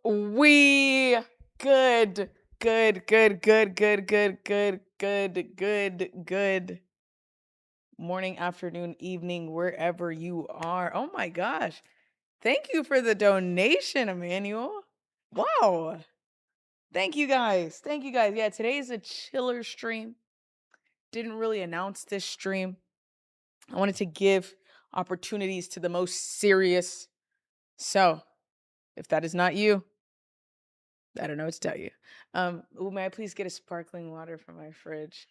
We good, good, good, good, good, good, good, good, good, good morning, afternoon, evening, wherever you are. Oh my gosh. Thank you for the donation, Emmanuel. Wow. Thank you guys. Thank you guys. Yeah, today is a chiller stream. Didn't really announce this stream. I wanted to give opportunities to the most serious. So, if that is not you, I don't know what to tell you. Ooh, may I please get a sparkling water from my fridge?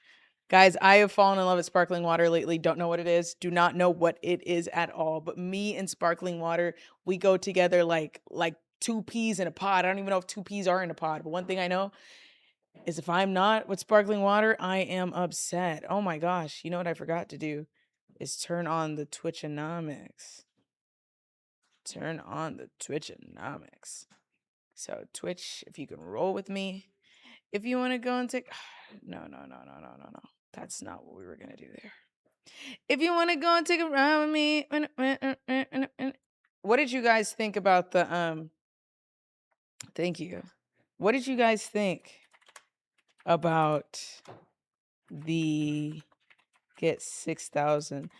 Guys, I have fallen in love with sparkling water lately. Don't know what it is. Do not know what it is at all. But me and sparkling water, we go together like two peas in a pod. I don't even know if two peas are in a pod. But one thing I know is if I'm not with sparkling water, I am upset. Oh my gosh. You know what I forgot to do is turn on the Twitchonomics. Turn on the Twitchonomics. So Twitch, if you can roll with me. If you want to go and take no. That's not what we were gonna do there. If you want to go and take a ride with me. What did you guys think about the thank you. What did you guys think about the get 6,000?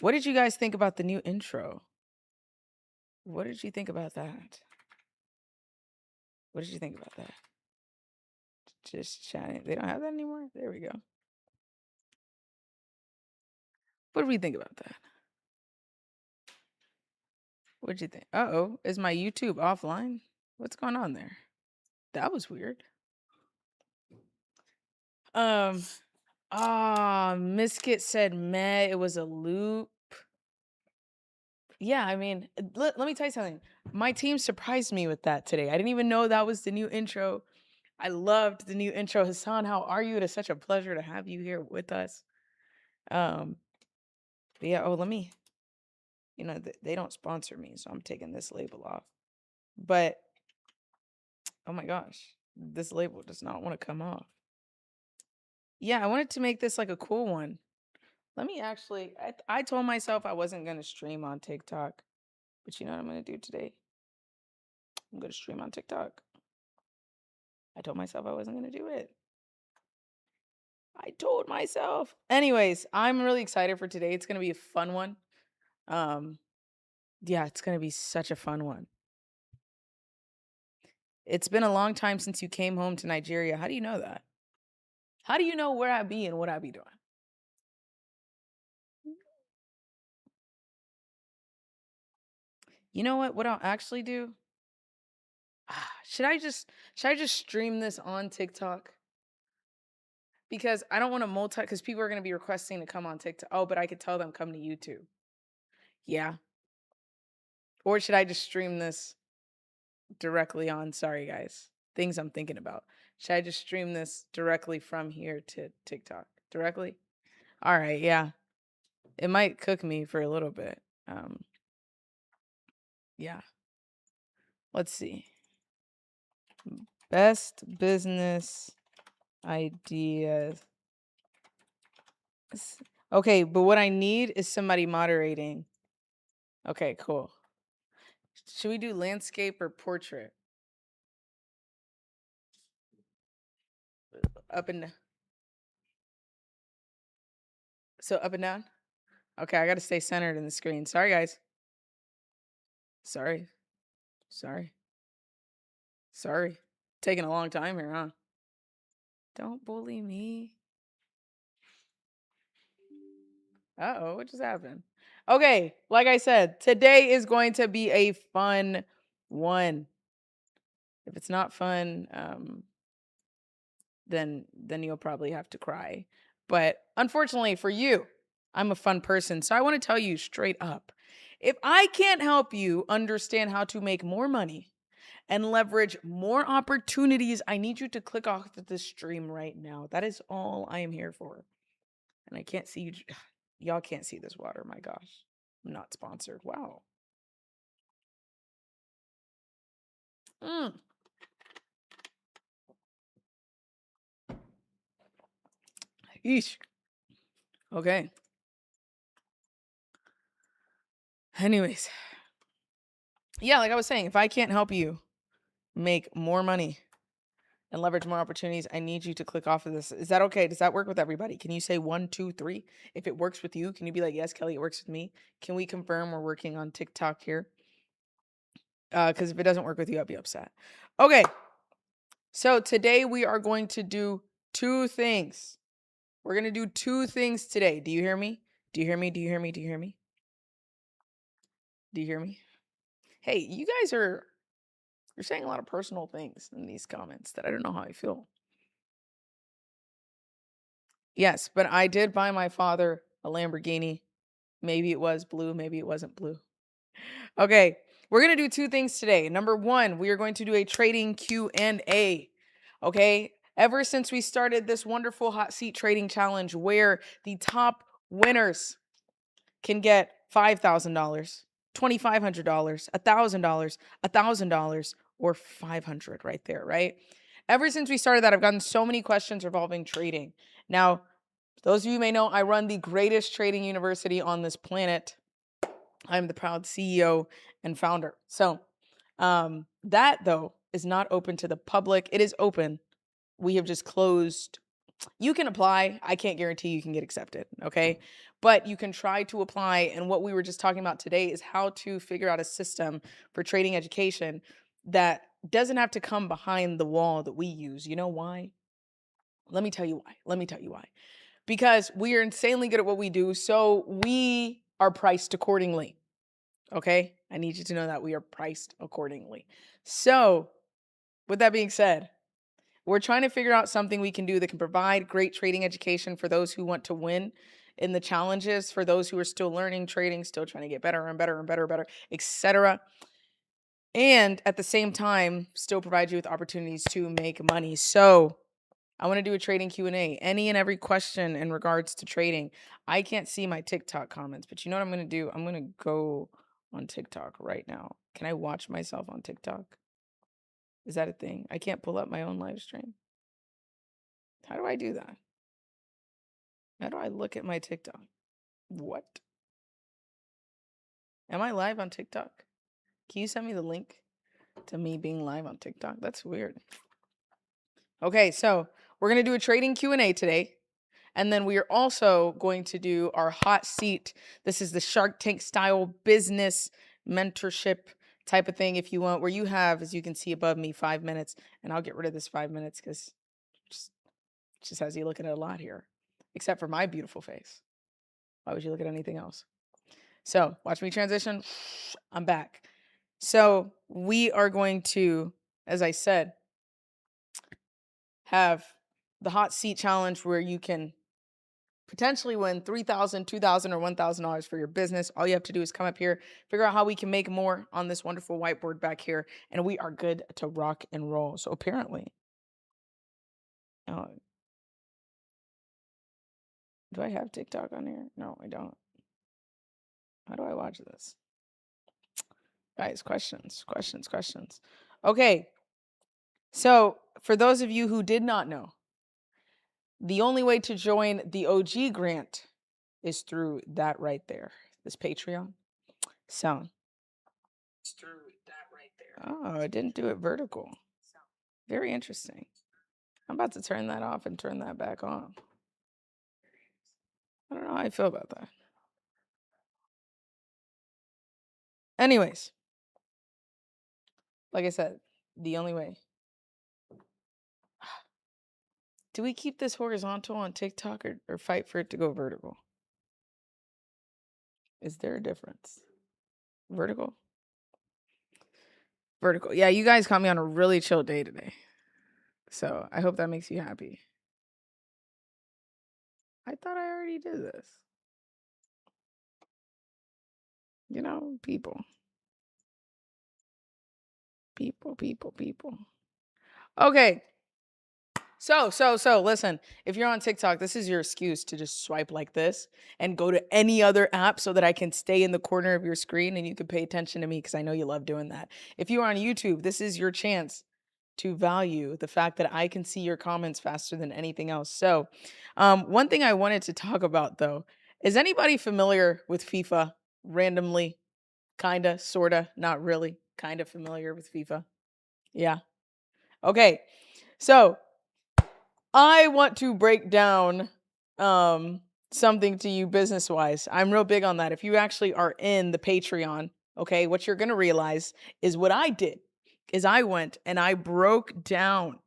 What did you guys think about the new intro? What did you think about that? What did you think about that? Just chatting. They don't have that anymore? There we go. What do we think about that? What'd you think? Uh-oh, is my YouTube offline? What's going on there? That was weird. Miskit said meh, it was a loop. Yeah, I mean, let me tell you something. My team surprised me with that today. I didn't even know that was the new intro. I loved the new intro. Hassan, how are you? It is such a pleasure to have you here with us. But yeah, let me, they don't sponsor me, so I'm taking this label off. But oh my gosh, this label does not want to come off. Yeah, I wanted to make this like a cool one. Let me actually, I told myself I wasn't going to stream on TikTok. But you know what I'm going to do today? I'm going to stream on TikTok. I told myself I wasn't going to do it. I told myself. Anyways, I'm really excited for today. It's going to be a fun one. Yeah, it's going to be such a fun one. It's been a long time since you came home to Nigeria. How do you know that? How do you know where I be and what I be doing? You know what? What I'll actually do? Should I just stream this on TikTok? Because I don't want to because people are going to be requesting to come on TikTok. Oh, but I could tell them come to YouTube. Yeah. Or should I just stream this directly on? Sorry, guys. Things I'm thinking about. Should I just stream this directly from here to TikTok? Directly? All right. Yeah. It might cook me for a little bit. Yeah. Let's see. Best business ideas. Okay, but what I need is somebody moderating. Okay, cool. Should we do landscape or portrait? Up and down. So up and down? Okay, I gotta stay centered in the screen. Sorry, guys. Sorry. Taking a long time here, huh? Don't bully me. Uh-oh, what just happened? Okay, like I said, today is going to be a fun one. If it's not fun, then you'll probably have to cry. But unfortunately for you, I'm a fun person, so I want to tell you straight up. If I can't help you understand how to make more money and leverage more opportunities, I need you to click off of this stream right now. That is all I am here for. And I can't see you. Y'all can't see this water. My gosh. I'm not sponsored. Wow. Eesh. Okay. Anyways. Yeah, like I was saying, if I can't help you make more money and leverage more opportunities, I need you to click off of this. Is that okay? Does that work with everybody? Can you say 1, 2, 3? If it works with you, can you be like, yes, Kelly, it works with me? Can we confirm we're working on TikTok here? Because if it doesn't work with you, I'll be upset. Okay. So today we are going to do 2 things. We're going to do 2 things today. Do you hear me? Do you hear me? Do you hear me? Do you hear me? Do you hear me? Hey, you guys you're saying a lot of personal things in these comments that I don't know how I feel. Yes, but I did buy my father a Lamborghini. Maybe it was blue, maybe it wasn't blue. Okay, we're going to do 2 things today. Number 1, we are going to do a trading Q&A. Okay? Ever since we started this wonderful hot seat trading challenge where the top winners can get $5,000, $2,500, $1,000, $1,000, or $500 right there, right? Ever since we started that, I've gotten so many questions revolving trading. Now, those of you may know, I run the greatest trading university on this planet. I'm the proud CEO and founder. So, that though is not open to the public. It is open. We have just closed. You can apply. I can't guarantee you can get accepted. Okay. But you can try to apply. And what we were just talking about today is how to figure out a system for trading education that doesn't have to come behind the wall that we use. You know why? Let me tell you why. Let me tell you why. Because we are insanely good at what we do. So we are priced accordingly. Okay. I need you to know that we are priced accordingly. So, with that being said, we're trying to figure out something we can do that can provide great trading education for those who want to win in the challenges, for those who are still learning trading, still trying to get better and better and better and better, etc. And at the same time, still provide you with opportunities to make money. So, I want to do a trading Q&A. Any and every question in regards to trading. I can't see my TikTok comments, but you know what I'm going to do? I'm going to go on TikTok right now. Can I watch myself on TikTok? Is that a thing? I can't pull up my own live stream. How do I do that? How do I look at my TikTok? What? Am I live on TikTok? Can you send me the link to me being live on TikTok? That's weird. Okay, so we're going to do a trading Q&A today. And then we are also going to do our hot seat. This is the Shark Tank style business mentorship type of thing, if you want, where you have, as you can see above me, 5 minutes. And I'll get rid of this 5 minutes because just has you looking at a lot here, except for my beautiful face. Why would you look at anything else? So watch me transition. I'm back. So we are going to, as I said, have the hot seat challenge where you can potentially win $3,000, $2,000, or $1,000 for your business. All you have to do is come up here, figure out how we can make more on this wonderful whiteboard back here, and we are good to rock and roll. So apparently, do I have TikTok on here? No, I don't. How do I watch this? Guys, questions. Okay. So for those of you who did not know, the only way to join the OG grant is through that right there, this Patreon. So it's through that right there. Oh, I didn't do it vertical. Very interesting. I'm about to turn that off and turn that back on. I don't know how I feel about that. Anyways, like I said, the only way. Do we keep this horizontal on TikTok or fight for it to go vertical? Is there a difference? Vertical? Vertical. Yeah, you guys caught me on a really chill day today. So I hope that makes you happy. I thought I already did this. You know, people. Okay. So listen, if you're on TikTok, this is your excuse to just swipe like this and go to any other app so that I can stay in the corner of your screen and you can pay attention to me because I know you love doing that. If you are on YouTube, this is your chance to value the fact that I can see your comments faster than anything else. So, one thing I wanted to talk about though, is anybody familiar with FIFA randomly? Kinda, sorta, not really, kind of familiar with FIFA? Yeah. Okay. So I want to break down um something to you business wise. I'm real big on that. If you actually are in the Patreon, okay, what you're gonna realize is what I did is I went and I broke down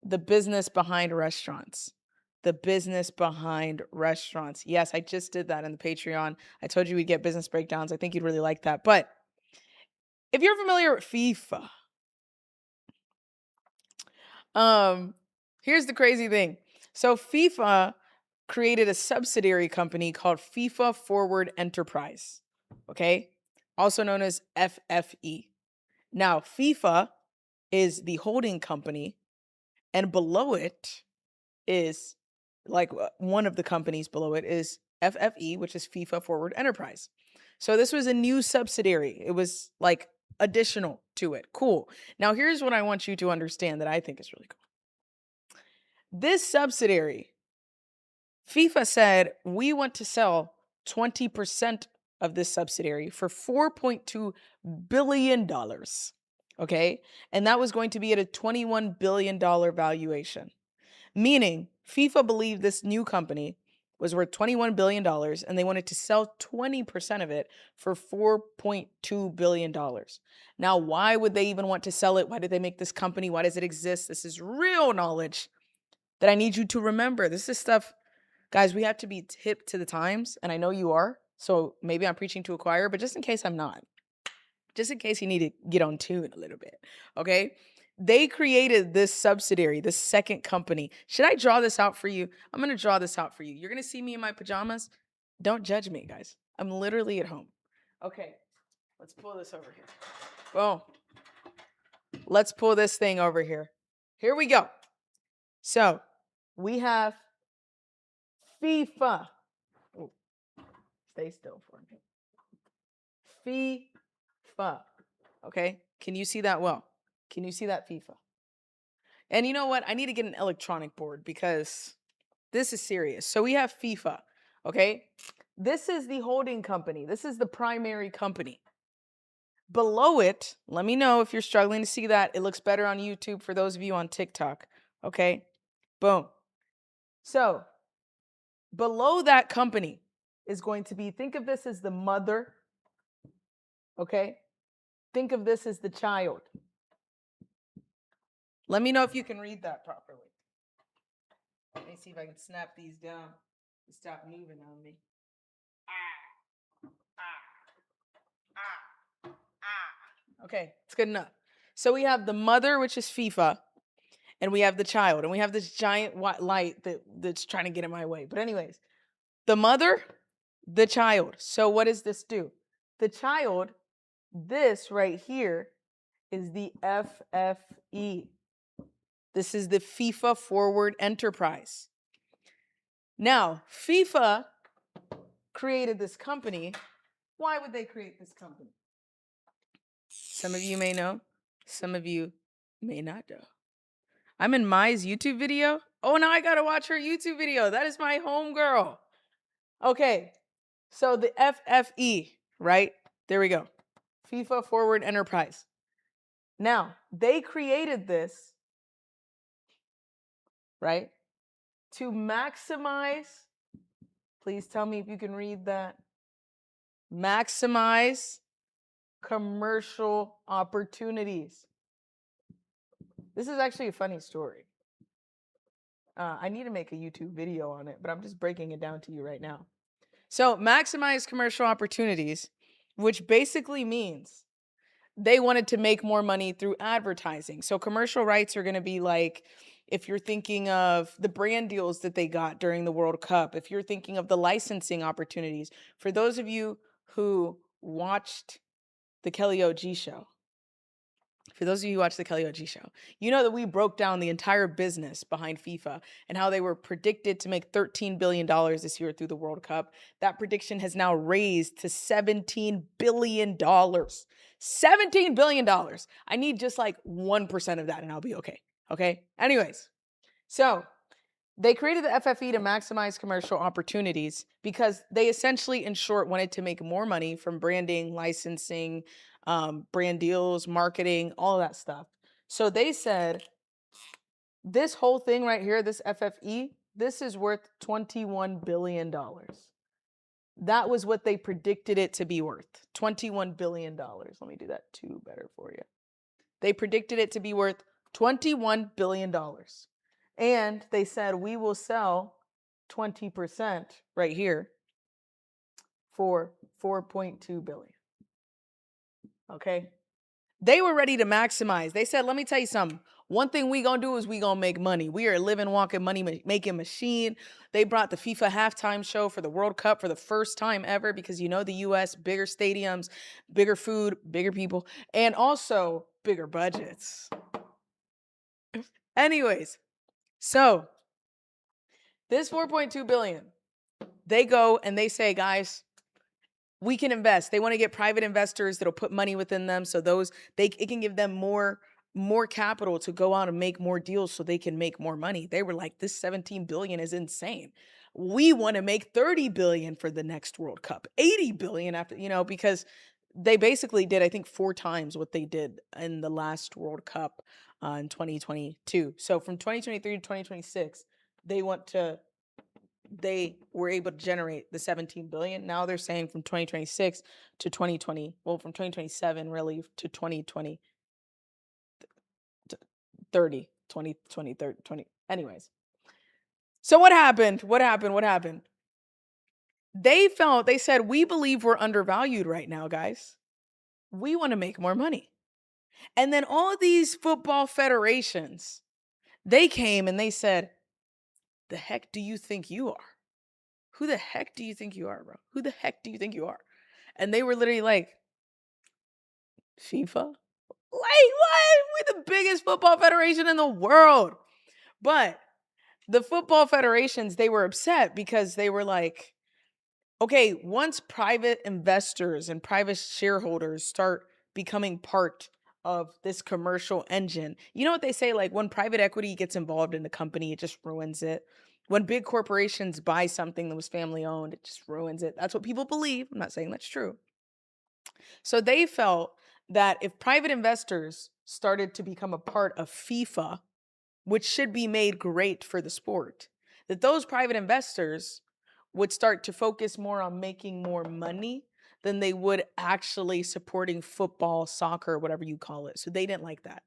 the business behind restaurants. The business behind restaurants. Yes, I just did that in the Patreon. I told you we'd get business breakdowns. I think you'd really like that. But if you're familiar with FIFA, um, here's the crazy thing. So FIFA created a subsidiary company called FIFA Forward Enterprise. Okay? Also known as FFE. Now, FIFA is the holding company, and below it is one of the companies below it is FFE, which is FIFA Forward Enterprise. So this was a new subsidiary. It was like additional to it. Cool. Now here's what I want you to understand that I think is really cool. This subsidiary, FIFA said, we want to sell 20% of this subsidiary for $4.2 billion. Okay. And that was going to be at a $21 billion valuation. Meaning, FIFA believed this new company was worth $21 billion and they wanted to sell 20% of it for $4.2 billion. Now, why would they even want to sell it? Why did they make this company? Why does it exist? This is real knowledge that I need you to remember. This is stuff, guys, we have to be hip to the times, and I know you are. So maybe I'm preaching to a choir, but just in case I'm not, just in case you need to get on tune a little bit, okay? They created this subsidiary, this second company. Should I draw this out for you? I'm going to draw this out for you. You're going to see me in my pajamas. Don't judge me, guys. I'm literally at home. Okay, let's pull this over here. Boom. Let's pull this thing over here. Here we go. So we have FIFA. Oh, stay still for me. FIFA. Okay, can you see that well? Can you see that FIFA? And you know what? I need to get an electronic board because this is serious. So we have FIFA, okay? This is the holding company. This is the primary company. Below it, let me know if you're struggling to see that. It looks better on YouTube for those of you on TikTok, okay? Boom. So below that company is going to be, think of this as the mother, okay? Think of this as the child. Let me know if you can read that properly. Let me see if I can snap these down to stop moving on me. Okay, it's good enough. So we have the mother, which is FIFA, and we have the child, and we have this giant white light that's trying to get in my way. But anyways, the mother, the child. So what does this do? The child, this right here, is the FFE. This is the FIFA Forward Enterprise. Now, FIFA created this company. Why would they create this company? Some of you may know, some of you may not know. I'm in Mai's YouTube video. Oh, now I gotta watch her YouTube video. That is my homegirl. Okay, so the FFE, right? There we go. FIFA Forward Enterprise. Now, they created this, right, to maximize, please tell me if you can read that, maximize commercial opportunities. This is actually a funny story. I need to make a YouTube video on it, but I'm just breaking it down to you right now. So, maximize commercial opportunities, which basically means they wanted to make more money through advertising. So, commercial rights are going to be like if you're thinking of the brand deals that they got during the World Cup, if you're thinking of the licensing opportunities. For those of you who watched the Kelly OG show, for those of you who watch the Kelly OG show, you know that we broke down the entire business behind FIFA and how they were predicted to make $13 billion this year through the World Cup. That prediction has now raised to $17 billion. $17 billion. I need just like 1% of that and I'll be okay. Okay? Anyways, so they created the FFE to maximize commercial opportunities because they essentially, in short, wanted to make more money from branding, licensing, brand deals, marketing, all that stuff. So they said this whole thing right here, this FFE, this is worth $21 billion. That was what they predicted it to be worth, $21 billion. Let me do that too better for you. They predicted it to be worth $21 billion. And they said we will sell 20% right here for 4.2 billion. Okay? They were ready to maximize. They said, let me tell you something. One thing we gonna do is we gonna make money. We are a living, walking, money making machine. They brought the FIFA halftime show for the World Cup for the first time ever because you know the US, bigger stadiums, bigger food, bigger people, and also bigger budgets. Anyways, so this 4.2 billion, they go and they say, guys, we can invest. They want to get private investors that'll put money within them, so it can give them more capital to go out and make more deals so they can make more money. They were like, this 17 billion is insane. We want to make 30 billion for the next World Cup, 80 billion after, because they basically did, I think, 4 times what they did in the last World Cup in 2022. So from 2023 to 2026, they were able to generate the 17 billion. Now they're saying from 2026 to 2020, well, from 2027 really to 2020, 30, 20, 20, 30, 20. Anyways. So what happened? They said, we believe we're undervalued right now, guys. We want to make more money. And then all these football federations, they came and they said, the heck do you think you are? Who the heck do you think you are, bro? Who the heck do you think you are? And they were literally like, FIFA? Like, what? We're the biggest football federation in the world. But the football federations, they were upset because they were like, okay, once private investors and private shareholders start becoming part of this commercial engine, you know what they say? Like when private equity gets involved in the company, it just ruins it. When big corporations buy something that was family owned, it just ruins it. That's what people believe. I'm not saying that's true. So they felt that if private investors started to become a part of FIFA, which should be made great for the sport, that those private investors would start to focus more on making more money than they would actually supporting football, soccer, whatever you call it. So they didn't like that.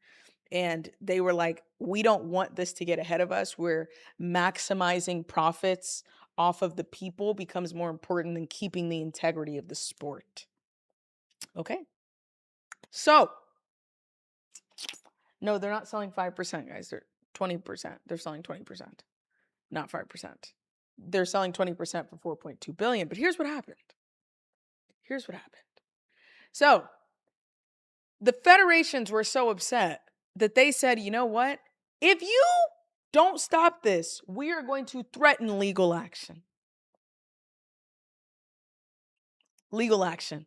And they were like, we don't want this to get ahead of us. We're maximizing profits off of the people becomes more important than keeping the integrity of the sport. Okay. So, no, they're not selling 5%, guys. They're 20%. They're selling 20%, not 5%. They're selling 20% for 4.2 billion. But here's what happened. So, the federations were so upset that they said, you know what? If you don't stop this, we are going to threaten legal action. Legal action.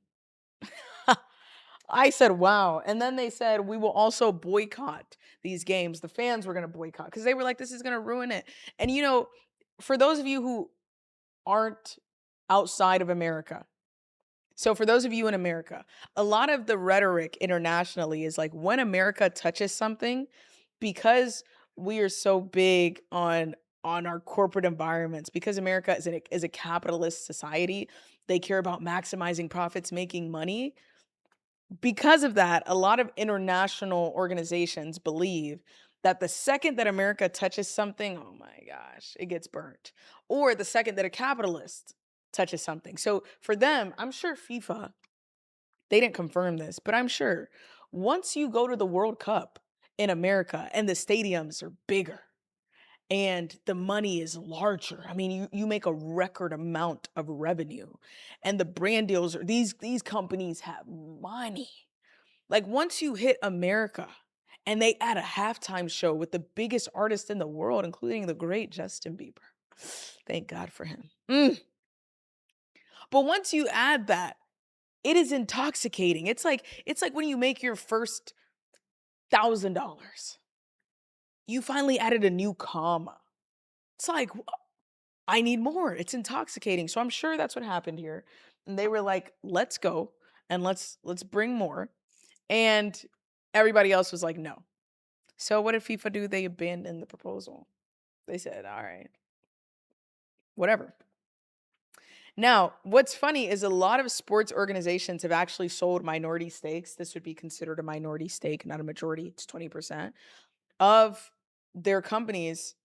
I said, wow. And then they said, we will also boycott these games. The fans were going to boycott because they were like, this is going to ruin it. And, for those of you who aren't outside of America, so for those of you in America, a lot of the rhetoric internationally is like when America touches something, because we are so big on our corporate environments, because America is a capitalist society, they care about maximizing profits, making money. Because of that, a lot of international organizations believe that the second that America touches something, oh my gosh, it gets burnt. Or the second that a capitalist touches something. So for them, I'm sure FIFA, they didn't confirm this, but I'm sure once you go to the World Cup in America and the stadiums are bigger and the money is larger. I mean, you make a record amount of revenue, and the brand deals are these companies have money. Like once you hit America and they add a halftime show with the biggest artist in the world, including the great Justin Bieber. Thank God for him. But once you add that, it is intoxicating. It's like when you make your first $1,000. You finally added a new comma. It's like, I need more. It's intoxicating. So I'm sure that's what happened here. And they were like, let's go and let's bring more. And everybody else was like, no. So what did FIFA do? They abandoned the proposal. They said, all right, whatever. Now, what's funny is a lot of sports organizations have actually sold minority stakes. This would be considered a minority stake, not a majority. It's 20% of their companies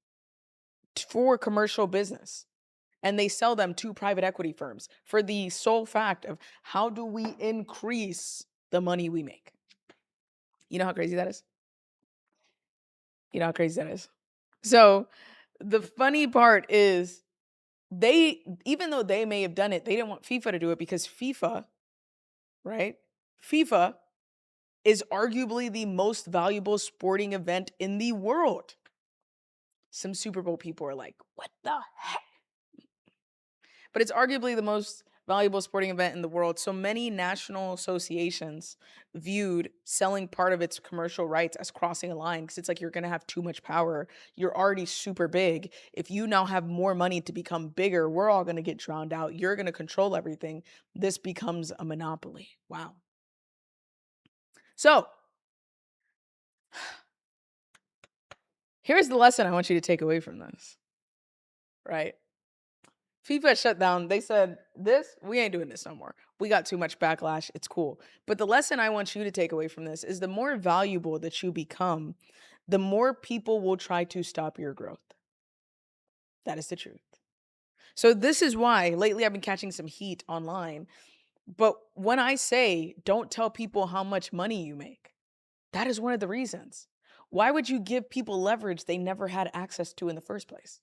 for commercial business. And they sell them to private equity firms for the sole fact of how do we increase the money we make? You know how crazy that is? You know how crazy that is? So the funny part is even though they may have done it, they didn't want FIFA to do it because FIFA, right? FIFA is arguably the most valuable sporting event in the world. Some Super Bowl people are like, what the heck? But it's arguably the most valuable sporting event in the world. So many national associations viewed selling part of its commercial rights as crossing a line because it's like you're going to have too much power. You're already super big. If you now have more money to become bigger, we're all going to get drowned out. You're going to control everything. This becomes a monopoly. Wow. So here's the lesson I want you to take away from this, right? FIFA shut down. They said, we ain't doing this no more. We got too much backlash. It's cool. But the lesson I want you to take away from this is the more valuable that you become, the more people will try to stop your growth. That is the truth. So this is why lately I've been catching some heat online. But when I say don't tell people how much money you make, that is one of the reasons. Why would you give people leverage they never had access to in the first place?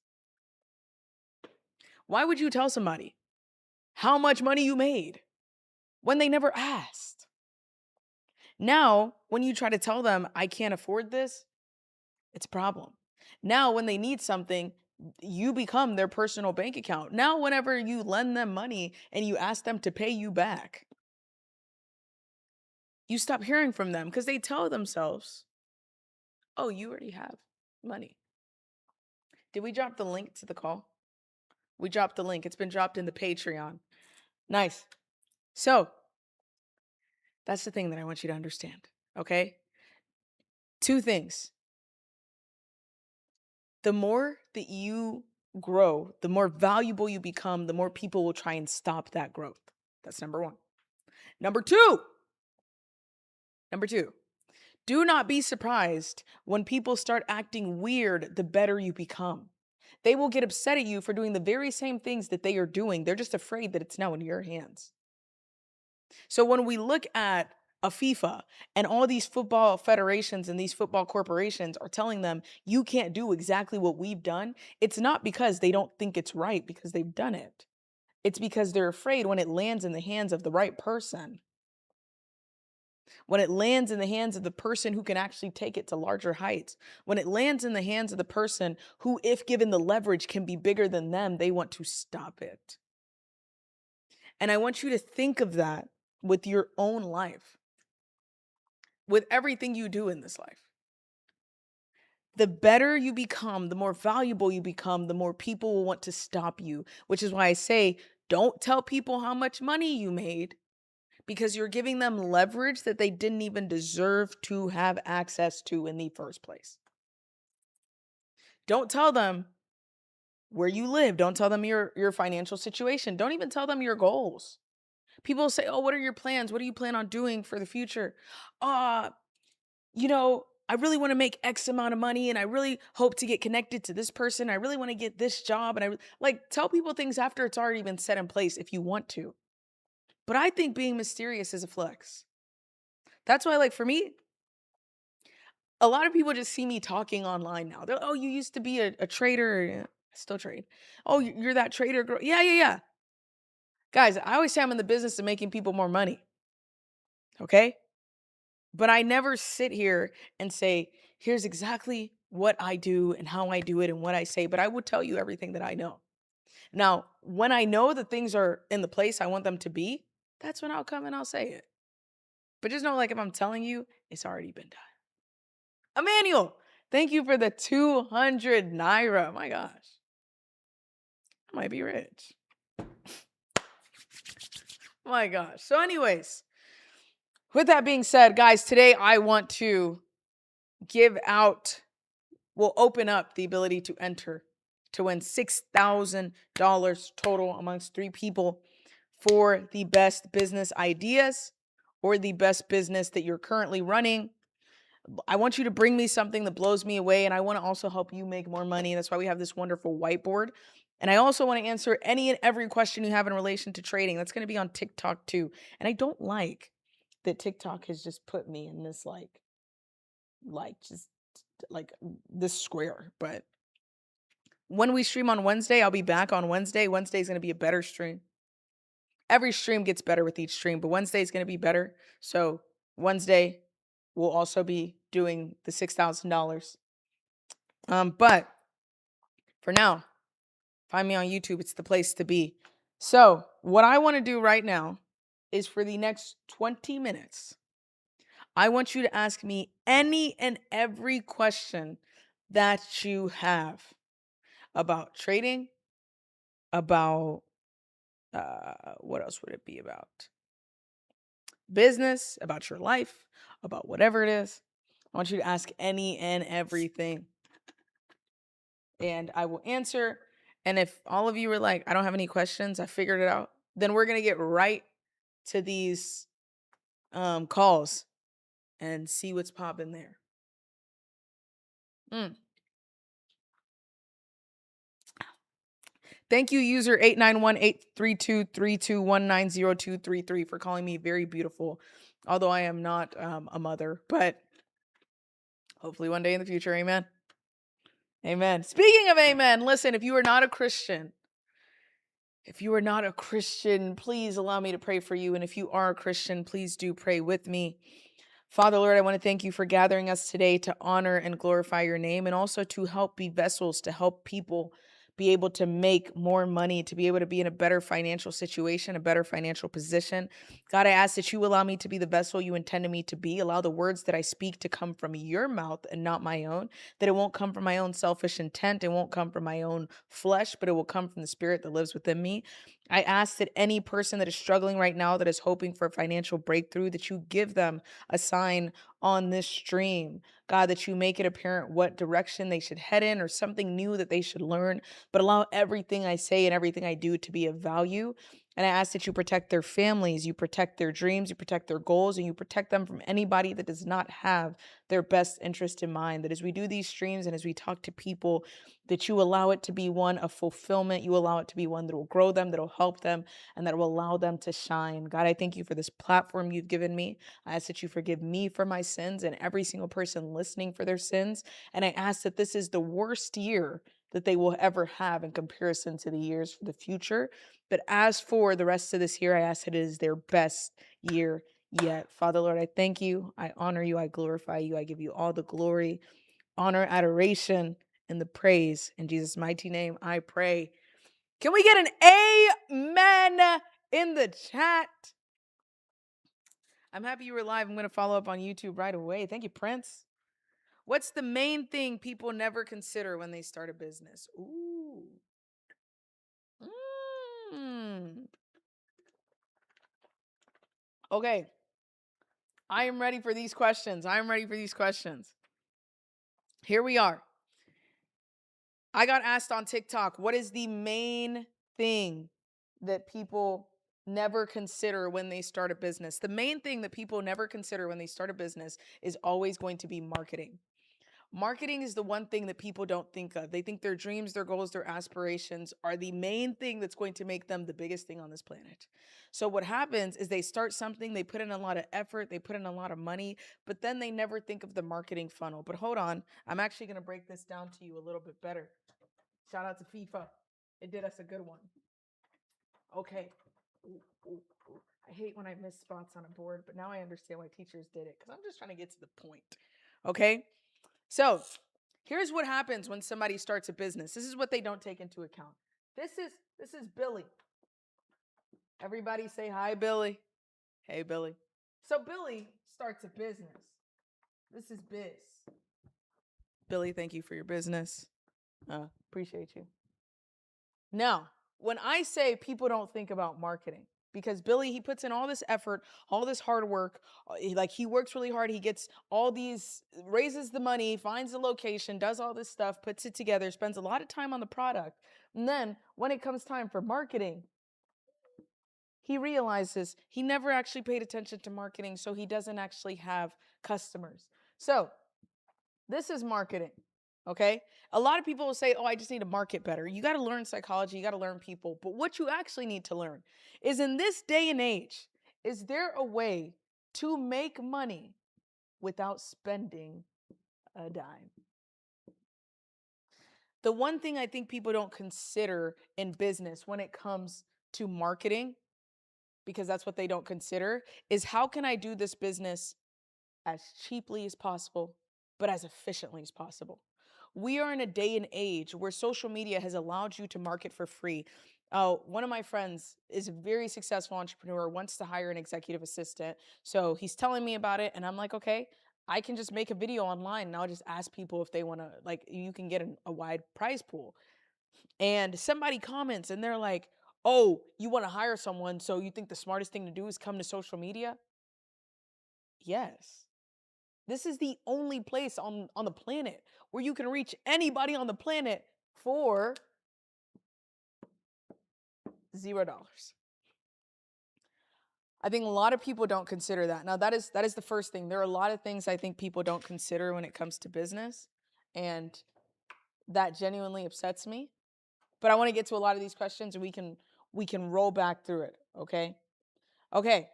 Why would you tell somebody how much money you made when they never asked? Now, when you try to tell them, I can't afford this, it's a problem. Now, when they need something, you become their personal bank account. Now, whenever you lend them money and you ask them to pay you back, you stop hearing from them because they tell themselves, oh, you already have money. Did we drop the link to the call? We dropped the link. It's been dropped in the Patreon. Nice. So, that's the thing that I want you to understand, okay? Two things. The more that you grow, the more valuable you become, the more people will try and stop that growth. That's number one. Number two, do not be surprised when people start acting weird the better you become. They will get upset at you for doing the very same things that they are doing. They're just afraid that it's now in your hands. So when we look at a FIFA and all these football federations and these football corporations are telling them you can't do exactly what we've done, it's not because they don't think it's right because they've done it. It's because they're afraid when it lands in the hands of the right person. When it lands in the hands of the person who can actually take it to larger heights. When it lands in the hands of the person who, if given the leverage, can be bigger than them, they want to stop it. And I want you to think of that with your own life, with everything you do in this life. The better you become, the more valuable you become, the more people will want to stop you, which is why I say, don't tell people how much money you made because you're giving them leverage that they didn't even deserve to have access to in the first place. Don't tell them where you live. Don't tell them your financial situation. Don't even tell them your goals. People say, oh, what are your plans? What do you plan on doing for the future? I really want to make X amount of money and I really hope to get connected to this person. I really want to get this job. And tell people things after it's already been set in place if you want to. But I think being mysterious is a flex. That's why, for me, a lot of people just see me talking online now. They're, oh, you used to be a trader. Yeah, I still trade. Oh, you're that trader girl. Yeah. Guys, I always say I'm in the business of making people more money. Okay? But I never sit here and say, here's exactly what I do and how I do it and what I say. But I would tell you everything that I know. Now, when I know that things are in the place I want them to be, that's when I'll come and I'll say it. But just know, if I'm telling you, it's already been done. Emmanuel, thank you for the 200 Naira. My gosh. I might be rich. My gosh. So anyways, With that being said, guys, today I want to we'll open up the ability to enter to win $6,000 total amongst 3 people for the best business ideas or the best business that you're currently running. I want you to bring me something that blows me away, and I want to also help you make more money. That's why we have this wonderful whiteboard. And I also want to answer any and every question you have in relation to trading. That's going to be on TikTok too. And I don't like that TikTok has just put me in this just like this square. But when we stream on Wednesday, I'll be back on Wednesday. Wednesday is going to be a better stream. Every stream gets better with each stream, but Wednesday is going to be better. So Wednesday, we'll also be doing the $6,000. But for now, find me on YouTube. It's the place to be. So what I want to do right now is for the next 20 minutes, I want you to ask me any and every question that you have about trading, about what else would it be about? Business, about your life, about whatever it is. I want you to ask any and everything. And I will answer. And if all of you are like, I don't have any questions, I figured it out, then we're going to get right to these calls and see what's popping there. Thank you, user 891-832-32190233 for calling me very beautiful. Although I am not a mother, but hopefully one day in the future, amen. Amen. Speaking of amen, listen, if you are not a Christian, please allow me to pray for you. And if you are a Christian, please do pray with me. Father, Lord, I want to thank you for gathering us today to honor and glorify your name, and also to help be vessels to help people be able to make more money, to be able to be in a better financial situation, a better financial position. God, I ask that you allow me to be the vessel you intended me to be. Allow the words that I speak to come from your mouth and not my own, that it won't come from my own selfish intent. It won't come from my own flesh, but it will come from the spirit that lives within me. I ask that any person that is struggling right now, that is hoping for a financial breakthrough, that you give them a sign on this stream. God, that you make it apparent what direction they should head in or something new that they should learn, but allow everything I say and everything I do to be of value. And I ask that you protect their families, you protect their dreams, you protect their goals, and you protect them from anybody that does not have their best interest in mind. That as we do these streams and as we talk to people, that you allow it to be one of fulfillment. You allow it to be one that will grow them, that will help them, and that will allow them to shine. God, I thank you for this platform you've given me. I ask that you forgive me for my sins and every single person listening for their sins. And I ask that this is the worst year that they will ever have in comparison to the years for the future. But as for the rest of this year, I ask that it is their best year yet. Father, Lord, I thank you. I honor you. I glorify you. I give you all the glory, honor, adoration, and the praise. In Jesus' mighty name, I pray. Can we get an amen in the chat? I'm happy you were live. I'm going to follow up on YouTube right away. Thank you, Prince. What's the main thing people never consider when they start a business? Ooh. Okay. I am ready for these questions. Here we are. I got asked on TikTok, what is the main thing that people never consider when they start a business? The main thing that people never consider when they start a business is always going to be marketing. Marketing is the one thing that people don't think of. They think their dreams, their goals, their aspirations are the main thing that's going to make them the biggest thing on this planet. So what happens is they start something, they put in a lot of effort, they put in a lot of money, but then they never think of the marketing funnel. But hold on, I'm actually going to break this down to you a little bit better. Shout out to FIFA. It did us a good one. Okay. I hate when I miss spots on a board, but now I understand why teachers did it, because I'm just trying to get to the point. Okay? So here's what happens when somebody starts a business. This is what they don't take into account. This is Billy. Everybody say hi, Billy. Hey, Billy. So Billy starts a business. This is Biz. Billy, thank you for your business. Appreciate you. Now, when I say people don't think about marketing, because Billy, he puts in all this effort, all this hard work. Like he works really hard. He gets all these, raises the money, finds the location, does all this stuff, puts it together, spends a lot of time on the product. And then when it comes time for marketing, he realizes he never actually paid attention to marketing, so he doesn't actually have customers. So this is marketing. Okay. A lot of people will say, oh, I just need to market better. You got to learn psychology. You got to learn people. But what you actually need to learn is, in this day and age, is there a way to make money without spending a dime? The one thing I think people don't consider in business when it comes to marketing, because that's what they don't consider, is how can I do this business as cheaply as possible, but as efficiently as possible? We are in a day and age where social media has allowed you to market for free. One of my friends is a very successful entrepreneur, wants to hire an executive assistant. So he's telling me about it, and I'm like, okay, I can just make a video online and I'll just ask people if they want to, like, you can get a wide prize pool. And somebody comments and they're like, oh, you want to hire someone, so you think the smartest thing to do is come to social media? Yes. This is the only place on the planet where you can reach anybody on the planet for $0. I think a lot of people don't consider that. Now that is the first thing. There are a lot of things I think people don't consider when it comes to business, and that genuinely upsets me. But I want to get to a lot of these questions and we can roll back through it, okay? Okay.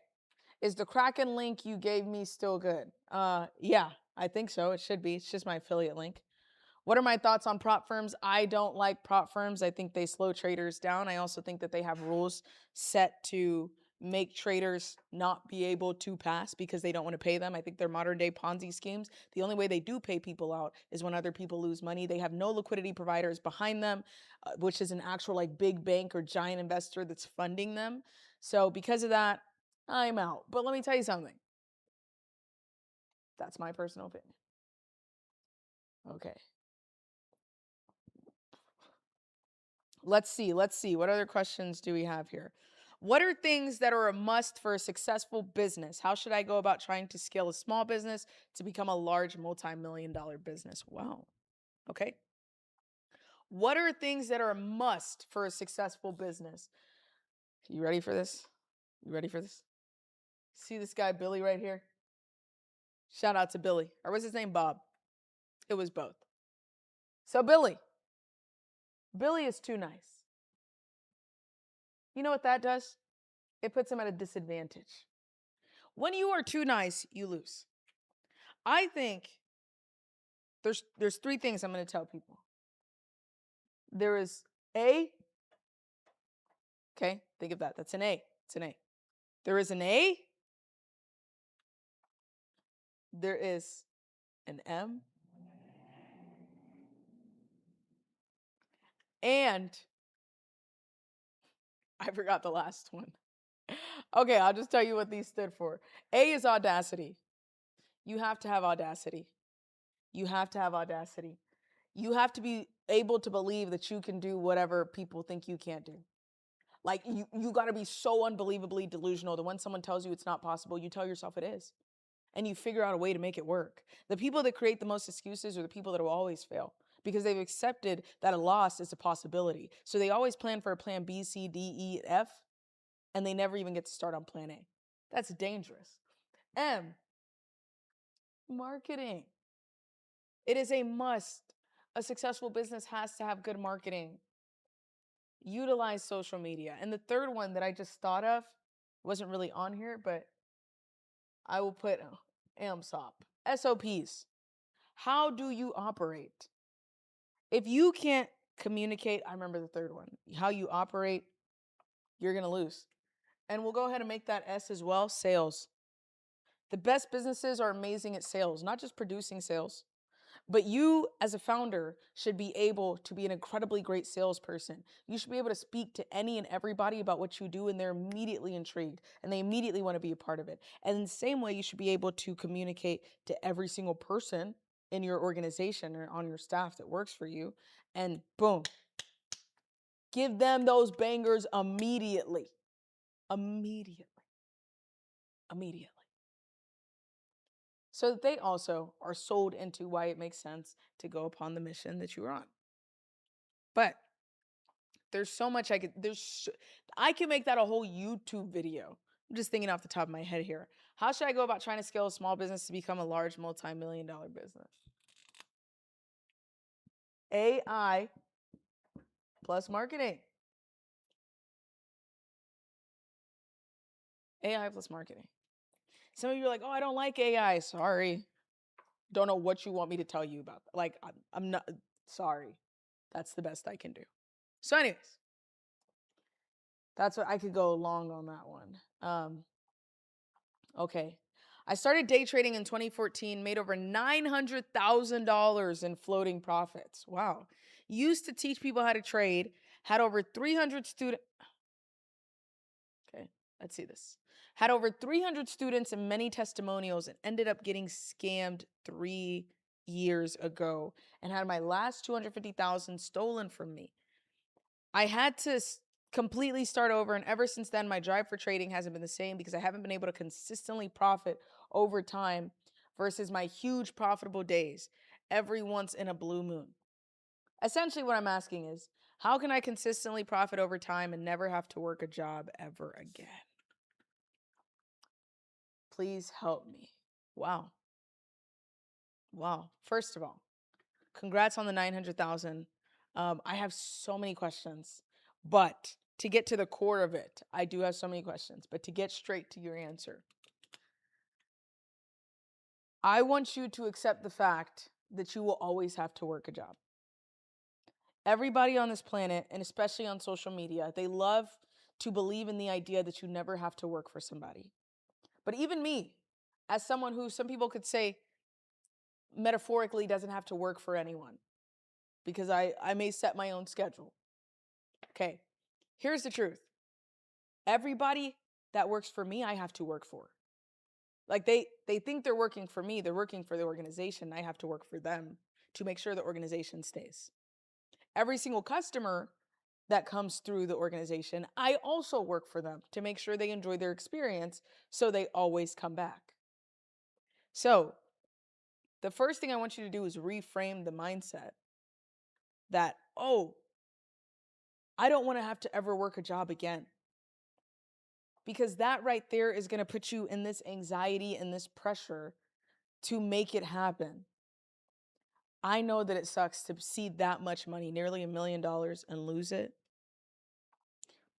Is the Kraken link you gave me still good? Yeah, I think so. It should be. It's just my affiliate link. What are my thoughts on prop firms? I don't like prop firms. I think they slow traders down. I also think that they have rules set to make traders not be able to pass because they don't want to pay them. I think they're modern day Ponzi schemes. The only way they do pay people out is when other people lose money. They have no liquidity providers behind them, which is an actual like big bank or giant investor that's funding them. So because of that, I'm out. But let me tell you something. That's my personal opinion. Okay. Let's see. Let's see. What other questions do we have here? What are things that are a must for a successful business? How should I go about trying to scale a small business to become a large multi-million dollar business? Wow. Okay. What are things that are a must for a successful business? You ready for this? You ready for this? See this guy, Billy, right here? Shout out to Billy. Or was his name Bob? It was both. So, Billy is too nice. You know what that does? It puts him at a disadvantage. When you are too nice, you lose. I think there's three things I'm going to tell people. There is A. Okay, think of that. That's an A. It's an A. There is an A. There is an M. And I forgot the last one. Okay, I'll just tell you what these stood for. A is audacity. You have to have audacity. You have to have audacity. You have to be able to believe that you can do whatever people think you can't do. Like you got to be so unbelievably delusional that when someone tells you it's not possible, you tell yourself it is. And you figure out a way to make it work. The people that create the most excuses are the people that will always fail because they've accepted that a loss is a possibility. So they always plan for a plan B, C, D, E, F, and they never even get to start on plan A. That's dangerous. M, marketing. It is a must. A successful business has to have good marketing. Utilize social media. And the third one that I just thought of wasn't really on here, but I will put AMSOP. SOPs. How do you operate? If you can't communicate, I remember the third one, how you operate, you're going to lose. And we'll go ahead and make that S as well, sales. The best businesses are amazing at sales, not just producing sales. But you, as a founder, should be able to be an incredibly great salesperson. You should be able to speak to any and everybody about what you do, and they're immediately intrigued and they immediately want to be a part of it. And in the same way, you should be able to communicate to every single person in your organization or on your staff that works for you. And boom, give them those bangers immediately. immediately. Immediately. So that they also are sold into why it makes sense to go upon the mission that you are on. But there's so much I can make that a whole YouTube video. I'm just thinking off the top of my head here. How should I go about trying to scale a small business to become a large multi-million dollar business? AI plus marketing. AI plus marketing. Some of you are like, oh, I don't like AI. Sorry. Don't know what you want me to tell you about that. Like, I'm not sorry. That's the best I can do. So, anyways, that's what I could go long on that one. Okay. I started day trading in 2014, made over $900,000 in floating profits. Wow. Used to teach people how to trade, had over 300 students. Okay, let's see this. Had over 300 students and many testimonials and ended up getting scammed 3 years ago and had my last 250,000 stolen from me. I had to completely start over, and ever since then my drive for trading hasn't been the same because I haven't been able to consistently profit over time versus my huge profitable days every once in a blue moon. Essentially what I'm asking is, how can I consistently profit over time and never have to work a job ever again? Please help me. Wow. Wow. First of all, congrats on the 900,000. I have so many questions, but to get to the core of it, I do have so many questions, but to get straight to your answer, I want you to accept the fact that you will always have to work a job. Everybody on this planet, and especially on social media, they love to believe in the idea that you never have to work for somebody. But even me, as someone who some people could say metaphorically doesn't have to work for anyone because I may set my own schedule. Okay, here's the truth. Everybody that works for me, I have to work for. Like they think they're working for me, they're working for the organization. I have to work for them to make sure the organization stays. Every single customer that comes through the organization, I also work for them to make sure they enjoy their experience so they always come back. So, the first thing I want you to do is reframe the mindset that, oh, I don't want to have to ever work a job again. Because that right there is going to put you in this anxiety and this pressure to make it happen. I know that it sucks to see that much money, nearly $1 million, and lose it.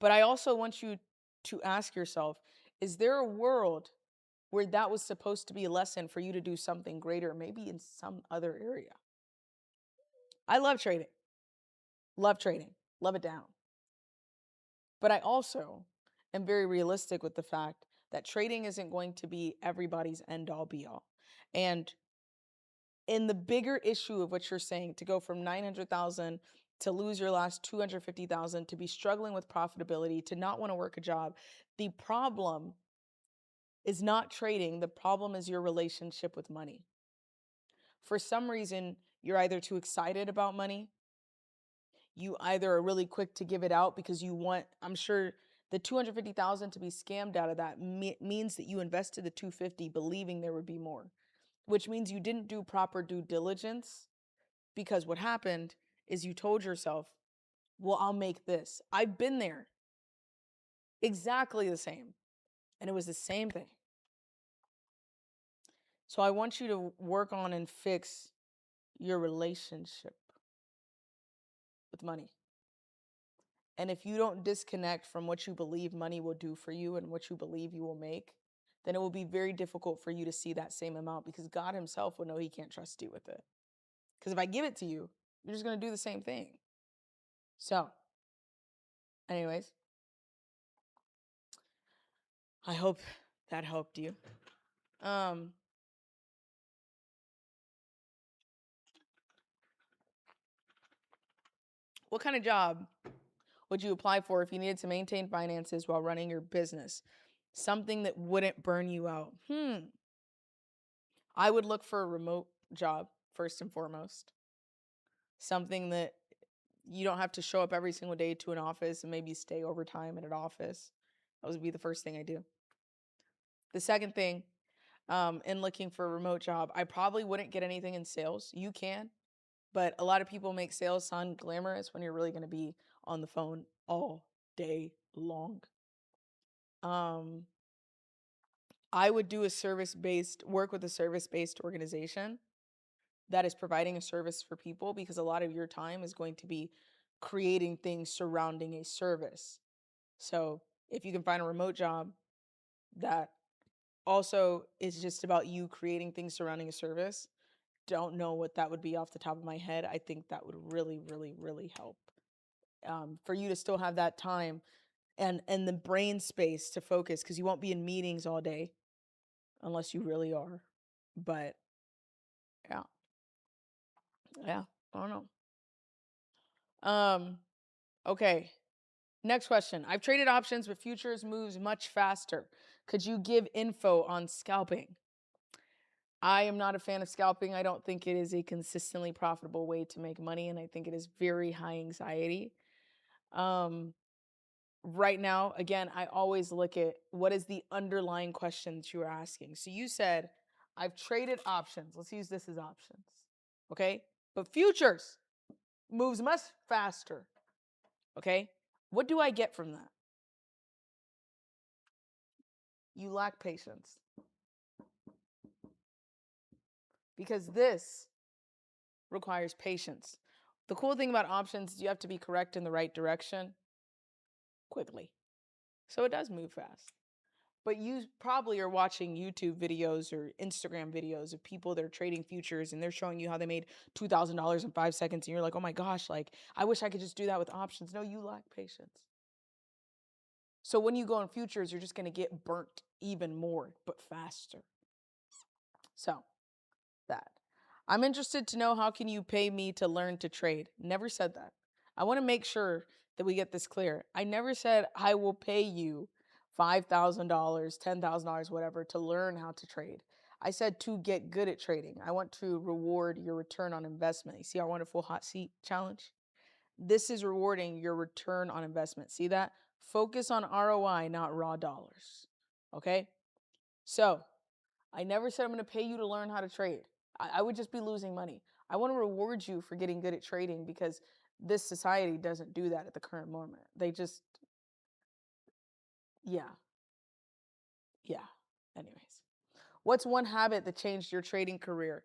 But I also want you to ask yourself, is there a world where that was supposed to be a lesson for you to do something greater, maybe in some other area? I love trading, love it down. But I also am very realistic with the fact that trading isn't going to be everybody's end all be all. And in the bigger issue of what you're saying, to go from 900,000 to lose your last 250,000, to be struggling with profitability, to not want to work a job, the problem is not trading. The problem is your relationship with money. For some reason, you're either too excited about money, you either are really quick to give it out because you want, I'm sure the 250,000 to be scammed out of that means that you invested the 250 believing there would be more, which means you didn't do proper due diligence. Because what happened is you told yourself, well, I'll make this. I've been there. Exactly the same. And it was the same thing. So I want you to work on and fix your relationship with money. And if you don't disconnect from what you believe money will do for you and what you believe you will make, then it will be very difficult for you to see that same amount because God himself will know he can't trust you with it. Because if I give it to you, you're just going to do the same thing. So, anyways, I hope that helped you. What kind of job would you apply for if you needed to maintain finances while running your business? Something that wouldn't burn you out. I would look for a remote job first and foremost. Something that you don't have to show up every single day to an office and maybe stay overtime at an office. That would be the first thing I do. The second thing, in looking for a remote job, I probably wouldn't get anything in sales. You can, but a lot of people make sales sound glamorous when you're really going to be on the phone all day long. Um, I would do a service-based work with a service-based organization that is providing a service for people because a lot of your time is going to be creating things surrounding a service. So, if you can find a remote job that also is just about you creating things surrounding a service, don't know what that would be off the top of my head. I think that would really, really, really help, for you to still have that time and the brain space to focus because you won't be in meetings all day unless you really are. But yeah, yeah, I don't know. Okay. Next question. I've traded options, but futures moves much faster. Could you give info on scalping? I am not a fan of scalping. I don't think it is a consistently profitable way to make money, and I think it is very high anxiety. Um, right now, again, I always look at what is the underlying questions you are asking. So you said, I've traded options. Let's use this as options. Okay. But futures moves much faster. Okay. What do I get from that? You lack patience. Because this requires patience. The cool thing about options is you have to be correct in the right direction quickly. So it does move fast. But you probably are watching YouTube videos or Instagram videos of people that are trading futures and they're showing you how they made $2,000 in 5 seconds. And you're like, oh my gosh, like, I wish I could just do that with options. No, you lack patience. So when you go in futures, you're just going to get burnt even more, but faster. So that. I'm interested to know how can you pay me to learn to trade? Never said that. I want to make sure that we get this clear. I never said I will pay you $5,000, $10,000, whatever, to learn how to trade. I said to get good at trading. I want to reward your return on investment. You see our wonderful hot seat challenge? This is rewarding your return on investment. See that? Focus on ROI, not raw dollars. Okay? So, I never said I'm going to pay you to learn how to trade. I would just be losing money. I want to reward you for getting good at trading because this society doesn't do that at the current moment. They just, yeah, yeah. Anyways, what's one habit that changed your trading career?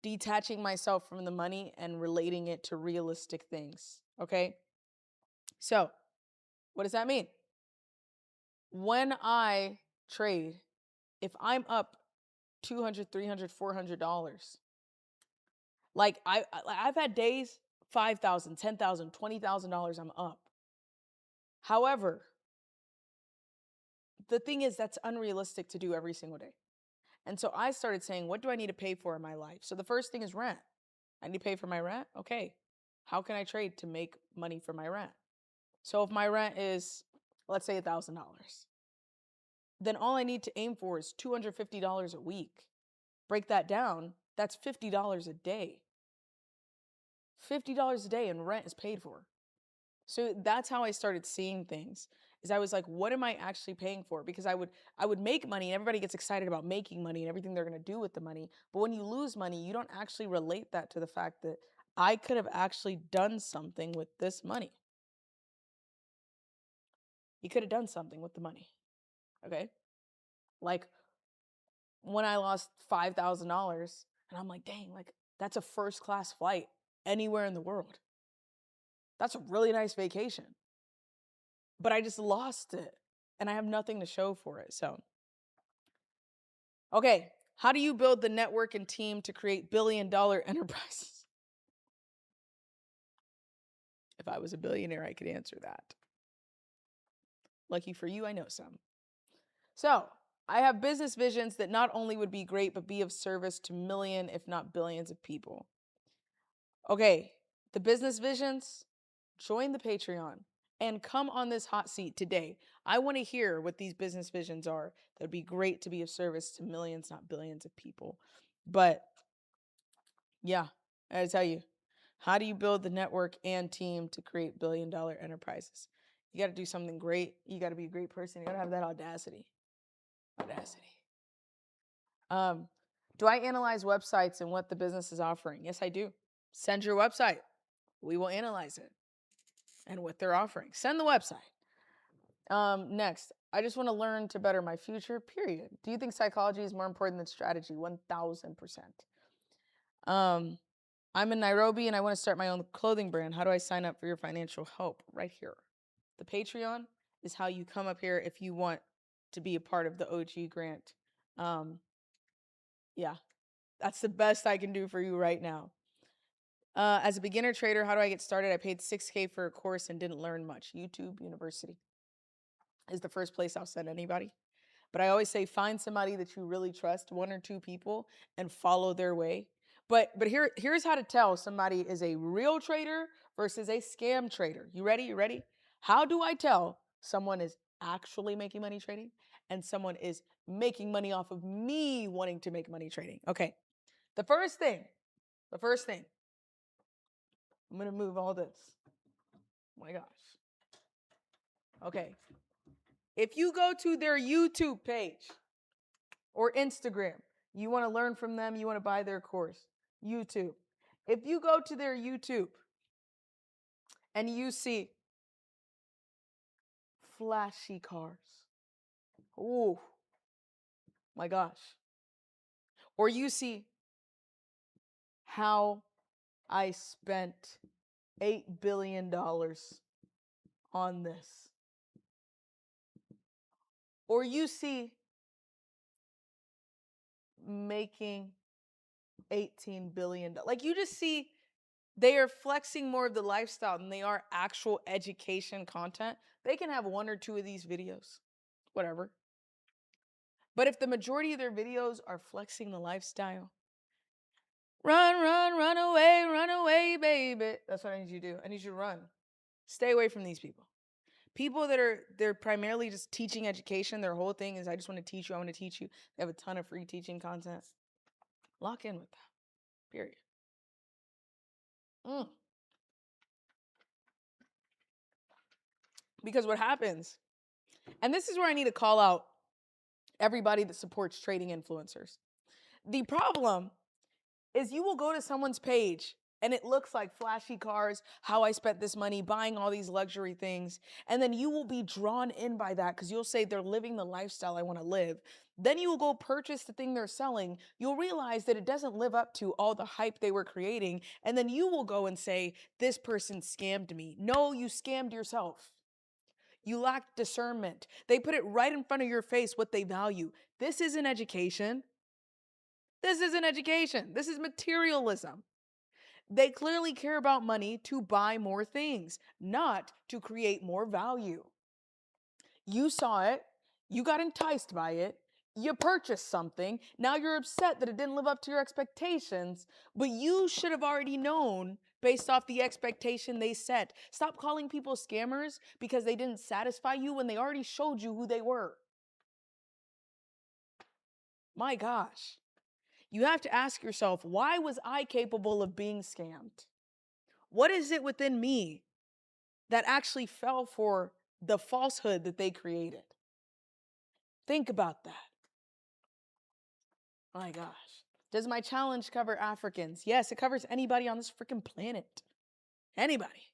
Detaching myself from the money and relating it to realistic things. Okay. So, what does that mean? When I trade, if I'm up 200, 300, $400, like I've had days $5,000, $10,000, $20,000 I'm up. However, the thing is that's unrealistic to do every single day. And so I started saying, what do I need to pay for in my life? So the first thing is rent. I need to pay for my rent. Okay. How can I trade to make money for my rent? So if my rent is, let's say $1,000, then all I need to aim for is $250 a week. Break that down, that's $50 a day. $50 a day and rent is paid for. So that's how I started seeing things. Is I was like, what am I actually paying for? Because I would make money and everybody gets excited about making money and everything they're going to do with the money. But when you lose money, you don't actually relate that to the fact that I could have actually done something with this money. You could have done something with the money. Okay? Like when I lost $5,000 and I'm like, dang, like that's a first class flight anywhere in the world. That's a really nice vacation. But I just lost it and I have nothing to show for it. So, okay, how do you build the network and team to create billion-dollar enterprises? If I was a billionaire, I could answer that. Lucky for you, I know some. So, I have business visions that not only would be great, but be of service to million, if not billions of people. Okay, the business visions, join the Patreon and come on this hot seat today. I want to hear what these business visions are. That would be great to be of service to millions, not billions of people. But yeah, I tell you, how do you build the network and team to create billion-dollar enterprises? You got to do something great. You got to be a great person. You got to have that audacity. Audacity. Do I analyze websites and what the business is offering? Yes, I do. Send your website. We will analyze it and what they're offering. Send the website. Next, I just want to learn to better my future, period. Do you think psychology is more important than strategy? 1000%. I'm in Nairobi and I want to start my own clothing brand. How do I sign up for your financial help? Right here. The Patreon is how you come up here if you want to be a part of the OG grant. Yeah, that's the best I can do for you right now. As a beginner trader, how do I get started? I paid $6K for a course and didn't learn much. YouTube University is the first place I'll send anybody. But I always say find somebody that you really trust, one or two people, and follow their way. But here's how to tell somebody is a real trader versus a scam trader. You ready? You ready? How do I tell someone is actually making money trading and someone is making money off of me wanting to make money trading? Okay. The first thing, I'm going to move all this. Oh my gosh. Okay. If you go to their YouTube page or Instagram, you want to learn from them, you want to buy their course, YouTube. If you go to their YouTube and you see flashy cars, oh my gosh. Or you see how I spent $8 billion on this. Or you see making $18 billion. Like you just see they are flexing more of the lifestyle than they are actual education content. They can have one or two of these videos, whatever. But if the majority of their videos are flexing the lifestyle, run away, baby. That's what I need you to do. I need you to run. Stay away from these people. People that they're primarily just teaching education. Their whole thing is I just want to teach you. I want to teach you. They have a ton of free teaching content. Lock in with that. Period. Because what happens, and this is where I need to call out everybody that supports trading influencers. The problem is you will go to someone's page and it looks like flashy cars, how I spent this money buying all these luxury things. And then you will be drawn in by that because you'll say they're living the lifestyle I want to live. Then you will go purchase the thing they're selling. You'll realize that it doesn't live up to all the hype they were creating. And then you will go and say, this person scammed me. No, you scammed yourself. You lack discernment. They put it right in front of your face what they value. This isn't education. This isn't education. This is materialism. They clearly care about money to buy more things, not to create more value. You saw it. You got enticed by it. You purchased something. Now you're upset that it didn't live up to your expectations, but you should have already known based off the expectation they set. Stop calling people scammers because they didn't satisfy you when they already showed you who they were. My gosh. You have to ask yourself, why was I capable of being scammed? What is it within me that actually fell for the falsehood that they created? Think about that. My gosh. Does my challenge cover Africans? Yes, it covers anybody on this freaking planet. Anybody.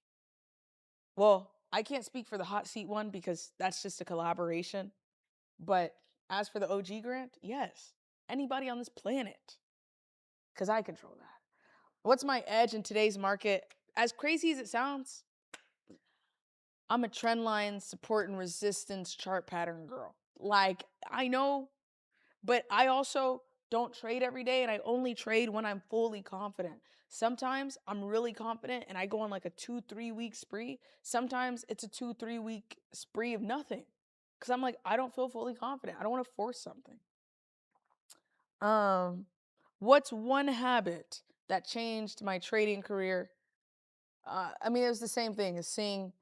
Well, I can't speak for the hot seat one because that's just a collaboration. But as for the OG grant, yes, anybody on this planet. Because I control that. What's my edge in today's market? As crazy as it sounds, I'm a trend line, support and resistance chart pattern girl. Like, I know, but I also don't trade every day and I only trade when I'm fully confident. Sometimes I'm really confident and I go on like a 2-3 week spree. Sometimes it's a 2-3 week spree of nothing. Because I'm like, I don't feel fully confident. I don't want to force something. What's one habit that changed my trading career? I mean, it was the same thing as seeing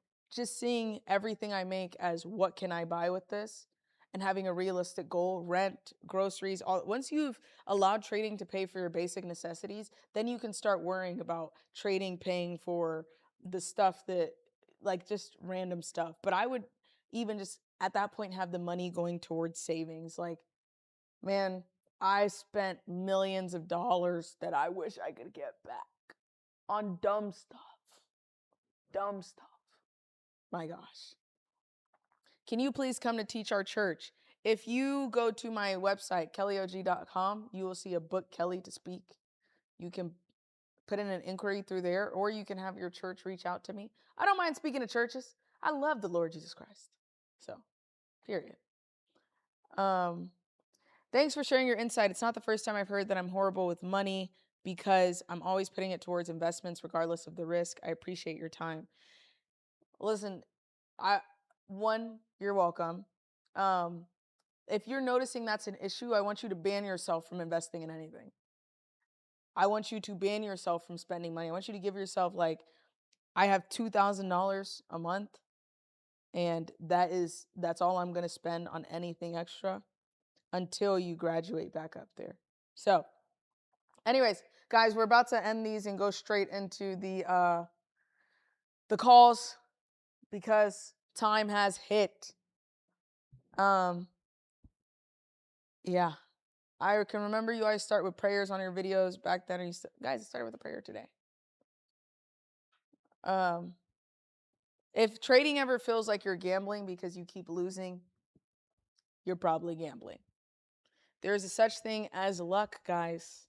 everything I make as what can I buy with this and having a realistic goal, rent, groceries, all. Once you've allowed trading to pay for your basic necessities, then you can start worrying about trading paying for the stuff that like just random stuff. But I would even just at that point have the money going towards savings. Like, man, I spent millions of dollars that I wish I could get back on dumb stuff. Dumb stuff. My gosh. Can you please come to teach our church? If you go to my website, kellyog.com, you will see a book, Kelly to Speak. You can put in an inquiry through there, or you can have your church reach out to me. I don't mind speaking to churches. I love the Lord Jesus Christ. So, period. Thanks for sharing your insight. It's not the first time I've heard that I'm horrible with money because I'm always putting it towards investments regardless of the risk. I appreciate your time. Listen, you're welcome. If you're noticing that's an issue, I want you to ban yourself from investing in anything. I want you to ban yourself from spending money. I want you to give yourself like, I have $2,000 a month, and that's all I'm going to spend on anything extra until you graduate back up there. So, anyways, guys, we're about to end these and go straight into the calls because time has hit. Yeah. I can remember you always start with prayers on your videos back then. Guys, I started with a prayer today. If trading ever feels like you're gambling because you keep losing, you're probably gambling. There's a such thing as luck, guys.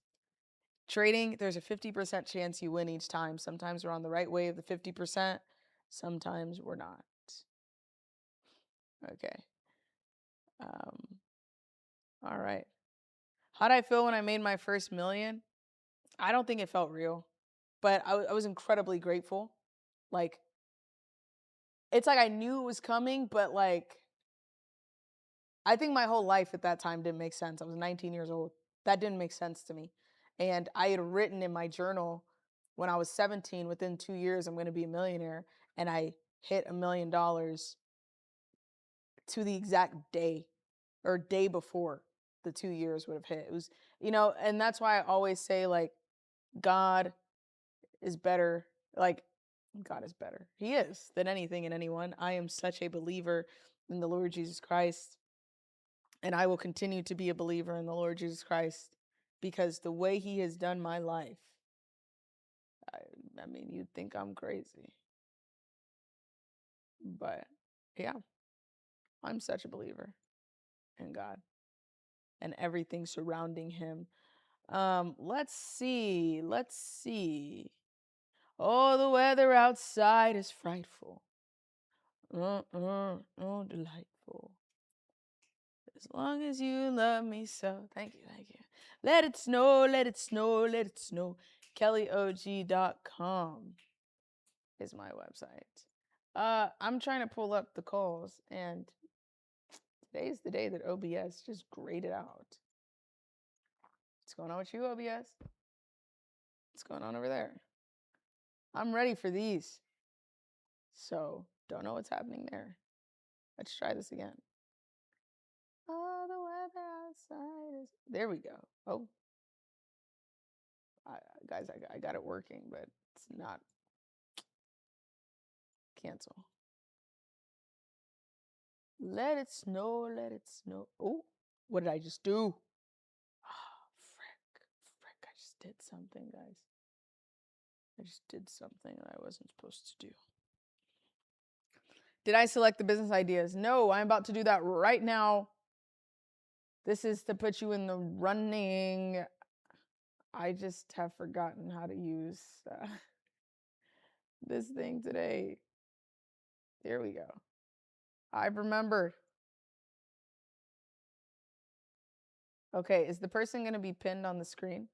Trading, there's a 50% chance you win each time. Sometimes we're on the right way of the 50%. Sometimes we're not. Okay. All right. How'd I feel when I made my first million? I don't think it felt real, but I was incredibly grateful. Like, it's like I knew it was coming, but like, I think my whole life at that time didn't make sense. I was 19 years old. That didn't make sense to me. And I had written in my journal when I was 17, within 2 years, I'm going to be a millionaire. And I hit $1 million to the exact day or day before the 2 years would have hit. It was, and that's why I always say, like, God is better. Like, God is better. He is than anything and anyone. I am such a believer in the Lord Jesus Christ. And I will continue to be a believer in the Lord Jesus Christ because the way he has done my life, I mean, you'd think I'm crazy. But yeah, I'm such a believer in God and everything surrounding him. Let's see. Oh, the weather outside is frightful. Oh, delightful. As long as you love me so. Thank you. Let it snow, let it snow, let it snow. kellyog.com is my website. I'm trying to pull up the calls, and today's the day that OBS just graded out. What's going on with you, OBS? What's going on over there? I'm ready for these. So, don't know what's happening there. Let's try this again. Oh, the weather outside is... There we go. Oh. Guys, I got it working, but it's not. Cancel. Let it snow, let it snow. Oh, what did I just do? Oh, frick, I just did something, guys. I just did something that I wasn't supposed to do. Did I select the business ideas? No, I'm about to do that right now. This is to put you in the running. I just have forgotten how to use this thing today. There we go. I've remembered. Okay, is the person going to be pinned on the screen?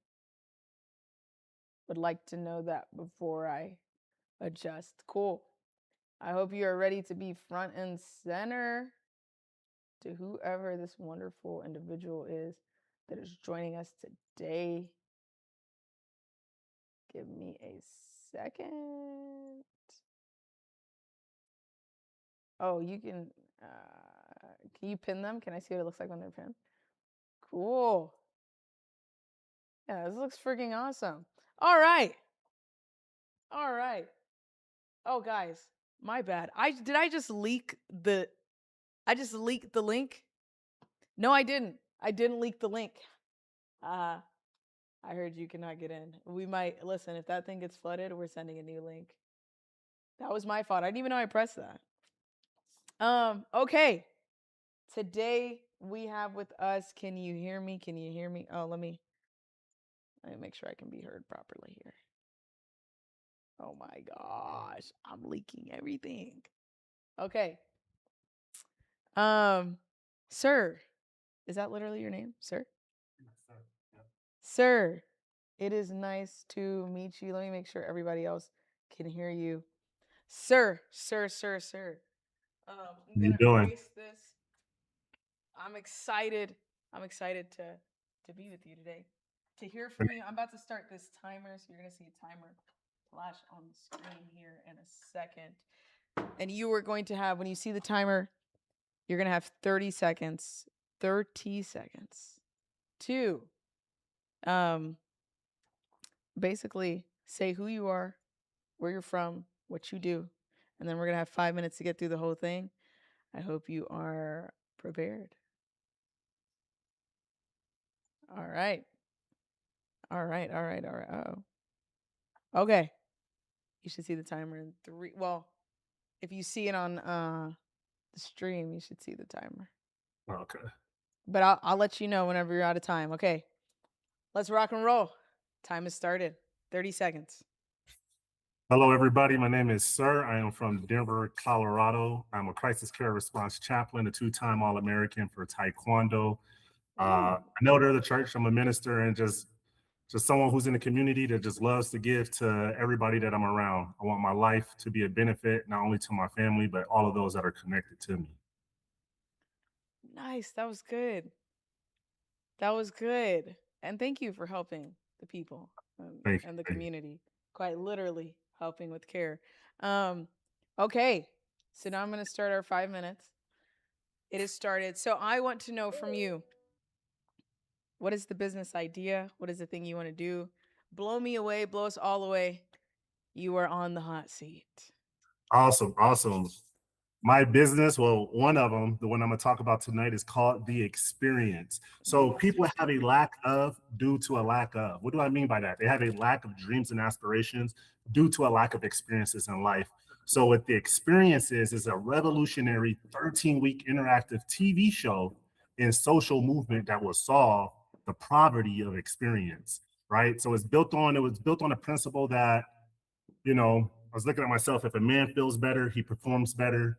Would like to know that before I adjust. Cool. I hope you are ready to be front and center to whoever this wonderful individual is that is joining us today. Give me a second. Oh, you can you pin them? Can I see what it looks like when they're pinned? Cool. Yeah, this looks freaking awesome. All right. Oh, guys, My bad. I just leak the link? No, I didn't. I didn't leak the link. I heard you cannot get in. We might listen, if that thing gets flooded, we're sending a new link. That was my fault. I didn't even know I pressed that. Okay. Today we have with us, can you hear me? Can you hear me? Oh, let me make sure I can be heard properly here. Oh my gosh, I'm leaking everything. Okay. Sir, is that literally your name, sir? Yes, sir. Yep. Sir, it is nice to meet you. Let me make sure everybody else can hear you. Sir. I'm How you gonna doing? erase this. I'm excited. I'm excited to be with you today. To hear from you. I'm about to start this timer, so you're gonna see a timer flash on the screen here in a second. And you are going to have, when you see the timer, you're gonna have 30 seconds. 30 seconds to basically say who you are, where you're from, what you do, and then we're gonna have 5 minutes to get through the whole thing. I hope you are prepared. All right. All right. Oh. Okay. You should see the timer in 3. Well, if you see it on the stream, you should see the timer. Okay. But I'll let you know whenever you're out of time. Okay. Let's rock and roll. Time has started. 30 seconds. Hello, everybody. My name is Sir. I am from Denver, Colorado. I'm a crisis care response chaplain, a 2-time All-American for Taekwondo. I know they're the church. I'm a minister and just someone who's in the community that just loves to give to everybody that I'm around. I want my life to be a benefit, not only to my family, but all of those that are connected to me. Nice. That was good. That was good. And thank you for helping the people Thank and the you. community. Quite literally helping with care. Okay. So now I'm going to start our 5 minutes. It has started. So I want to know from you, what is the business idea? What is the thing you want to do? Blow me away, blow us all away. You are on the hot seat. Awesome. My business, well, one of them, the one I'm going to talk about tonight, is called The Experience. So people have a lack of due to a lack of. What do I mean by that? They have a lack of dreams and aspirations due to a lack of experiences in life. So what The Experience is a revolutionary 13-week interactive TV show and social movement that will solve the poverty of experience, right? So it was built on a principle that, I was looking at myself, if a man feels better, he performs better,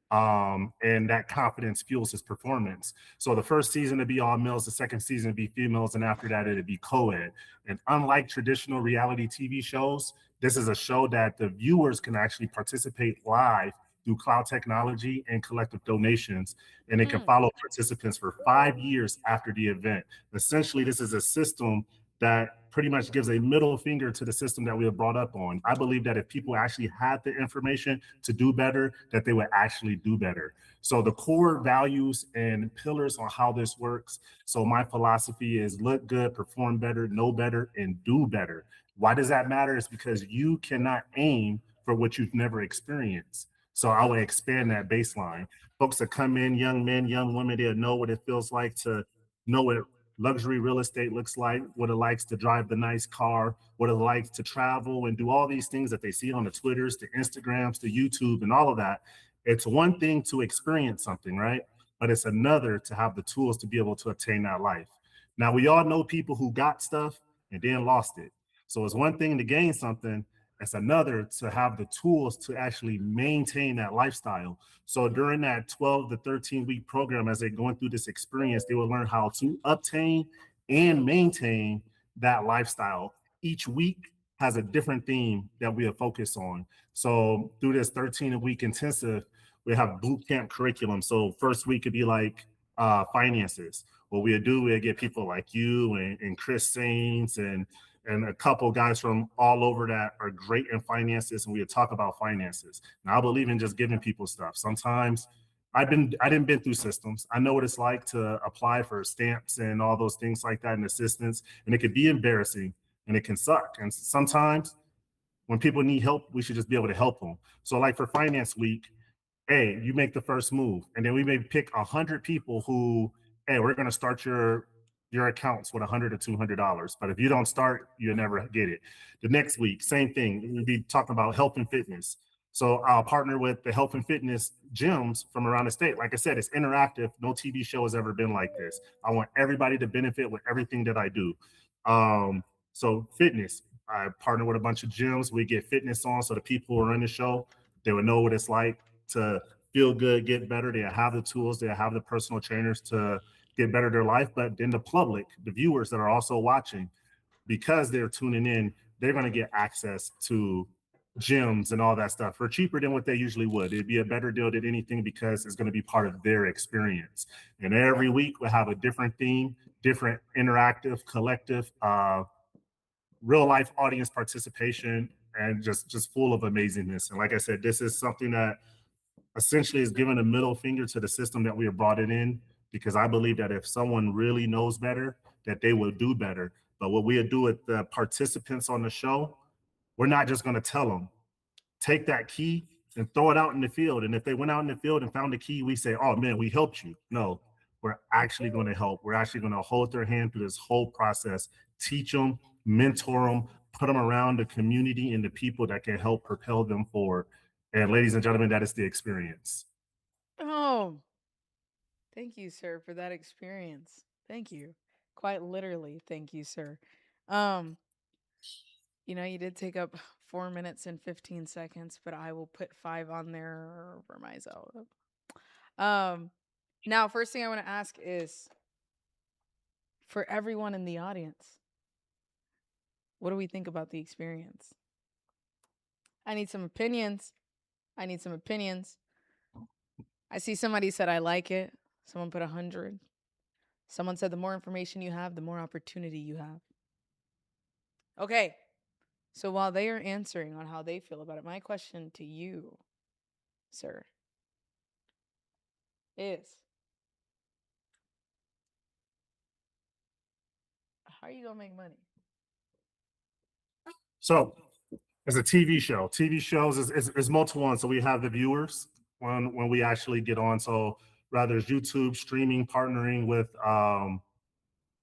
and that confidence fuels his performance. So the first season would be all males, the second season would be females, and after that it'd be co-ed. And unlike traditional reality TV shows, this is a show that the viewers can actually participate live through cloud technology and collective donations, and it can follow participants for 5 years after the event. Essentially, this is a system that pretty much gives a middle finger to the system that we have brought up on. I believe that if people actually had the information to do better, that they would actually do better. So the core values and pillars on how this works. So my philosophy is look good, perform better, know better, and do better. Why does that matter? It's because you cannot aim for what you've never experienced. So I would expand that baseline. Folks that come in, young men, young women, they'll know what it feels like to know what luxury real estate looks like, what it likes to drive the nice car, what it likes to travel and do all these things that they see on the Twitters, the Instagrams, the YouTube, and all of that. It's one thing to experience something, right? But it's another to have the tools to be able to attain that life. Now, we all know people who got stuff and then lost it. So it's one thing to gain something, it's another to have the tools to actually maintain that lifestyle. So during that 12 to 13-week program, as they're going through this experience, they will learn how to obtain and maintain that lifestyle. Each week has a different theme that we are focused on. So through this 13-week intensive, we have boot camp curriculum. So first week could be like finances. What we'll do, we'll get people like you and Chris Sains and a couple guys from all over that are great in finances, and we talk about finances. Now, I believe in just giving people stuff. Sometimes I didn't been through systems. I know what it's like to apply for stamps and all those things like that and assistance, and it could be embarrassing and it can suck. And sometimes When people need help, we should just be able to help them. So, like for Finance Week, hey, you make the first move, and then we may pick 100 people who, hey, we're going to start your accounts with $100 to $200. But if you don't start, you'll never get it. The next week, same thing. We'll be talking about health and fitness. So I'll partner with the health and fitness gyms from around the state. Like I said, it's interactive. No TV show has ever been like this. I want everybody to benefit with everything that I do. So fitness, I partner with a bunch of gyms. We get fitness on, so the people who are in the show, they would know what it's like to feel good, get better. They have the tools, they have the personal trainers to get better their life. But then the public, the viewers that are also watching, because they're tuning in, they're going to get access to gyms and all that stuff for cheaper than what they usually would. It'd be a better deal than anything because it's going to be part of their experience. And every week we'll have a different theme, different interactive, collective, real life audience participation, and just full of amazingness. And like I said, this is something that essentially is giving a middle finger to the system that we have brought it in, because I believe that if someone really knows better, that they will do better. But what we do with the participants on the show, we're not just going to tell them, take that key and throw it out in the field. And if they went out in the field and found the key, we say, oh man, we helped you. No, we're actually going to help. We're actually going to hold their hand through this whole process, teach them, mentor them, put them around the community and the people that can help propel them forward. And ladies and gentlemen, that is the experience. Oh, thank you, sir, for that experience. Thank you. Quite literally, thank you, sir. Um, you did take up 4 minutes and 15 seconds, but I will put 5 on there for myself. Um, Now, first thing I want to ask is for everyone in the audience, what do we think about the experience? I need some opinions. I need some opinions. I see somebody said I like it. Someone put 100. Someone said the more information you have, the more opportunity you have. Okay. So while they are answering on how they feel about it, my question to you, sir, is how are you going to make money? So it's a TV show. TV shows is multiple ones. So we have the viewers when we actually get on. So rather it's YouTube streaming, partnering with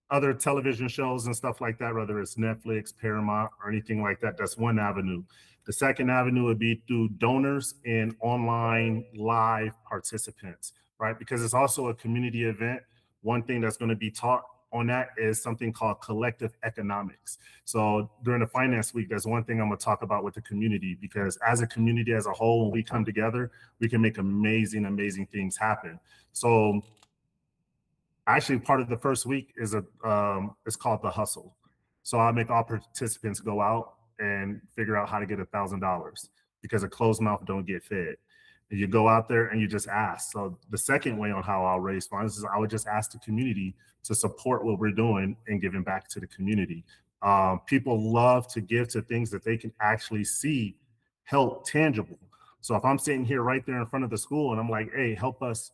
other television shows and stuff like that, whether it's Netflix, Paramount, or anything like that. That's one avenue. The second avenue would be through donors and online live participants, right? Because it's also a community event. One thing that's going to be taught on that is something called collective economics. So during the Finance Week, that's one thing I'm going to talk about with the community, because as a community as a whole, when we come together, we can make amazing things happen. So actually, part of the first week is it's called the hustle. So I make all participants go out and figure out how to get $1,000, because a closed mouth don't get fed. And you go out there and you just ask. So the second way on how I'll raise funds is I would just ask the community to support what we're doing and giving back to the community. People love to give to things that they can actually see help tangible. So if I'm sitting here right there in front of the school and I'm like, hey, help us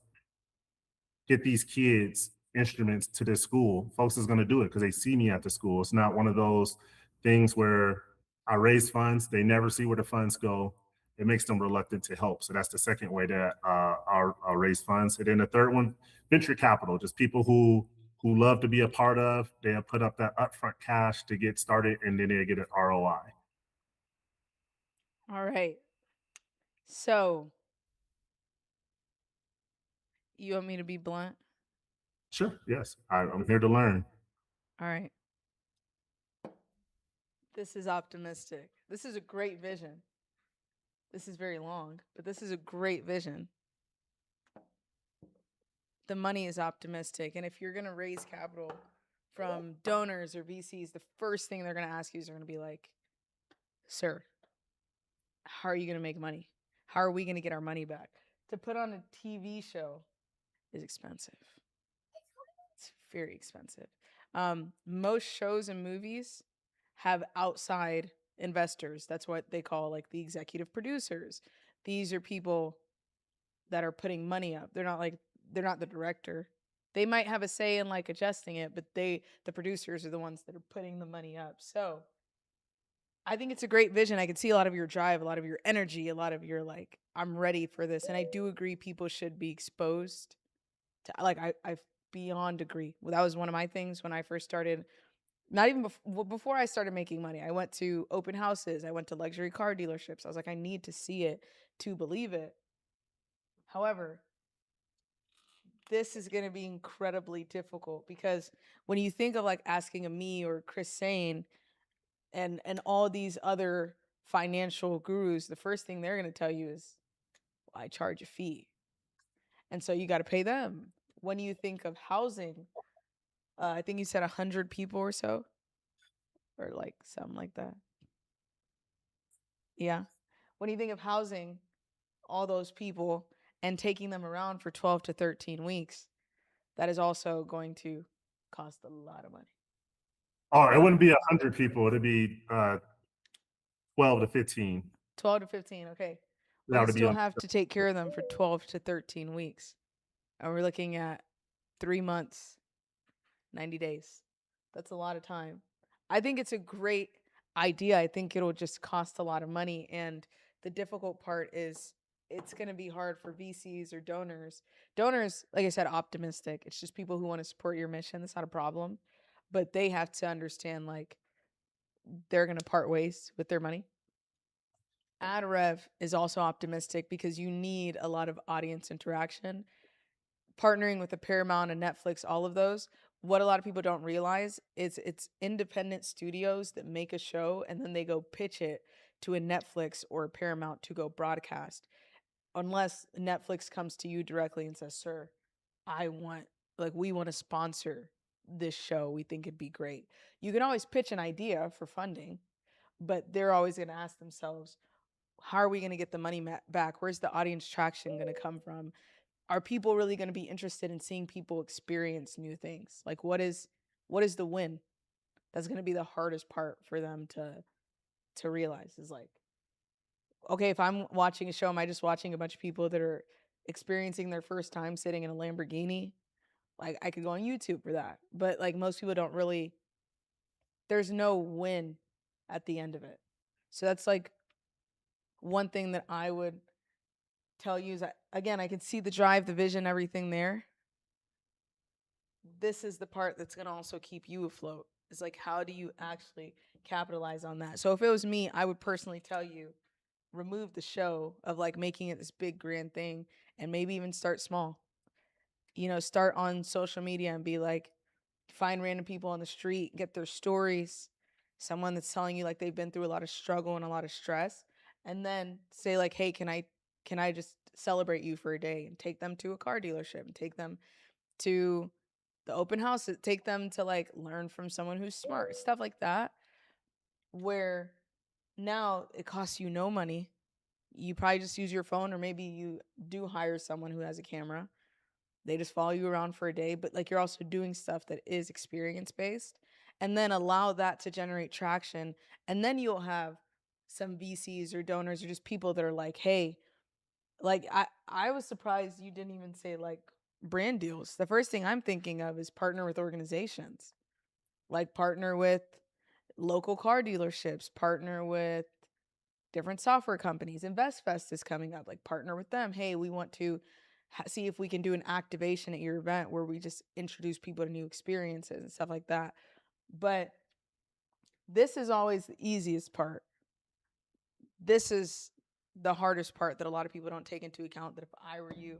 get these kids instruments to this school, folks is going to do it because they see me at the school. It's not one of those things where I raise funds, they never see where the funds go. It makes them reluctant to help. So that's the second way that I'll raise funds. And then the third one, venture capital, just people who love to be a part of. They put up that upfront cash to get started, and then they get an ROI. All right. So, you want me to be blunt? Sure. Yes, I'm here to learn. All right. This is optimistic. This is a great vision. This is very long, but this is a great vision. The money is optimistic. And if you're going to raise capital from donors or VCs, the first thing they're going to ask you is they're going to be like, sir, how are you going to make money? How are we going to get our money back? To put on a TV show is expensive. It's very expensive. Most shows and movies have outside investors. That's what they call like the executive producers. These are people that are putting money up. They're not the director. They might have a say in like adjusting it, but the producers are the ones that are putting the money up. So I think it's a great vision. I can see a lot of your drive, a lot of your energy, a lot of your like, I'm ready for this. And I do agree people should be exposed to like I beyond agree. Well, that was one of my things when I first started. Not even before I started making money. I went to open houses. I went to luxury car dealerships. I was like, I need to see it to believe it. However, this is going to be incredibly difficult because when you think of like asking a me or Chris Sane and all these other financial gurus, the first thing they're going to tell you is, well, I charge a fee. And so you got to pay them. When you think of housing, I think you said 100 people or so, or like something like that. Yeah. When you think of housing, all those people and taking them around for 12 to 13 weeks, that is also going to cost a lot of money. Oh, it A wouldn't lot. be 100 people. It'd be 12 to 15. 12 to 15, okay. But That you would be still on. have to take care of them for 12 to 13 weeks. And we're looking at 3 months, 90 days. That's a lot of time. I think it's a great idea. I think it'll just cost a lot of money. And the difficult part is it's going to be hard for VCs or donors. Donors, like I said, optimistic. It's just people who want to support your mission. That's not a problem. But they have to understand like they're going to part ways with their money. AdRev is also optimistic because you need a lot of audience interaction. Partnering with a Paramount and Netflix, all of those, what a lot of people don't realize is it's independent studios that make a show and then they go pitch it to a Netflix or a Paramount to go broadcast. Unless Netflix comes to you directly and says, "Sir, I want we want to sponsor this show. We think it'd be great." You can always pitch an idea for funding, but they're always going to ask themselves, "How are we going to get the money back? Where's the audience traction going to come from? Are people really going to be interested in seeing people experience new things? Like what is the win?" That's going to be the hardest part for them to realize is like, okay, if I'm watching a show, am I just watching a bunch of people that are experiencing their first time sitting in a Lamborghini? Like I could go on YouTube for that. But like most people don't really, there's no win at the end of it. So that's like one thing that I would tell you is that, again, I can see the drive, the vision, everything there. This is the part that's going to also keep you afloat. Is like, how do you actually capitalize on that? So if it was me, I would personally tell you, remove the show of like making it this big grand thing and maybe even start small. Start on social media and be like, find random people on the street, get their stories, someone that's telling you like they've been through a lot of struggle and a lot of stress, and then say like, hey, can I just celebrate you for a day and take them to a car dealership and take them to the open house, take them to like learn from someone who's smart, stuff like that, where now it costs you no money. You probably just use your phone, or maybe you do hire someone who has a camera. They just follow you around for a day, but like you're also doing stuff that is experience based, and then allow that to generate traction. And then you'll have some VCs or donors or just people that are like, hey, like I was surprised you didn't even say like brand deals. The first thing I'm thinking of is partner with organizations. Like partner with local car dealerships, partner with different software companies. InvestFest is coming up. Like partner with them. Hey, we want to see if we can do an activation at your event where we just introduce people to new experiences and stuff like that. But this is always the easiest part. This is the hardest part that a lot of people don't take into account, that if I were you,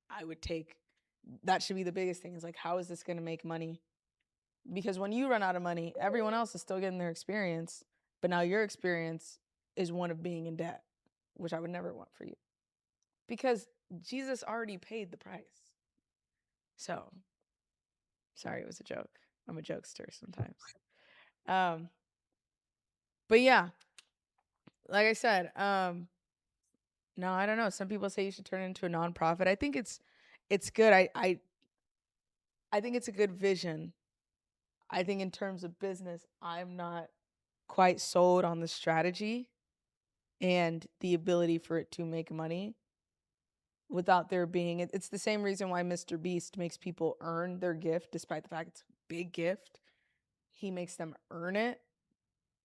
I would take. That should be the biggest thing, is like, how is this going to make money? Because when you run out of money, everyone else is still getting their experience, but now your experience is one of being in debt, which I would never want for you, because Jesus already paid the price. So, sorry, it was a joke. I'm a jokester sometimes. Um, but yeah, like I said, no, I don't know. Some people say you should turn it into a nonprofit. I think it's good. I think it's a good vision. I think in terms of business, I'm not quite sold on the strategy and the ability for it to make money without there being it's the same reason why Mr. Beast makes people earn their gift despite the fact it's a big gift. He makes them earn it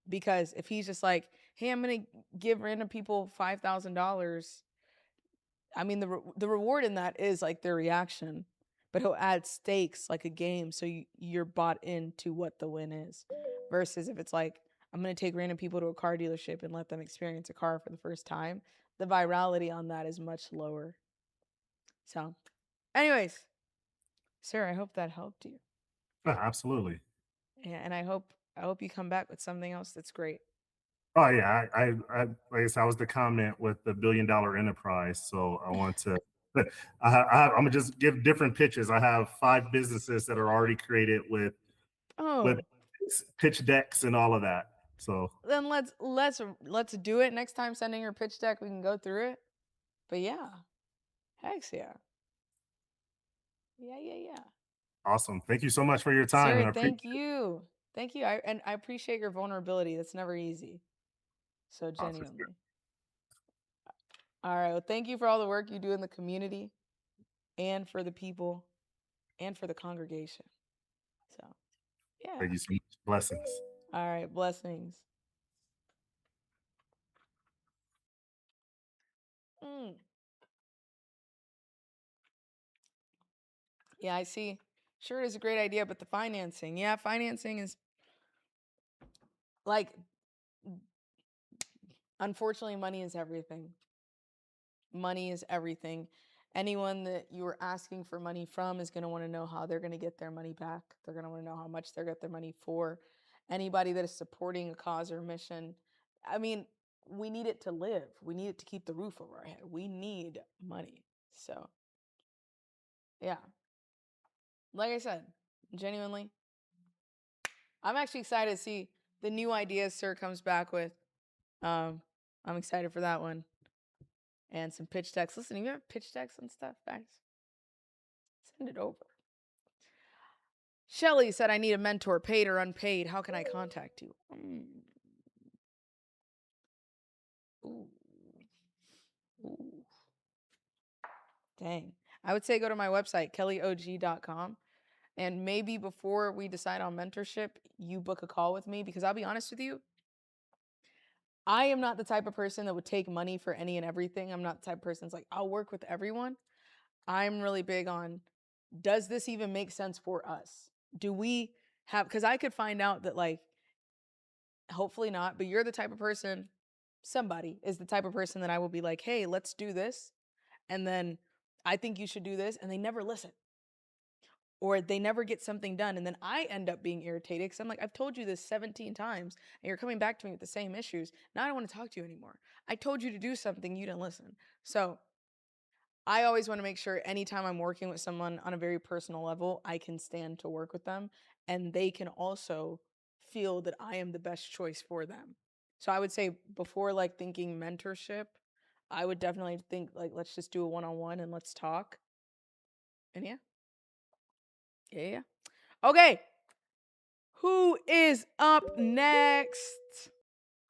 Because if he's just like, hey, I'm going to give random people $5,000, I mean, the reward in that is like their reaction, but he'll add stakes like a game, so you're bought into what the win is. Versus if it's like, I'm gonna take random people to a car dealership and let them experience a car for the first time, the virality on that is much lower. So, anyways, sir, I hope that helped you. Yeah, absolutely. Yeah, and I hope you come back with something else that's great. Oh yeah, like I said, I was the comment with the $1 billion enterprise. So I want to. I'm gonna just give different pitches. I have 5 businesses that are already created with Oh, pitch decks and all of that. So then let's do it next time. Sending your pitch deck, we can go through it. But yeah, heck yeah. Yeah. awesome. Thank you so much for your time, and Sir, I appreciate thank you. Thank you. I appreciate your vulnerability. That's never easy. So it. genuinely. All right. Well, thank you for all the work you do in the community and for the people and for the congregation. So, yeah. Thank you so much. Blessings. All right. Blessings. Mm. Yeah, I see. Sure, it is a great idea, but the financing. Yeah, financing is like, unfortunately, money is everything. Money is everything. Anyone that you are asking for money from is going to want to know how they're going to get their money back. They're going to want to know how much they're get their money for. Anybody that is supporting a cause or mission, I mean, we need it to live. We need it to keep the roof over our head. We need money. So, yeah. Like I said, genuinely, I'm actually excited to see the new ideas Sir comes back with. I'm excited for that one. And some pitch decks. Listen, if you have pitch decks and stuff, guys, send it over. Shelly said, I need a mentor, paid or unpaid. How can I contact you? Ooh. Ooh. Dang. I would say go to my website, kellyog.com. And maybe before we decide on mentorship, you book a call with me, because I'll be honest with you, I am not the type of person that would take money for any and everything. I'm not the type of person that's like, I'll work with everyone. I'm really big on, does this even make sense for us? Do we have, because I could find out that, like, hopefully not, but you're the type of person, somebody is the type of person that I will be like, hey, let's do this. And then I think you should do this. And they never listen, or they never get something done. And then I end up being irritated because I'm like, I've told you this 17 times and you're coming back to me with the same issues. Now I don't want to talk to you anymore. I told you to do something, you didn't listen. So I always want to make sure anytime I'm working with someone on a very personal level, I can stand to work with them and they can also feel that I am the best choice for them. So I would say before like thinking mentorship, I would definitely think like, let's just do a one-on-one and let's talk. And yeah. Yeah. Okay. Who is up next?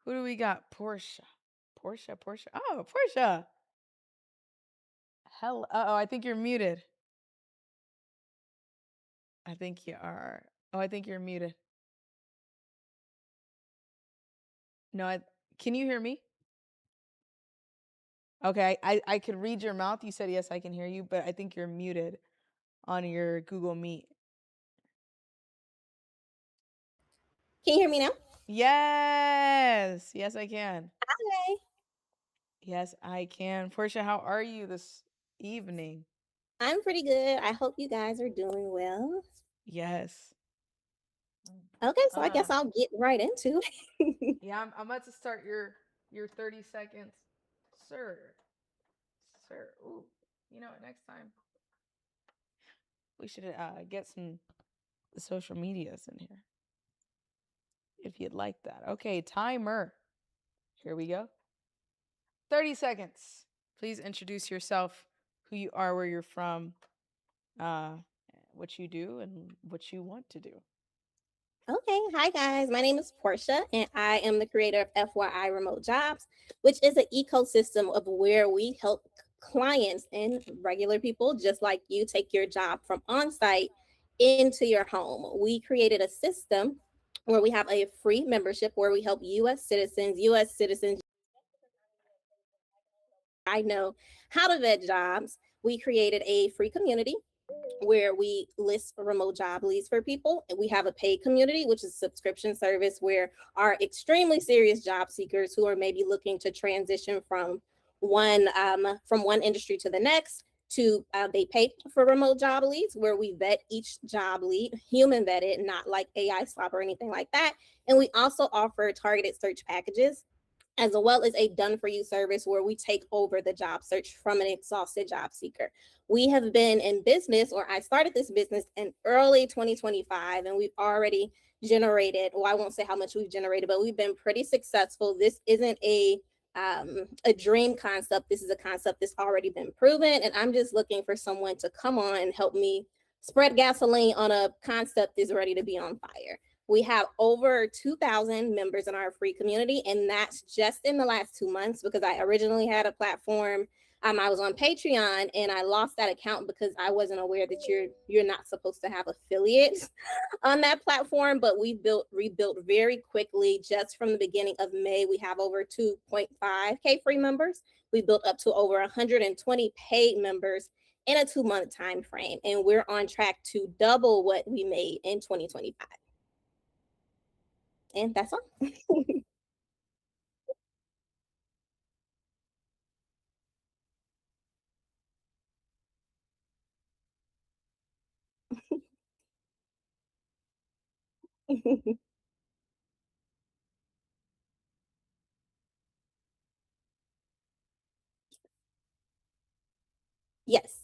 Who do we got? Portia. Oh, Portia. Hello. Oh, I think you're muted. I think you are. Oh, I think you're muted. No, can you hear me? Okay, I could read your mouth. You said yes, I can hear you, but I think you're muted on your Google Meet. Can you hear me now? Yes, yes, I can. Hi. Yes, I can. Portia, how are you this evening? I'm pretty good. I hope you guys are doing well. Yes. Okay, so I guess I'll get right into it. Yeah, I'm about to start your 30 seconds, sir. Ooh, you know what? Next time we should get some social medias in here, if you'd like that. Okay, timer. Here we go. 30 seconds. Please introduce yourself, who you are, where you're from, what you do, and what you want to do. Okay, hi guys. My name is Portia, and I am the creator of FYI Remote Jobs, which is an ecosystem of where we help clients and regular people just like you take your job from on-site into your home. We created a system where we have a free membership where we help U.S. citizens I know how to vet jobs. We created a free community where we list remote job leads for people. And we have a paid community, which is a subscription service where our extremely serious job seekers who are maybe looking to transition from one industry to the next to they pay for remote job leads where we vet each job lead, human vetted, not like AI swap or anything like that. And we also offer targeted search packages as well as a done for you service where we take over the job search from an exhausted job seeker. We have been in business, or I started this business in early 2025, and we've already generated, well, I won't say how much we've generated, but we've been pretty successful. This isn't a dream concept. This is a concept that's already been proven. And I'm just looking for someone to come on and help me spread gasoline on a concept that's ready to be on fire. We have over 2,000 members in our free community, and that's just in the last 2 months because I originally had a platform. I was on Patreon and I lost that account because I wasn't aware that you're not supposed to have affiliates on that platform. But we rebuilt very quickly. Just from the beginning of May, we have over 2.5K free members. We built up to over 120 paid members in a 2-month time frame, and we're on track to double what we made in 2025. And that's all. Yes.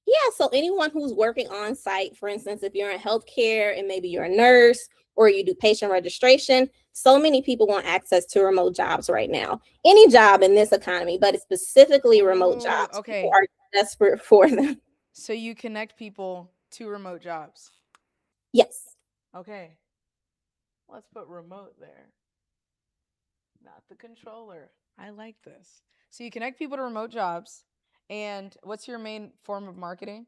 Yeah, so anyone who's working on site, for instance, if you're in healthcare and maybe you're a nurse or you do patient registration, so many people want access to remote jobs right now. Any job in this economy, but it's specifically remote Ooh, jobs. okay. People are desperate for them. So you connect people to remote jobs. Yes. Okay. Let's put remote there. Not the controller. I like this. So you connect people to remote jobs. And what's your main form of marketing?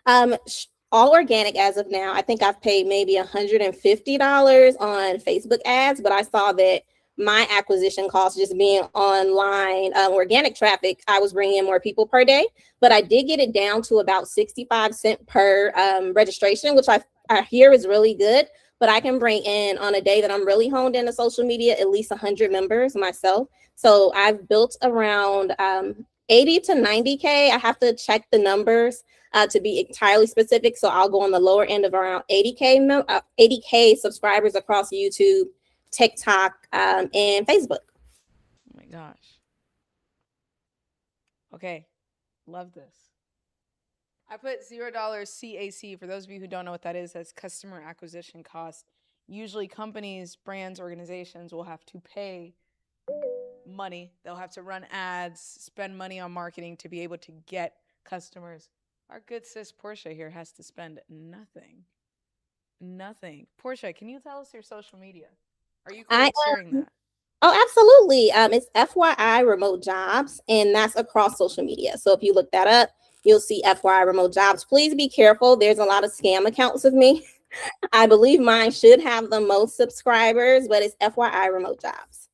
All organic as of now. I think I've paid maybe $150 on Facebook ads, but I saw that my acquisition cost just being online organic traffic, I was bringing in more people per day, but I did get it down to about 65 cents per registration, which I hear is really good. But I can bring in on a day that I'm really honed into social media at least 100 members myself. So I've built around 80 to 90K. I have to check the numbers to be entirely specific. So I'll go on the lower end of around 80K subscribers across YouTube, TikTok, and Facebook. Oh my gosh. Okay. Love this. I put $0 CAC. For those of you who don't know what that is, that's customer acquisition cost. Usually companies, brands, organizations will have to pay money. They'll have to run ads, spend money on marketing to be able to get customers. Our good sis Portia here has to spend nothing. Nothing. Portia, can you tell us your social media? Are you cool with sharing that? Oh, absolutely. It's FYI Remote Jobs, and that's across social media. So if you look that up, you'll see FYI Remote Jobs. Please be careful. There's a lot of scam accounts of me. I believe mine should have the most subscribers, but it's FYI Remote Jobs.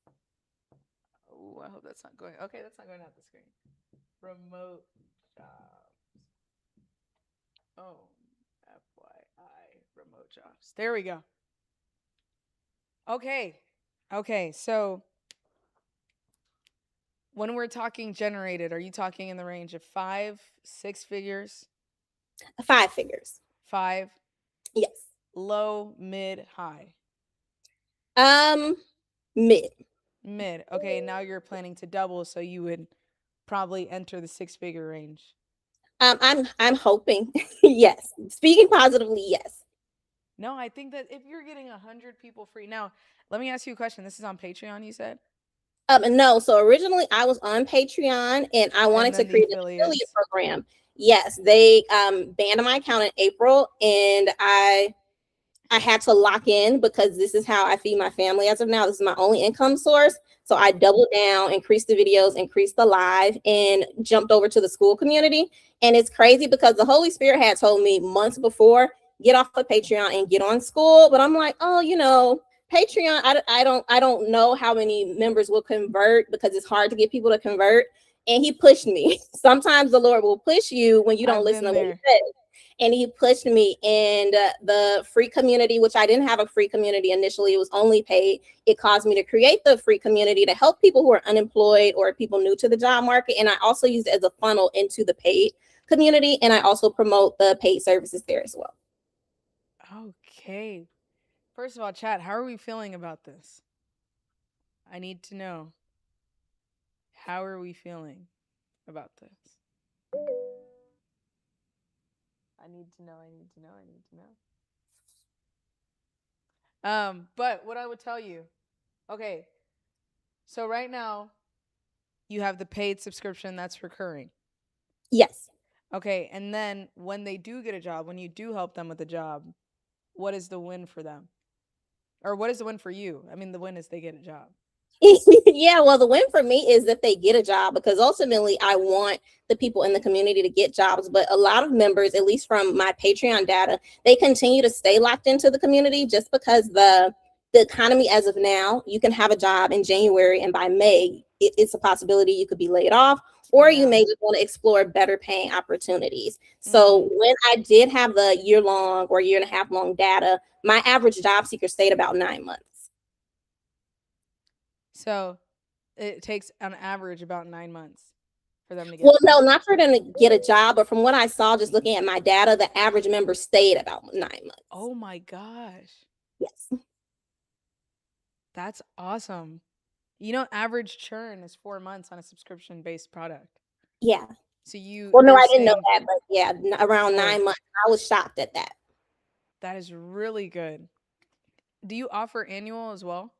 Oh, I hope that's not going. Okay, that's not going out the screen. Remote jobs. Oh, FYI Remote Jobs. There we go. Okay. Okay, so when we're talking generated, are you talking in the range of 5, 6 figures? 5 figures. 5? Yes. Low, mid, high? Mid. Mid. Okay, now you're planning to double, so you would probably enter the 6-figure range. I'm hoping. Yes. Speaking positively, yes. No, I think that if you're getting 100 people free. Now, let me ask you a question. This is on Patreon, you said? No. So originally I was on Patreon and I wanted to create an affiliate program. Yes, they banned my account in April, and I had to lock in because this is how I feed my family as of now. This is my only income source. So I doubled down, increased the videos, increased the live, and jumped over to the school community. And it's crazy because the Holy Spirit had told me months before, get off of Patreon and get on school. But I'm like, oh, Patreon, I don't know how many members will convert because it's hard to get people to convert. And he pushed me. Sometimes the Lord will push you when you don't I've listen to been what he there. says. And he pushed me, and the free community, which I didn't have a free community initially, it was only paid. It caused me to create the free community to help people who are unemployed or people new to the job market. And I also use it as a funnel into the paid community. And I also promote the paid services there as well. Okay. First of all, chat, how are we feeling about this? I need to know. How are we feeling about this? I need to know. But what I would tell you, okay, so right now you have the paid subscription that's recurring. Yes. Okay, and then when they do get a job, when you do help them with a job, what is the win for them? Or what is the win for you? I mean, the win is they get a job. Yeah, well, the win for me is that they get a job, because ultimately I want the people in the community to get jobs. But a lot of members, at least from my Patreon data, they continue to stay locked into the community just because the economy as of now, you can have a job in January and by May, it's a possibility you could be laid off, or you may just want to explore better paying opportunities. So when I did have the year-long or year-and-a-half-long data, my average job seeker stayed about 9 months. So it takes on average about 9 months for them to get. Well, no, not for them to get a job, but from what I saw, just looking at my data, the average member stayed about 9 months. Oh my gosh. Yes. That's awesome. Average churn is 4 months on a subscription-based product. Yeah. So you. Well, no, I didn't know that, but yeah, around 9 months. I was shocked at that. That is really good. Do you offer annual as well?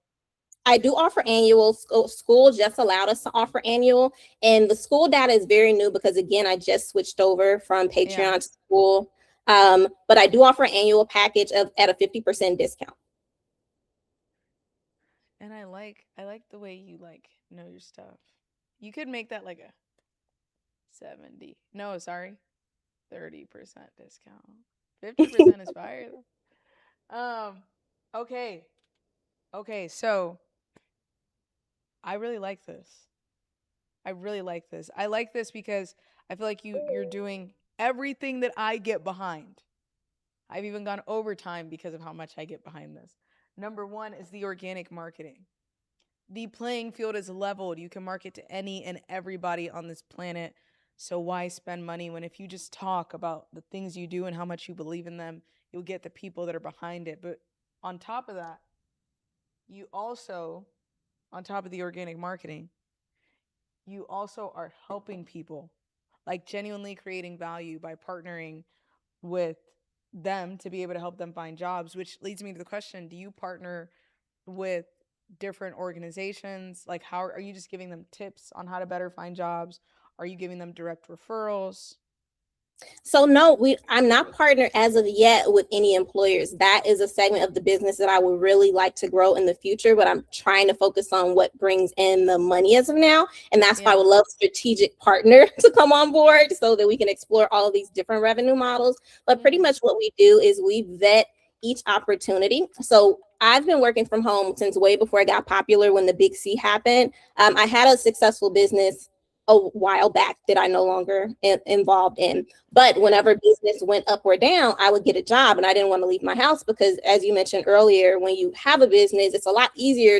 I do offer annual. School just allowed us to offer annual, and the school data is very new because, again, I just switched over from Patreon to school. But I do offer an annual package at a 50% discount. And I like the way you know your stuff. You could make that like a 30% discount. 50% is fire. Okay, so I really like this. I like this because I feel like you're doing everything that I get behind. I've even gone overtime because of how much I get behind this. Number one is the organic marketing. The playing field is leveled. You can market to any and everybody on this planet. So why spend money when if you just talk about the things you do and how much you believe in them, you'll get the people that are behind it. But on top of that, you also, on top of the organic marketing, you also are helping people, like genuinely creating value by partnering with them to be able to help them find jobs, which leads me to the question, do you partner with different organizations? Like, how are you just giving them tips on how to better find jobs? Are you giving them direct referrals? So no, I'm not partnered as of yet with any employers. That is a segment of the business that I would really like to grow in the future, but I'm trying to focus on what brings in the money as of now. And that's why I would love a strategic partner to come on board so that we can explore all of these different revenue models. But pretty much what we do is we vet each opportunity. So I've been working from home since way before it got popular when the Big C happened. I had a successful business a while back that I no longer am involved in. But whenever business went up or down, I would get a job, and I didn't want to leave my house because, as you mentioned earlier, when you have a business, it's a lot easier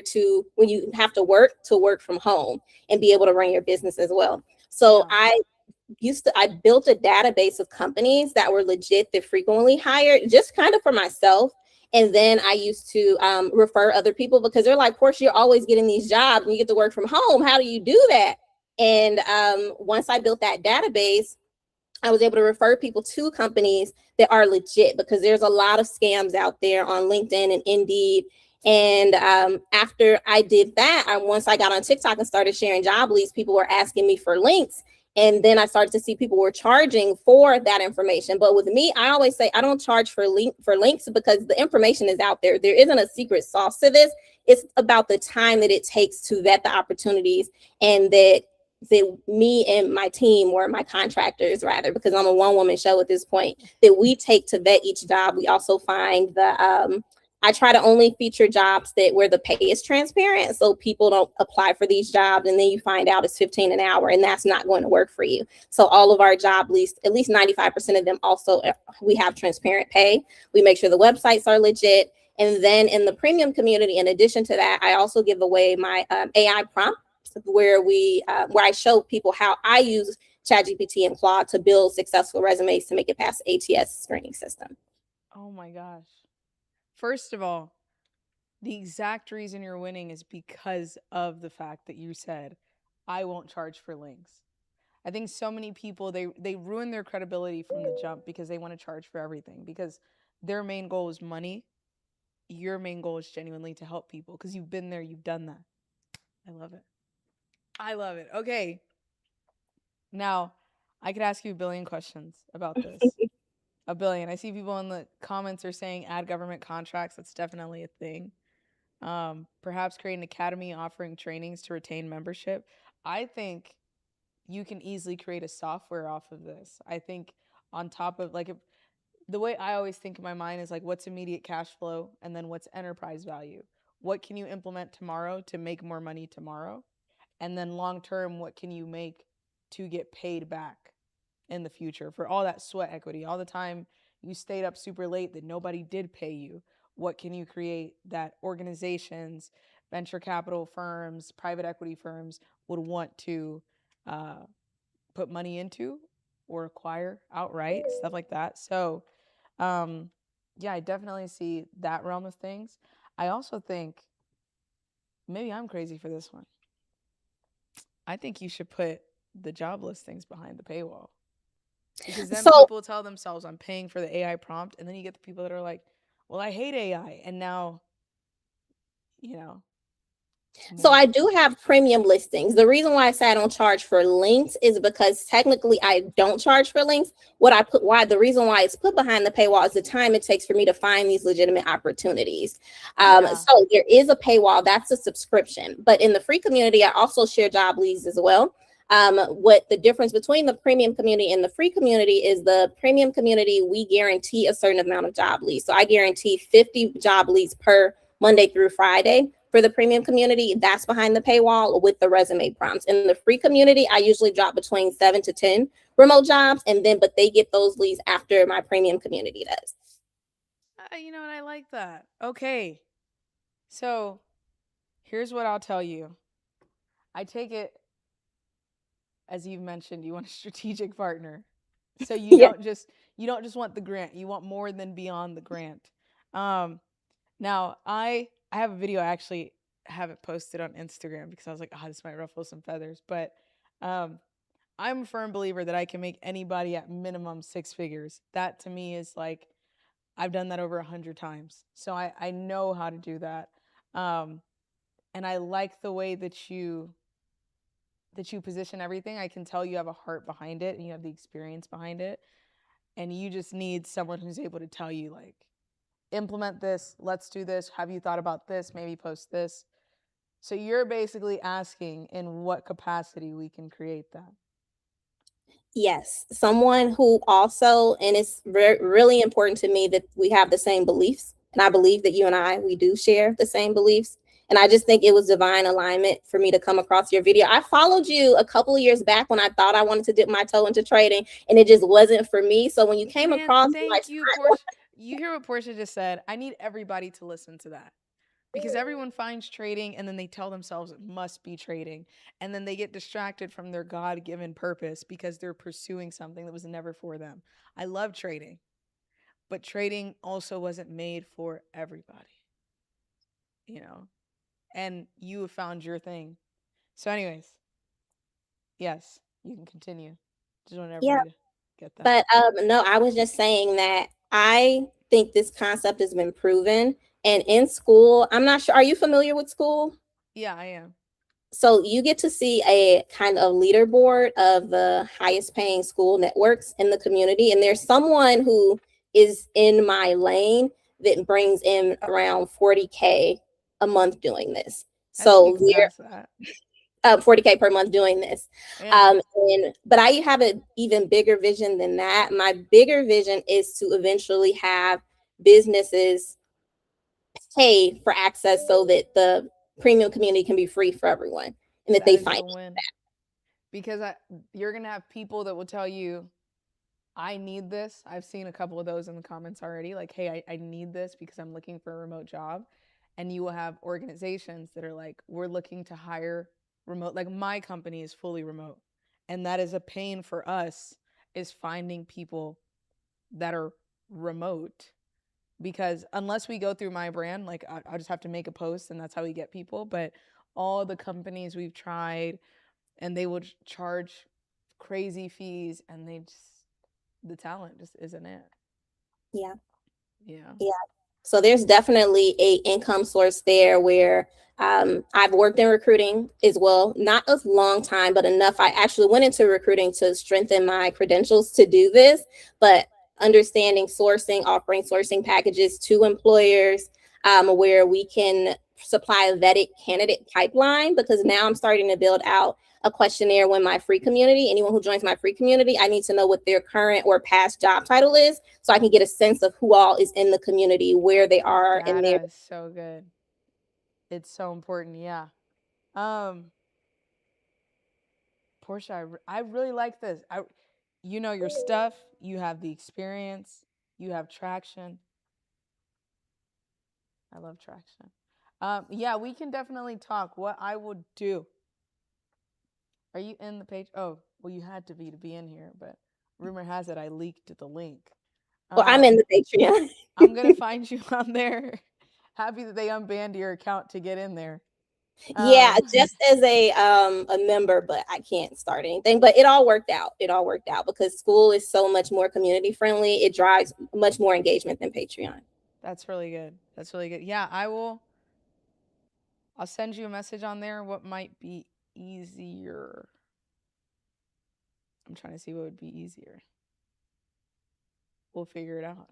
when you have to work from home and be able to run your business as well. So I built a database of companies that were legit, that frequently hired, just kind of for myself. And then I used to refer other people because they're like, Portia, you're always getting these jobs and you get to work from home. How do you do that? And once I built that database, I was able to refer people to companies that are legit, because there's a lot of scams out there on LinkedIn and Indeed. And after I did that, once I got on TikTok and started sharing job leads, people were asking me for links. And then I started to see people were charging for that information. But with me, I always say I don't charge for links because the information is out there. There isn't a secret sauce to this. It's about the time that it takes to vet the opportunities, and that me and my team, or my contractors rather, because I'm a one-woman show at this point, that we take to vet each job. We also find the I try to only feature jobs where the pay is transparent, so people don't apply for these jobs and then you find out it's 15 an hour, and that's not going to work for you. So all of our job leads, at least 95% of them, also we have transparent pay. We make sure the websites are legit. And then in the premium community, in addition to that, I also give away my AI prompts, where I show people how I use ChatGPT and Claude to build successful resumes to make it past ATS screening system. Oh my gosh. First of all, the exact reason you're winning is because of the fact that you said, I won't charge for links. I think so many people, they ruin their credibility from the jump because they want to charge for everything, because their main goal is money. Your main goal is genuinely to help people because you've been there, you've done that. I love it. I love it. Okay. Now, I could ask you a billion questions about this. A billion. I see people in the comments are saying add government contracts. That's definitely a thing. Perhaps create an academy offering trainings to retain membership. I think you can easily create a software off of this. I think on top of the way I always think in my mind is like, what's immediate cash flow and then what's enterprise value? What can you implement tomorrow to make more money tomorrow? And then long term, what can you make to get paid back in the future for all that sweat equity, all the time you stayed up super late that nobody did pay you? What can you create that organizations, venture capital firms, private equity firms would want to put money into or acquire outright, stuff like that. So, yeah, I definitely see that realm of things. I also think, maybe I'm crazy for this one, I think you should put the job listings behind the paywall. Because then people tell themselves, I'm paying for the AI prompt. And then you get the people that are like, well, I hate AI. And now, So I do have premium listings. The reason why I say I don't charge for links is because technically I don't charge for links. The reason why it's put behind the paywall is the time it takes for me to find these legitimate opportunities. So there is a paywall, that's a subscription. But in the free community, I also share job leads as well. What the difference between the premium community and the free community is, the premium community, we guarantee a certain amount of job leads. So I guarantee 50 job leads per Monday through Friday. For the premium community, that's behind the paywall with the resume prompts. In the free community, I usually drop between 7 to 10 remote jobs, but they get those leads after my premium community does. You know what? I like that. Okay. So here's what I'll tell you. I take it, as you've mentioned, you want a strategic partner. So you don't just want the grant. You want more than beyond the grant. Now I have a video. I actually have it posted on Instagram because I was like, this might ruffle some feathers. But I'm a firm believer that I can make anybody at minimum 6 figures. That to me is like, I've done that over 100 times. So I know how to do that. And I like the way that you position everything. I can tell you have a heart behind it and you have the experience behind it. And you just need someone who's able to tell you, like, implement this, let's do this, have you thought about this, maybe post this. So you're basically asking in what capacity we can create that. Yes, someone who also, and it's really important to me that we have the same beliefs. And I believe that you and we do share the same beliefs. And I just think it was divine alignment for me to come across your video. I followed you a couple of years back when I thought I wanted to dip my toe into trading, and it just wasn't for me. So when you came across, thank you, Portia. You hear what Portia just said? I need everybody to listen to that. Because everyone finds trading and then they tell themselves it must be trading. And then they get distracted from their God-given purpose because they're pursuing something that was never for them. I love trading. But trading also wasn't made for everybody. And you have found your thing. So anyways, yes, you can continue. Just want everybody to get that. But no, I was just saying that I think this concept has been proven. And in school, I'm not sure. Are you familiar with school? Yeah, I am. So you get to see a kind of leaderboard of the highest paying school networks in the community. And there's someone who is in my lane that brings in around 40K a month doing this. I think you So can pass that. 40K per month doing this. Yeah. But I have an even bigger vision than that. My bigger vision is to eventually have businesses pay for access so that the premium community can be free for everyone and that That they is find the win. Because you're going to have people that will tell you, I need this. I've seen a couple of those in the comments already. Like, hey, I need this because I'm looking for a remote job. And you will have organizations that are like, we're looking to hire remote. Like, my company is fully remote. And that is a pain for us, is finding people that are remote. Because unless we go through my brand, like, I'll just have to make a post and that's how we get people. But all the companies we've tried, and they would charge crazy fees, and the talent just isn't it. Yeah. Yeah. So there's definitely a income source there where I've worked in recruiting as well, not a long time, but enough. I actually went into recruiting to strengthen my credentials to do this, but understanding sourcing, offering sourcing packages to employers where we can supply a vetted candidate pipeline, because now I'm starting to build out a questionnaire when my free community, anyone who joins my free community, I need to know what their current or past job title is so I can get a sense of who all is in the community, where they are in their. Data is so good. It's so important. Yeah. Portia, I really like this. You know your stuff. You have the experience. You have traction. I love traction. Yeah, we can definitely talk. What I would do. Are you in the page? Oh, well, you had to be in here, but rumor has it I leaked the link. Well, I'm in the Patreon. I'm gonna find you on there. Happy that they unbanned your account to get in there. Yeah, just as a member, but I can't start anything. But it all worked out. It all worked out because school is so much more community friendly. It drives much more engagement than Patreon. That's really good. That's really good. Yeah, I'll send you a message on there. What might be easier? I'm trying to see what would be easier. We'll figure it out.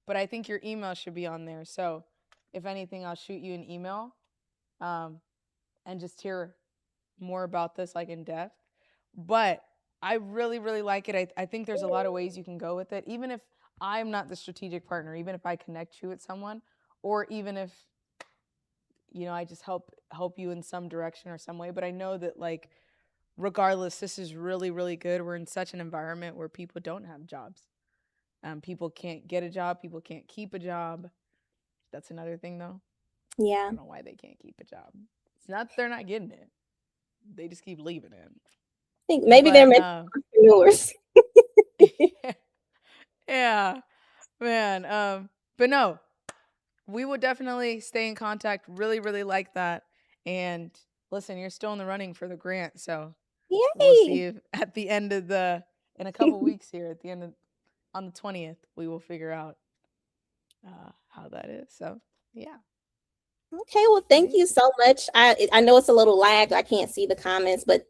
But I think your email should be on there. So if anything, I'll shoot you an email and just hear more about this, like, in depth. But I really, really like it. I think there's a lot of ways you can go with it. Even if I'm not the strategic partner, even if I connect you with someone, or even if, I just help you in some direction or some way. But I know that, like, regardless, this is really, really good. We're in such an environment where people don't have jobs. People can't get a job. People can't keep a job. That's another thing, though. I Yeah, don't know why they can't keep a job. It's not that they're not getting it. They just keep leaving it. I think maybe they're meant entrepreneurs. Yeah, man. But no, we will definitely stay in contact. Really, really like that. And listen, you're still in the running for the grant, so we'll see Yay! if at the end of in a couple weeks here, at the end of on the 20th, we will figure out how that is. So yeah. Okay, well, thank you so much. I know it's a little lagged. I can't see the comments, but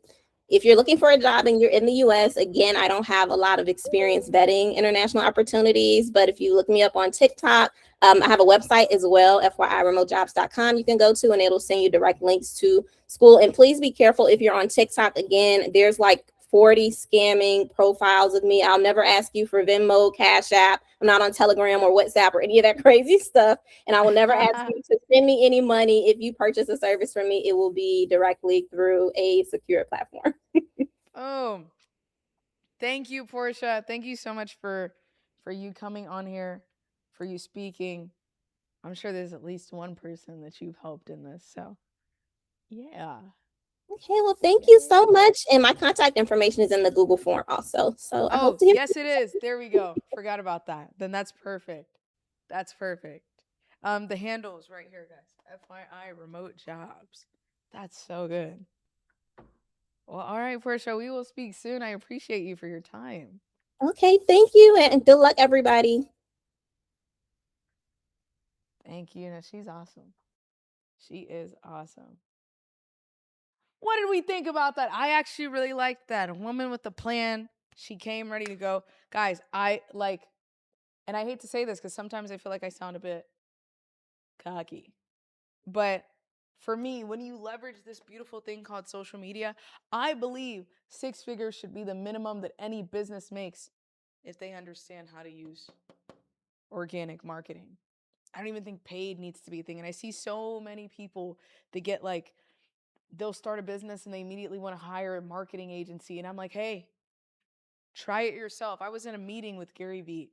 if you're looking for a job and you're in the US, again, I don't have a lot of experience vetting international opportunities, but if you look me up on TikTok, I have a website as well, FYIRemoteJobs.com, you can go to, and it'll send you direct links to school. And please be careful if you're on TikTok. Again, there's like 40 scamming profiles of me. I'll never ask you for Venmo, Cash App. I'm not on Telegram or WhatsApp or any of that crazy stuff. And I will never ask you to send me any money. If you purchase a service from me, it will be directly through a secure platform. Oh, thank you, Portia. Thank you so much for you coming on here, for you speaking. I'm sure there's at least one person that you've helped in this. So, yeah. Okay, well, thank you so much. And my contact information is in the Google form also. So I hope to hear. Yes, it is. There we go. Forgot about that. Then that's perfect. That's perfect. The handle is right here, guys. FYI Remote Jobs. That's so good. Well, all right, Portia, we will speak soon. I appreciate you for your time. Okay, thank you, and good luck, everybody. Thank you. No, she's awesome. She is awesome. What did we think about that? I actually really liked that. A woman with a plan. She came ready to go. Guys, I like, and I hate to say this because sometimes I feel like I sound a bit cocky. But for me, when you leverage this beautiful thing called social media, I believe 6 figures should be the minimum that any business makes if they understand how to use organic marketing. I don't even think paid needs to be a thing. And I see so many people that get like, they'll start a business and they immediately want to hire a marketing agency. And I'm like, hey, try it yourself. I was in a meeting with Gary Vee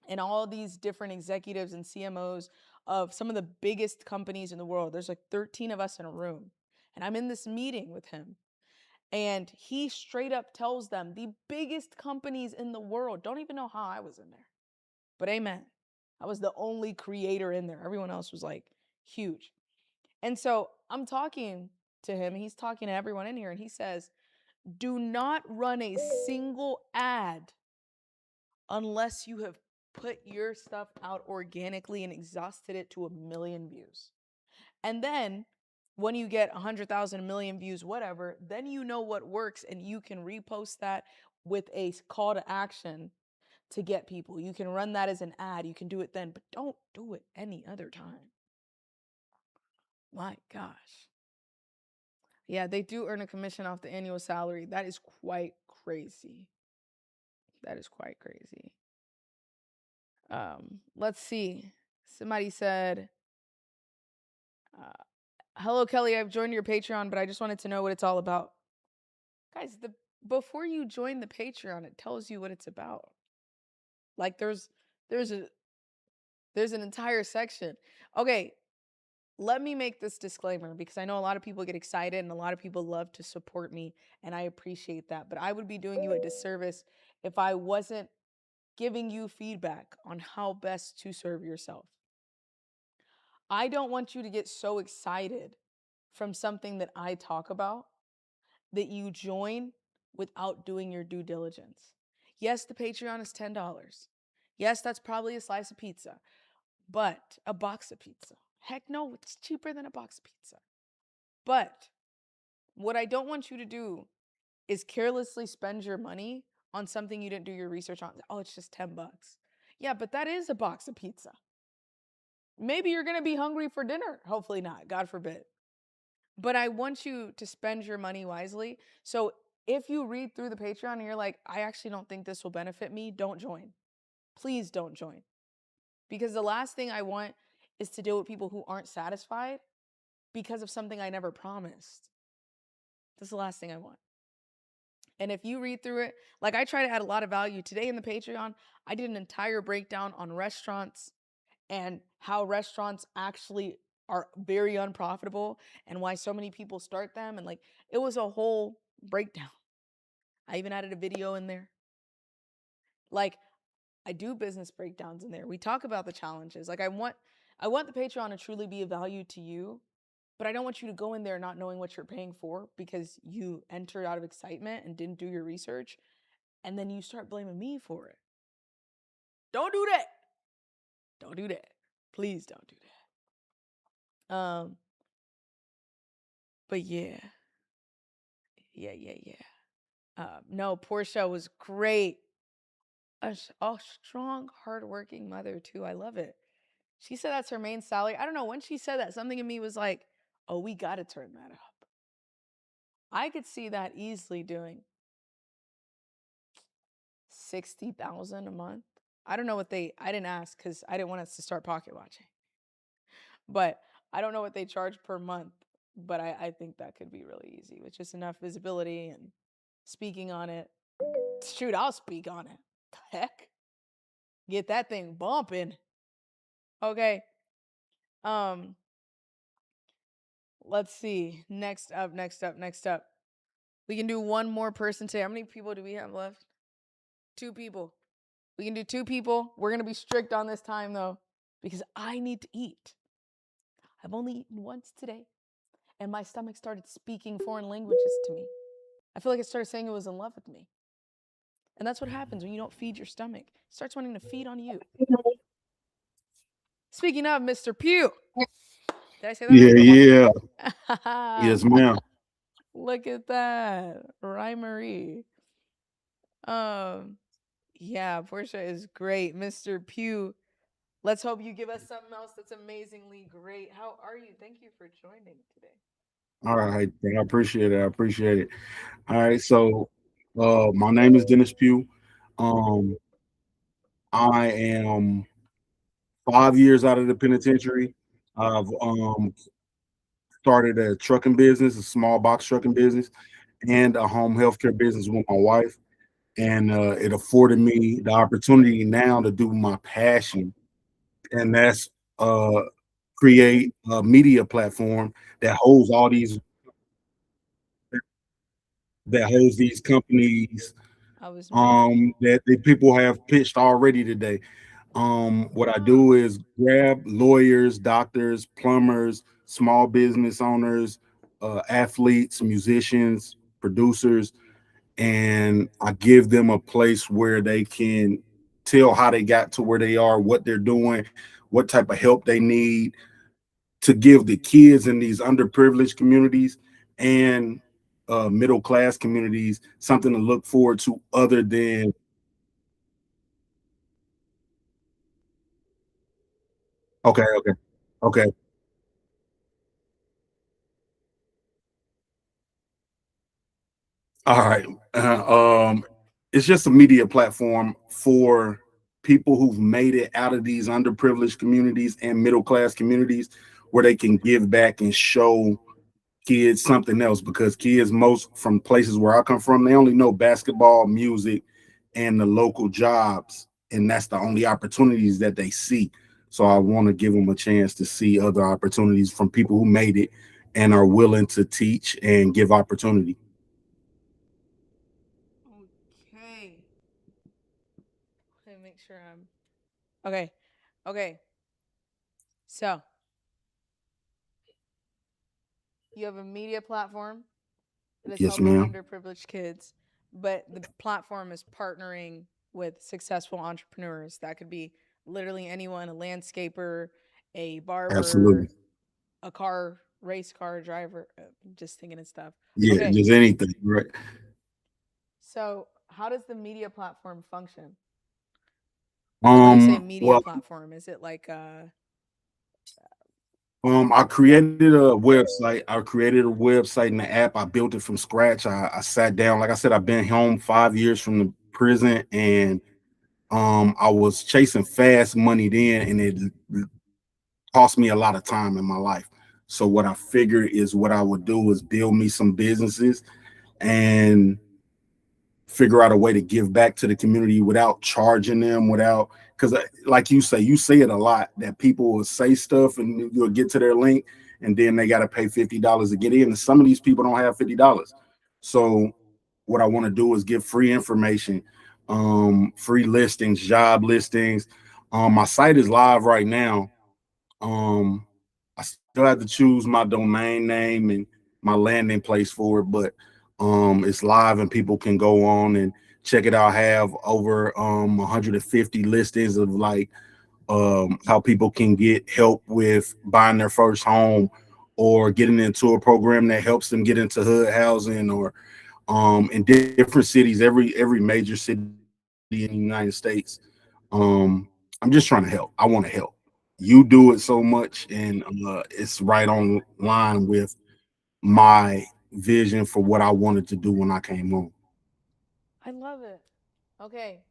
and all these different executives and CMOs of some of the biggest companies in the world. There's like 13 of us in a room. And I'm in this meeting with him. And he straight up tells them the biggest companies in the world don't even know how I was in there. But amen. I was the only creator in there. Everyone else was like huge. And so I'm talking to him. He's talking to everyone in here. And he says, do not run a single ad unless you have put your stuff out organically and exhausted it to 1 million views. And then when you get 100,000, 1 million views, whatever, then you know what works and you can repost that with a call to action to get people. You can run that as an ad. You can do it then, but don't do it any other time. My gosh. Yeah, they do earn a commission off the annual salary. That is quite crazy. That is quite crazy. Let's see. Somebody said, hello, Kelly. I've joined your Patreon, but I just wanted to know what it's all about. Guys, before you join the Patreon, it tells you what it's about. Like there's an entire section. Okay, let me make this disclaimer because I know a lot of people get excited and a lot of people love to support me, and I appreciate that. But I would be doing you a disservice if I wasn't giving you feedback on how best to serve yourself. I don't want you to get so excited from something that I talk about that you join without doing your due diligence. Yes, the Patreon is $10. Yes, that's probably a slice of pizza, but a box of pizza. Heck no, it's cheaper than a box of pizza. But what I don't want you to do is carelessly spend your money on something you didn't do your research on. Oh, it's just $10. Yeah, but that is a box of pizza. Maybe you're going to be hungry for dinner. Hopefully not, God forbid. But I want you to spend your money wisely. So if you read through the Patreon and you're like, I actually don't think this will benefit me, don't join. Please don't join. Because the last thing I want is to deal with people who aren't satisfied because of something I never promised. That's the last thing I want. And if you read through it, like I try to add a lot of value. Today in the Patreon, I did an entire breakdown on restaurants and how restaurants actually are very unprofitable and why so many people start them. And like, it was a whole breakdown. I even added a video in there. Like, I do business breakdowns in there. We talk about the challenges. Like I want the Patreon to truly be of value to you, but I don't want you to go in there not knowing what you're paying for because you entered out of excitement and didn't do your research. And then you start blaming me for it. Don't do that. Don't do that. Please don't do that. But yeah. No, Portia was great. A strong, hardworking mother too. I love it. She said that's her main salary. I don't know, when she said that, something in me was like, oh, we got to turn that up. I could see that easily doing 60,000 a month. I don't know what I didn't ask because I didn't want us to start pocket watching. But I don't know what they charge per month. But I think that could be really easy with just enough visibility and speaking on it. Shoot, I'll speak on it. The heck? Get that thing bumping. Okay. Let's see. Next up. We can do one more person today. How many people do we have left? 2 people. We can do 2 people. We're going to be strict on this time, though, because I need to eat. I've only eaten once today, and my stomach started speaking foreign languages to me. I feel like it started saying it was in love with me. And that's what happens when you don't feed your stomach. It starts wanting to feed on you. Speaking of Mr. Pugh. Did I say that? Yeah. Yes, ma'am. Look at that. Rhymery. Yeah, Portia is great. Mr. Pugh, let's hope you give us something else that's amazingly great. How are you? Thank you for joining today. All right, I appreciate it. I appreciate it. All right, so my name is Dennis Pugh. Um, I am 5 years out of the penitentiary. I've started a trucking business, a small box trucking business, and a home healthcare business with my wife. And it afforded me the opportunity now to do my passion, and that's uh, create a media platform that holds all these that holds these companies I was muted. that the people have pitched already today. What I Ah, do is grab lawyers, doctors, plumbers, small business owners, athletes, musicians, producers, and I give them a place where they can tell how they got to where they are, what they're doing, what type of help they need to give the kids in these underprivileged communities and middle class communities something to look forward to other than okay, okay. All right. It's just a media platform for people who've made it out of these underprivileged communities and middle class communities where they can give back and show kids something else because kids most from places where I come from, they only know basketball, music, and the local jobs, and that's the only opportunities that they see. So I want to give them a chance to see other opportunities from people who made it and are willing to teach and give opportunity. okay. Let me make sure I'm okay. Okay. So you have a media platform that is Yes, helping ma'am. underprivileged kids, but the platform is partnering with successful entrepreneurs. That could be literally anyone, a landscaper, a barber, Absolutely. a race car driver. I'm just thinking of stuff. Yeah, Okay. just anything, right? So, how does the media platform function? Like when you say media Well, platform, is it like I created a website. I created a website and the app. I built it from scratch. I sat down. Like I said, I've been home 5 years from the prison, and I was chasing fast money then, and it cost me a lot of time in my life. So what I figured is what I would do is build me some businesses and figure out a way to give back to the community without charging them, without because like you say it a lot that people will say stuff and you'll get to their link and then they got to pay $50 to get in. And some of these people don't have $50. So what I want to do is give free information, free listings, job listings. My site is live right now. I still have to choose my domain name and my landing place for it, but it's live and people can go on and check it out. I have over 150 listings of like how people can get help with buying their first home or getting into a program that helps them get into hood housing or in different cities, every major city in the United States. I'm just trying to help. I want to help. You do it so much, and it's right on line with my vision for what I wanted to do when I came home. I love it. Okay.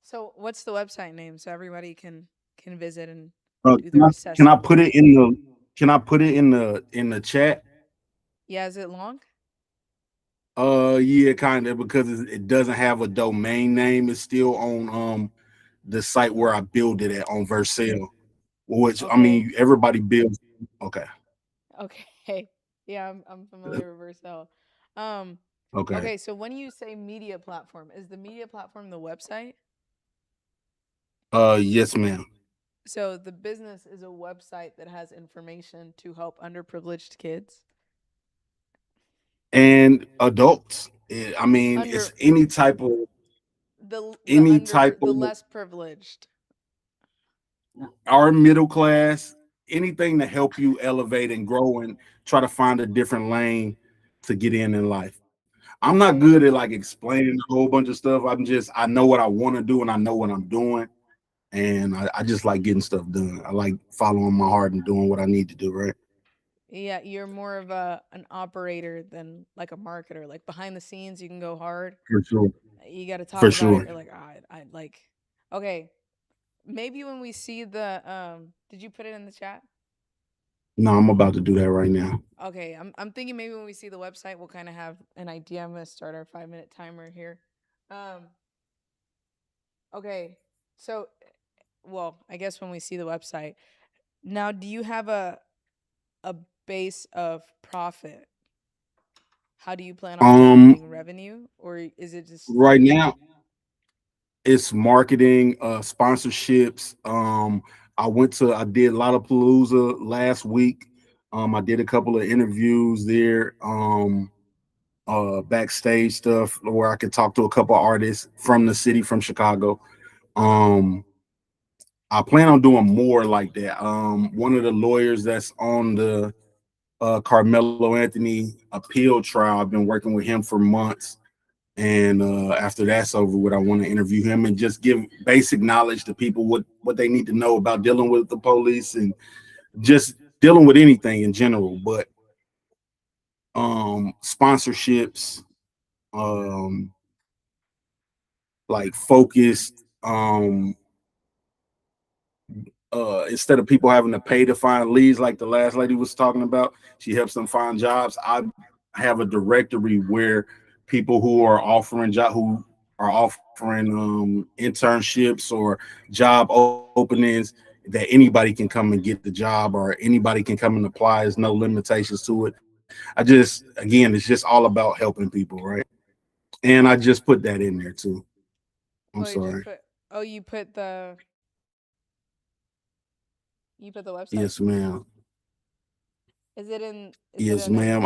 So, what's the website name so everybody can visit and do Can their can I assessment? put it in the can I put it in the chat? Yeah, is it long? Yeah, kind of because it doesn't have a domain name. It's still on the site where I build it at on Vercel, which I Okay. mean everybody builds. Okay, Okay. Yeah, I'm familiar with Vercel. Um, okay. okay, so when you say media platform, is the media platform the website? Yes, ma'am. So the business is a website that has information to help underprivileged kids. And adults. I mean, it's Under any type the of less privileged. our middle class, anything to help you elevate and grow and try to find a different lane. to get in life. I'm not good at like explaining a whole bunch of stuff. I know what I want to do and I know what I'm doing. And I just like getting stuff done. I like following my heart and doing what I need to do, right? Yeah, you're more of an operator than like a marketer. Like behind the scenes, you can go hard. For sure. You got to talk For about it. sure. You're like, I like, okay. Maybe when we see the, did you put it in the chat? No, I'm about to do that right now. Okay, I'm thinking maybe when we see the website, we'll kind of have an idea. I'm gonna start our 5-minute timer here. Okay, so, well, I guess when we see the website. Now, do you have a base of profit? How do you plan on generating revenue, or is it just right now? It's marketing, sponsorships. I did Lollapalooza last week. I did a couple of interviews there, backstage stuff where I could talk to a couple of artists from the city, from Chicago. I plan on doing more like that. One of the lawyers that's on the Carmelo Anthony appeal trial, I've been working with him for months. And after that's over with, I want to interview him and just give basic knowledge to people what they need to know about dealing with the police and just dealing with anything in general. But sponsorships, like focused, instead of people having to pay to find leads like the last lady was talking about, she helps them find jobs. I have a directory where people who are offering internships or job openings, that anybody can come and get the job or anybody can come and apply. There's no limitations to it. Again, it's just all about helping people, right? And I just put that in there too. I'm sorry. You put the website? Yes, ma'am. Is it in? Yes, ma'am.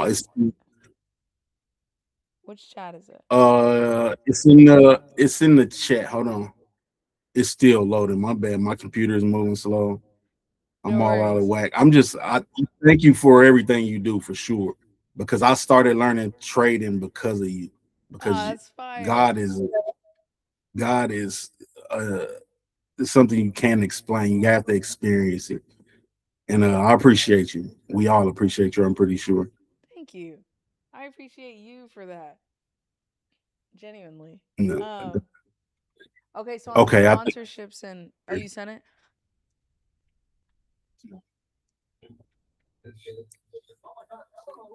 Which chat is it? It's in the chat. Hold on. It's still loading. My bad. My computer is moving slow. I'm all out of whack. I thank you for everything you do, for sure. Because I started learning trading because of you. Because God is something you can't explain. You have to experience it. And I appreciate you. We all appreciate you, I'm pretty sure. Thank you. I appreciate you for that. Genuinely. No. Okay, so on the sponsorships and you sent it?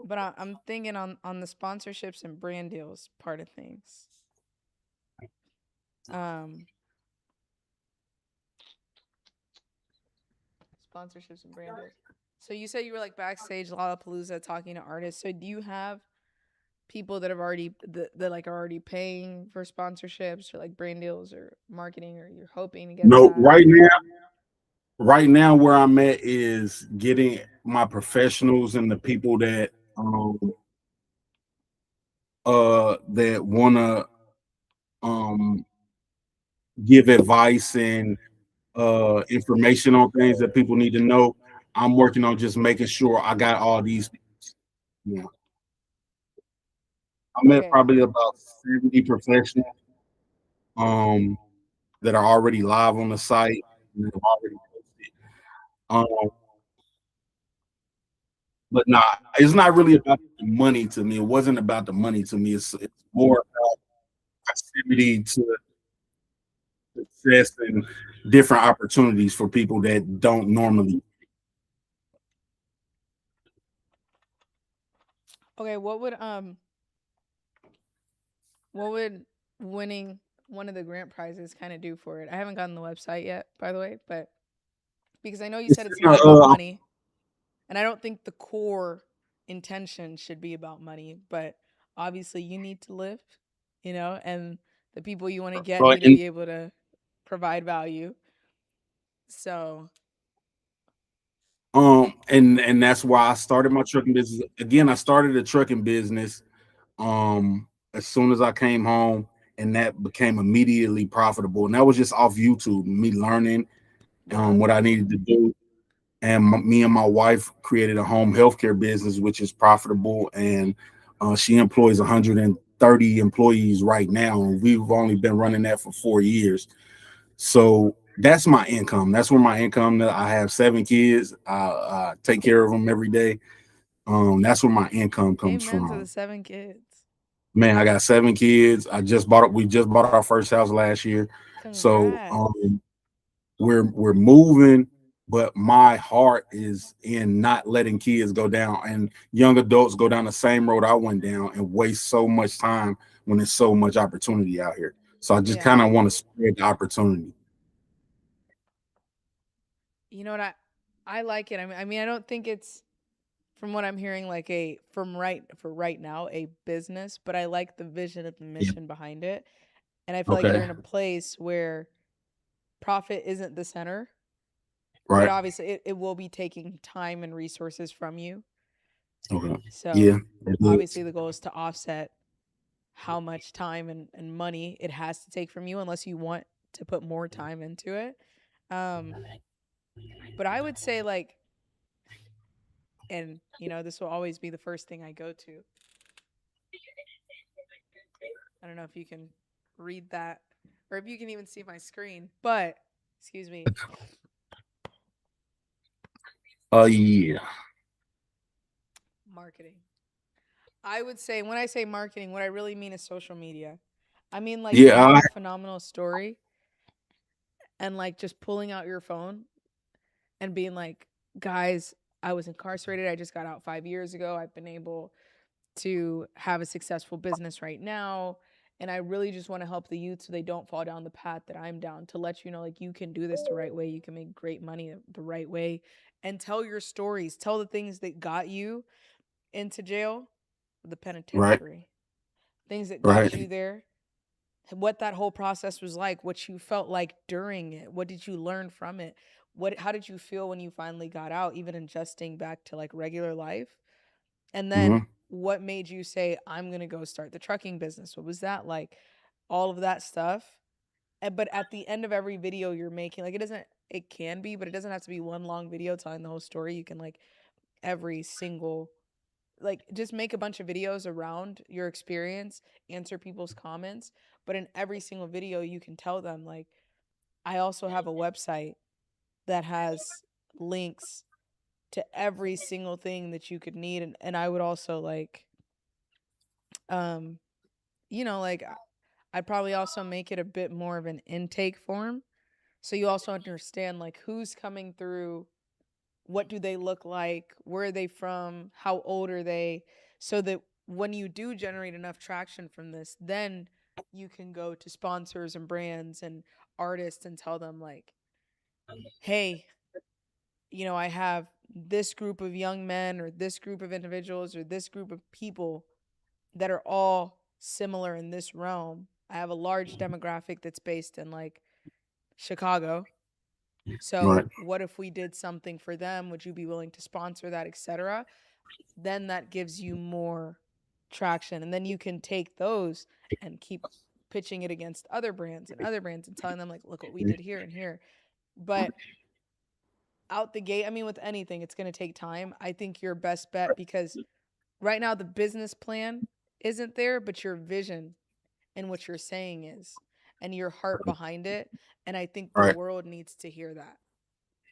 But I'm thinking on the sponsorships and brand deals part of things. Sponsorships and brand deals. So you said you were like backstage Lollapalooza talking to artists. So do you have people that have already that like are already paying for sponsorships or like brand deals or marketing, or you're hoping to get? No, right now where I'm at is getting my professionals and the people that that want to give advice and information on things that people need to know. I'm working on just making sure I got all these. Yeah, I'm at probably about 70 professionals that are already live on the site and have already posted. But nah, it's not really about the money to me. It wasn't about the money to me. It's more about proximity to success and different opportunities for people that don't normally. Okay, what would winning one of the grant prizes kind of do for it? I haven't gotten the website yet, by the way, but because I know you said it's not about money, and I don't think the core intention should be about money, but obviously you need to live, and the people you want to get need to be able to provide value. So and that's why I started my trucking business. Again, I started a trucking business as soon as I came home, and that became immediately profitable. And that was just off YouTube, me learning what I needed to do. And me and my wife created a home healthcare business, which is profitable. And She employs 130 employees right now, and we've only been running that for 4 years. So that's my income. That's where my income. I have 7 kids. I take care of them every day. That's where my income comes Amen to from. the 7 kids. Man, I got 7 kids. We just bought our first house last year. So Congrats. we're moving, but my heart is in not letting kids go down and young adults go down the same road I went down and waste so much time when there's so much opportunity out here. So I just Yeah. kind of want to spread the opportunity. You know what? I like it. I mean, I don't think it's, from what I'm hearing, like for right now, a business, but I like the vision and the mission behind it. And I feel like you're Okay. in a place where profit isn't the center, but Right. obviously it will be taking time and resources from you. Okay. So Yeah. obviously the goal is to offset how much time and money it has to take from you, unless you want to put more time into it. But I would say, like, and you know, this will always be the first thing I go to. I don't know if you can read that or if you can even see my screen, but excuse me. Yeah. Marketing. I would say, when I say marketing, what I really mean is social media. I mean, like, Yeah. having a phenomenal story and like just pulling out your phone and being like, guys, I was incarcerated. I just got out 5 years ago. I've been able to have a successful business right now. And I really just want to help the youth so they don't fall down the path that I'm down, to let you know, like, you can do this the right way. You can make great money the right way, and tell your stories. Tell the things that got you into jail, the penitentiary, things that got you there, what that whole process was like, what you felt like during it, what did you learn from it, how did you feel when you finally got out, even adjusting back to like regular life, and then what made you say, I'm going to go start the trucking business? What was that like? All of that stuff. But at the end of every video you're making, like, it can be, but it doesn't have to be one long video telling the whole story. You can, like, every single, like, just make a bunch of videos around your experience, answer people's comments. But in every single video, you can tell them, like, I also have a website that has links to every single thing that you could need. And I would also, like, you know, like, I'd probably also make it a bit more of an intake form, so you also understand, like, who's coming through, what do they look like, where are they from, how old are they, so that when you do generate enough traction from this, then you can go to sponsors and brands and artists and tell them, like, hey, you know, I have this group of young men or this group of individuals or this group of people that are all similar in this realm. I have a large demographic that's based in, like, Chicago. So what if we did something for them? Would you be willing to sponsor that, etc.? Then that gives you more traction. And then you can take those and keep pitching it against other brands and telling them, like, look what we did here and here. But out the gate, I mean, with anything, it's going to take time. I think your best bet, because right now the business plan isn't there, but your vision and what you're saying is, and your heart behind it. And I think the world needs to hear that,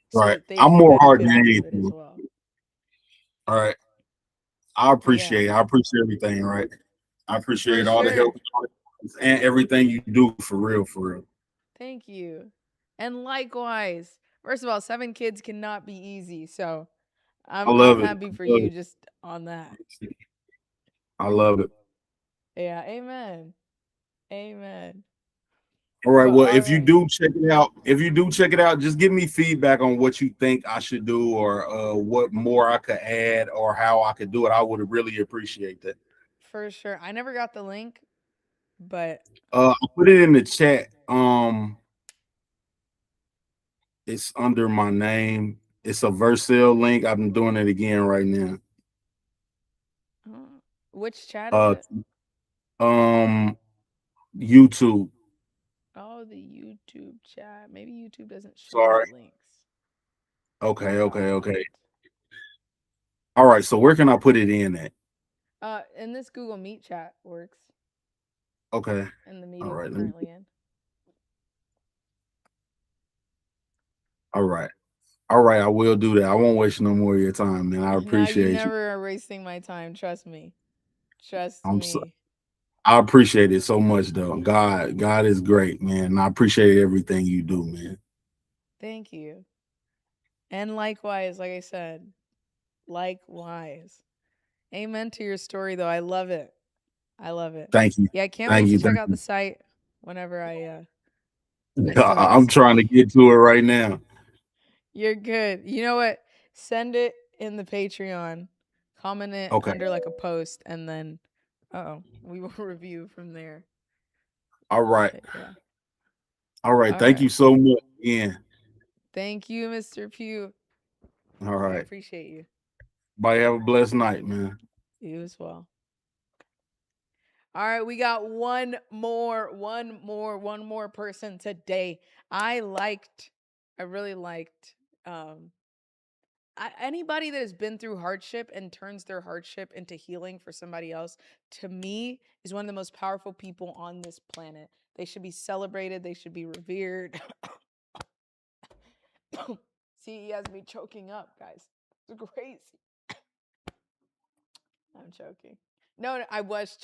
so that they I'm can more hard than benefit off of it as anything. well. All right. I appreciate everything, right? I appreciate all the help and everything you do, for real, for real. Thank you. And likewise. First of all, 7 kids cannot be easy, so I'm happy for you just on that. I love it. Yeah, amen. Amen. All right. Well, if you do check it out, just give me feedback on what you think I should do, or what more I could add, or how I could do it. I would really appreciate that. For sure. I never got the link, but I put it in the chat. It's under my name. It's a Vercel link. I'm doing it again right now. Which chat is it? YouTube. Oh, the YouTube chat. Maybe YouTube doesn't show the links. Okay. All right. So where can I put it in at? And this Google Meet chat works Okay. in the All meeting right. we're Let me, currently in. all right. All right. I will do that. I won't waste no more of your time, man. I Now you appreciate you. never are wasting my time. Trust me. Trust I'm so, me. I appreciate it so much, though. God is great, man. And I appreciate everything you do, man. Thank you. And likewise, like I said, likewise. Amen to your story, though. I love it. I love it. Thank you. Yeah, I can't Thank wait you. to check Thank out you. the site whenever I I'm trying to get to it right now. You're good. You know what? Send it in the Patreon. Comment it Okay. under like a post, and then we will review from there. All right. But yeah. All right. All Thank right. you so much again. Thank you, Mr. Pugh. All I right. appreciate you. Bye. Have a blessed night, man. You as well. All right, we got one more person today. I really liked anybody that has been through hardship and turns their hardship into healing for somebody else, to me, is one of the most powerful people on this planet. They should be celebrated. They should be revered. See, he has me choking up, guys. It's crazy. I'm choking. No, I was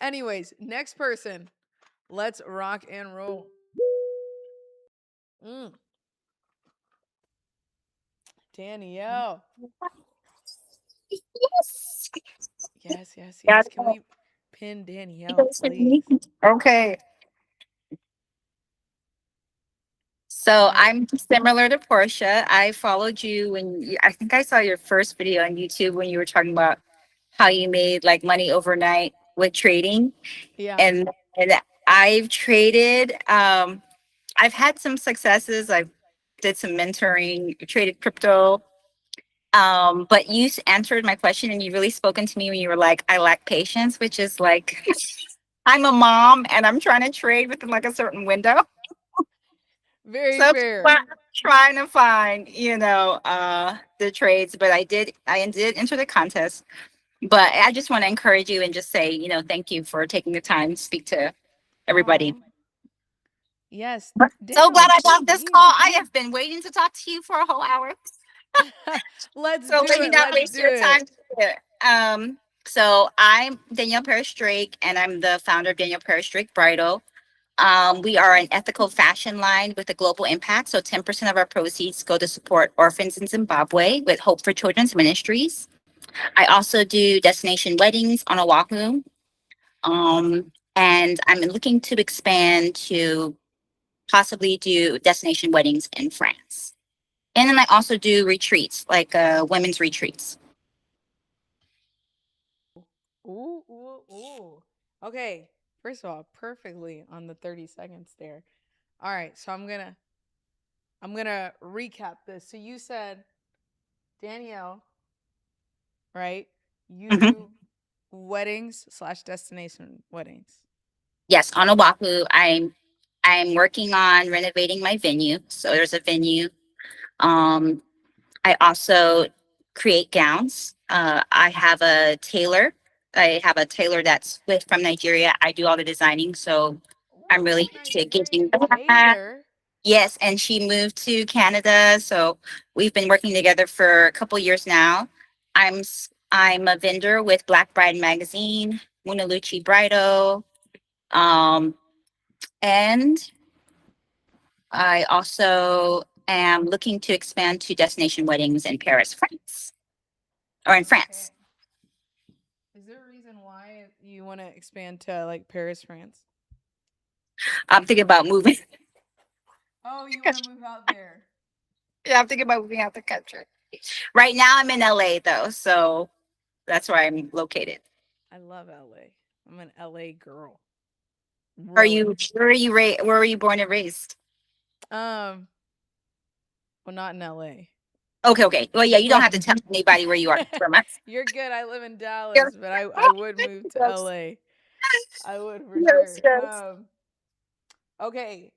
anyways, next person. Let's rock and roll. Danielle. Yes. Yes. Can we pin Danielle, please? Okay. So All right. I'm similar to Portia. I followed you I think I saw your first video on YouTube when you were talking about how you made like money overnight with trading. Yeah. And I've traded, I've had some successes. I did some mentoring, traded crypto. But you answered my question and you really spoken to me when you were like, I lack patience, which is like, I'm a mom and I'm trying to trade within like a certain window. Very So fair. I'm trying to find, the trades, but I did enter the contest. But I just want to encourage you and just say, thank you for taking the time to speak to everybody. Aw. Yes. So Danielle, glad I got take this it call. easy. I have been waiting to talk to you for a whole hour. Let's So do let me it. not Let's waste do your it. time. So I'm Danielle Parrish Drake, and I'm the founder of Danielle Parrish Drake Bridal. We are an ethical fashion line with a global impact. So 10% of our proceeds go to support orphans in Zimbabwe with Hope for Children's Ministries. I also do destination weddings on Oahu. And I'm looking to expand to possibly do destination weddings in France. And then I also do retreats, like women's retreats. Ooh. Okay. First of all, perfectly on the 30 seconds there. All right. So I'm gonna recap this. So you said, Danielle, right? You Mhm. do weddings / destination weddings. Yes, on Oahu, I'm working on renovating my venue. So there's a venue. I also create gowns. I have a tailor. I have a tailor that's from Nigeria. I do all the designing, so I'm Ooh, really into giving Nigerian back. tailor. Yes, and she moved to Canada, so we've been working together for a couple years now. I'm a vendor with Black Bride Magazine, Munaluchi Bridal, and I also am looking to expand to destination weddings in Paris, France, or in France. Is there a reason why you want to expand to like Paris, France? I'm thinking about moving. Oh, you want to move out there? Yeah, I'm thinking about moving out the country. Right now, I'm in LA though, so that's where I'm located. I love LA. I'm an LA girl. Are Really? you? Where were you born and raised? Well, not in LA. Okay. Well, yeah, you don't have to tell anybody where you are from. You're good. I live in Dallas, but I would move to Yes. LA. I would for Yes, sure. yes. Okay.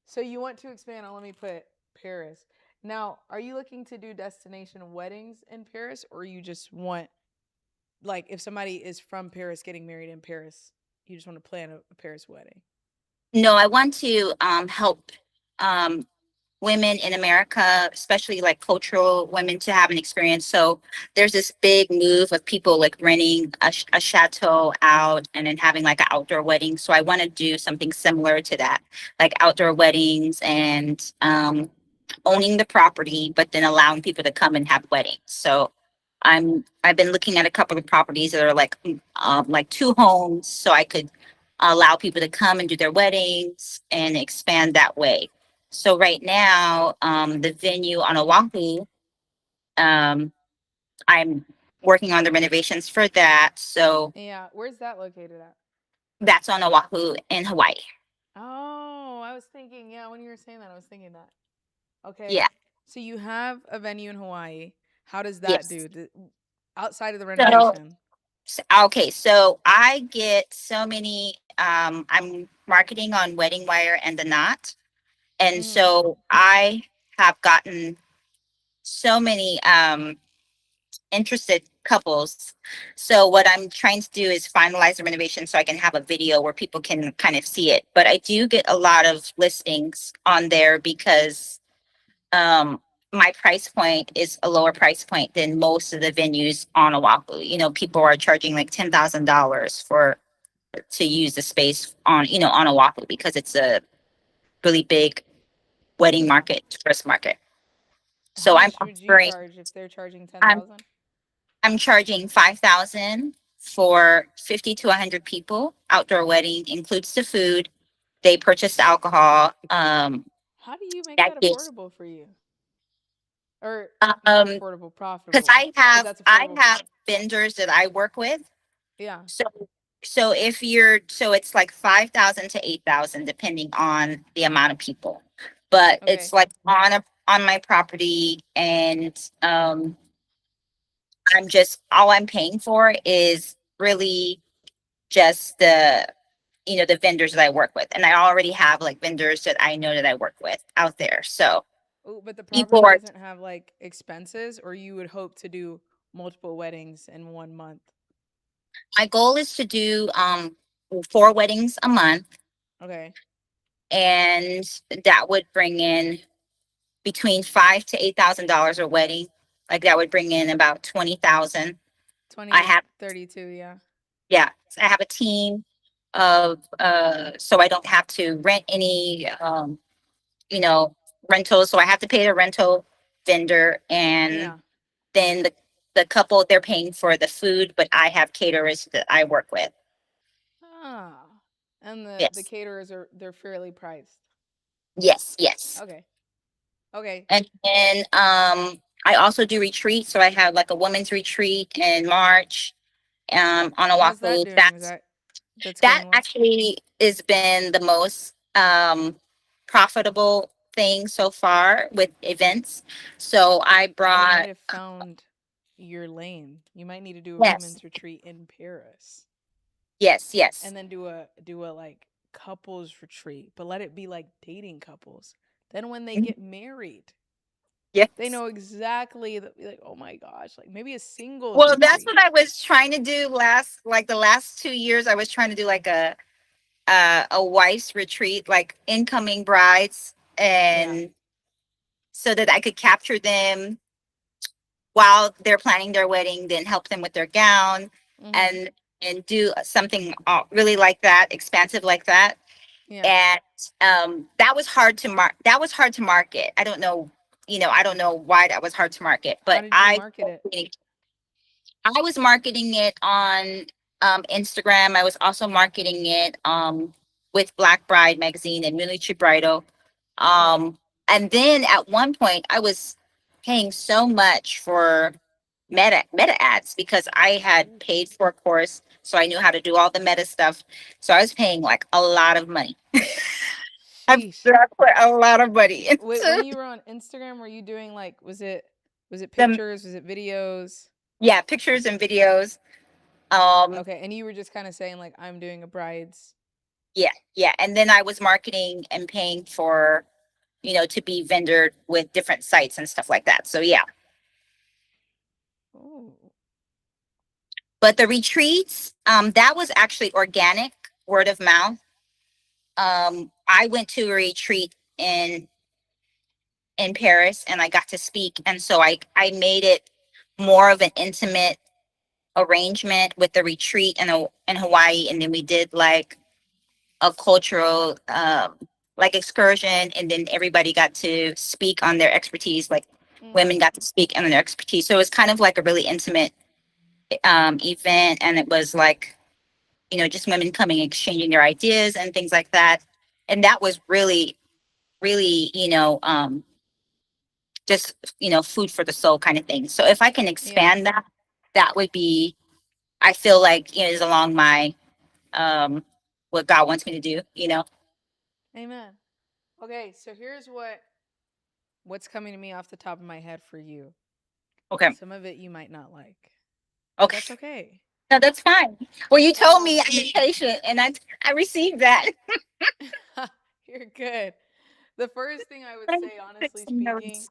So you want to expand on, let me put Paris. Now, are you looking to do destination weddings in Paris, or you just want like if somebody is from Paris getting married in Paris, you just want to plan a Paris wedding. No, I want to help um, women in America, especially like cultural women, to have an experience. So there's this big move of people like renting a chateau out and then having like an outdoor wedding. So I want to do something similar to that, like outdoor weddings and owning the property, but then allowing people to come and have weddings. So I've been looking at a couple of properties that are like two homes, so I could allow people to come and do their weddings and expand that way. So right now, the venue on Oahu, um, I'm working on the renovations for that. So Yeah, where's that located at? that's on Oahu in Hawaii. Oh, I was thinking, yeah, when you were saying that, I was thinking that. Okay. Yeah. So you have a venue in Hawaii. How does that Yes. do? Outside of the So, renovation? okay, so I get so many. I'm marketing on Wedding Wire and The Knot, and Mhm. so I have gotten so many interested couples. So what I'm trying to do is finalize the renovation so I can have a video where people can kind of see it. But I do get a lot of listings on there because um my price point is a lower price point than most of the venues on Oahu. You know, people are charging like $10,000 for to use the space on, you know, on Oahu because it's a really big wedding market, tourist market. How So I'm much would you offering, charge if they're charging I'm 10,000? I'm charging 5,000 for 50 to 100 people. Outdoor wedding includes the food. They purchase the alcohol. How do you make That that gives affordable for you? Or not affordable, because profitable? That's I affordable. have vendors that I work with. Yeah. So if you're so it's like 5,000 to 8,000 depending on the amount of people. But Okay. it's like on my property, and I'm just all I'm paying for is really just the vendors that I work with. And I already have like vendors that I know that I work with out there. So Oh, but the people property are, doesn't have like expenses, or you would hope to do multiple weddings in 1 month? my goal is to do 4 weddings a month, Okay. and that would bring in between $5,000 to $8,000 a wedding. Like that would bring in about 20,000. 20 I to have 32, yeah. Yeah, I have a team of so I don't have to rent any you know, rentals. So I have to pay the rental vendor, and Yeah. then the couple, they're paying for the food, but I have caterers that I work with. Ah. And the Yes. caterers they're fairly priced. Yes. Okay. Okay. And then I also do retreats. So I have like a women's retreat in March on How's that Oahu. doing? That's That going well? actually has been the most profitable thing so far with events. So I You brought, might have found your lane. You might need to do a yes, women's retreat in Paris. yes. And then do a like couples retreat, but let it be like dating couples. Then when they Mhm. get married, Yes. they know exactly that, like, oh my gosh, like maybe a singles Well, that's retreat. what I was trying to do the last 2 years. I was trying to do like a wife's retreat, like incoming brides, and so that I could capture them while they're planning their wedding, then help them with their gown, Mhm. and do something really like that, expansive like that. Yeah. And that was hard to market. I don't know, I don't know why that was hard to market, How but did you market it? I was marketing it on Instagram. I was also marketing it with Black Bride magazine and Miniature Bridal. And then at one point I was paying so much for meta ads because I had paid for a course, so I knew how to do all the meta stuff. So I was paying like a lot of money. I Sheesh. put a lot of money Wait, into when you were on Instagram, were you doing like was it them. pictures? Was it videos? Yeah, pictures and videos. Okay, and you were just kind of saying like I'm doing a bride's. Yeah. And then I was marketing and paying for, to be vendored with different sites and stuff like that. So yeah. Oh. But the retreats, that was actually organic, word of mouth. I went to a retreat in Paris and I got to speak. And so I made it more of an intimate arrangement with the retreat in Hawaii. And then we did like a cultural like excursion, and then everybody got to speak on their expertise. Like women got to speak on their expertise. So it was kind of like a really intimate event, and it was like, you know, just women coming, exchanging their ideas and things like that. And that was really, really, you know, just, you know, food for the soul kind of thing. So if I can expand that, that would be, I feel like, you know, is along my what God wants me to do, you know. Amen. Okay, so here's what's coming to me off the top of my head for you. Okay. Some of it you might not like. Okay. That's okay. No, that's fine. Well, you told me I'm patient, and I received that. You're good. The first thing I would say, honestly speaking,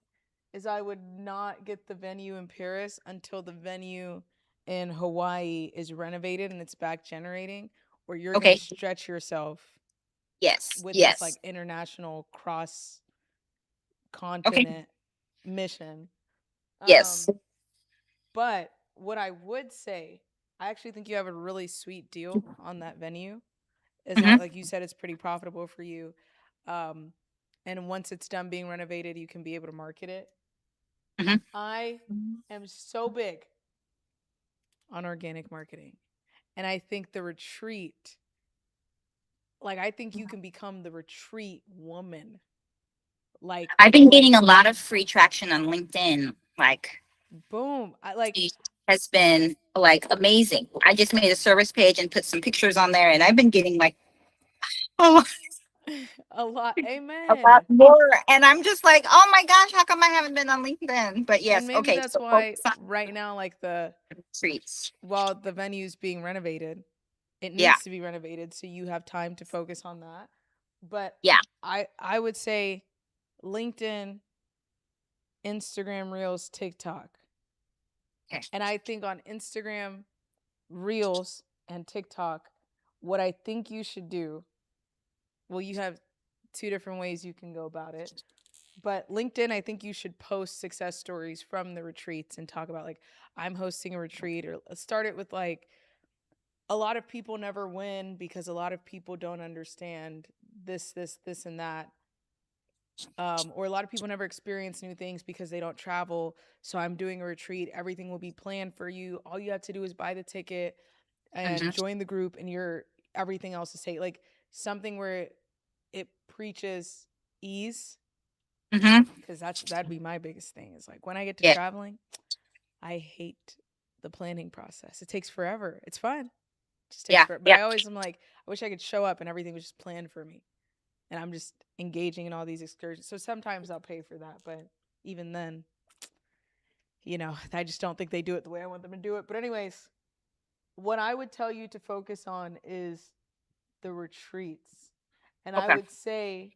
is I would not get the venue in Paris until the venue in Hawaii is renovated and it's back generating, or you're going to stretch yourself. Yes. With this like international cross continent mission. Yes. But what I would say, I actually think you have a really sweet deal on that venue. Is that, like you said, it's pretty profitable for you. And once it's done being renovated, you can be able to market it. I am so big on organic marketing. And I think the retreat, like I think you can become the retreat woman. Like I've been getting a lot of free traction on LinkedIn. Like boom. It has been like amazing. I just made a service page and put some pictures on there, and I've been getting like a lot. Amen. A lot more. And I'm just like, oh my gosh, how come I haven't been on LinkedIn? But yes, and maybe that's why right now, like the streets, while the venue's being renovated, it needs to be renovated, so you have time to focus on that. But I would say LinkedIn, Instagram Reels, TikTok. Okay. And I think on Instagram Reels and TikTok, what I think you should do, well, you have two different ways you can go about it. But LinkedIn, I think you should post success stories from the retreats and talk about like, I'm hosting a retreat, or start it with like, a lot of people never win because a lot of people don't understand this, and that. Or a lot of people never experience new things because they don't travel. So I'm doing a retreat. Everything will be planned for you. All you have to do is buy the ticket and join the group, and everything else is safe. Like something where it preaches ease. Because that'd be my biggest thing. Is like when I get to traveling, I hate the planning process. It takes forever. It's fun. It just takes forever. But I'm like, I wish I could show up and everything was just planned for me. And I'm just engaging in all these excursions. So sometimes I'll pay for that. But even then, you know, I just don't think they do it the way I want them to do it. But anyways, what I would tell you to focus on is the retreats. And I would say,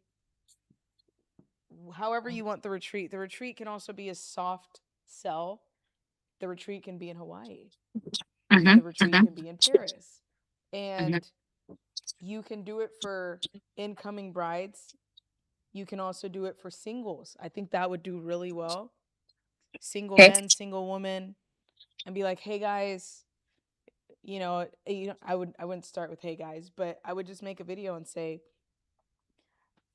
however you want the retreat can also be a soft sell. The retreat can be in Hawaii. The retreat can be in Paris. And you can do it for incoming brides. You can also do it for singles. I think that would do really well. Single men, single women, and be like, hey guys, I wouldn't start with hey guys, but I would just make a video and say,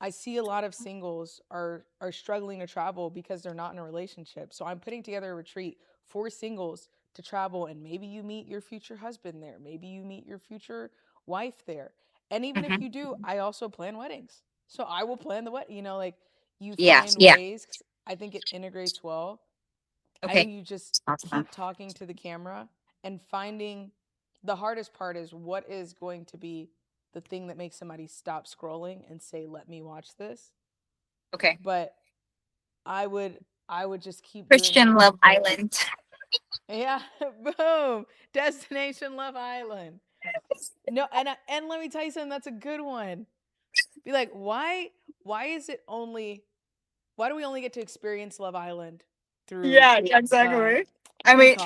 I see a lot of singles are struggling to travel because they're not in a relationship. So I'm putting together a retreat for singles to travel, and maybe you meet your future husband there. Maybe you meet your future wife there. And even if you do, I also plan weddings. So I will plan the wedding, like you find ways. I think it integrates well. I think you just keep talking to the camera and finding the hardest part is what is going to be the thing that makes somebody stop scrolling and say, let me watch this. Okay. But I would just keep Christian Love Island. Yeah. Boom. Destination Love Island. No, and let me tell you something, that's a good one. Be like, why do we only get to experience Love Island through exactly. I mean,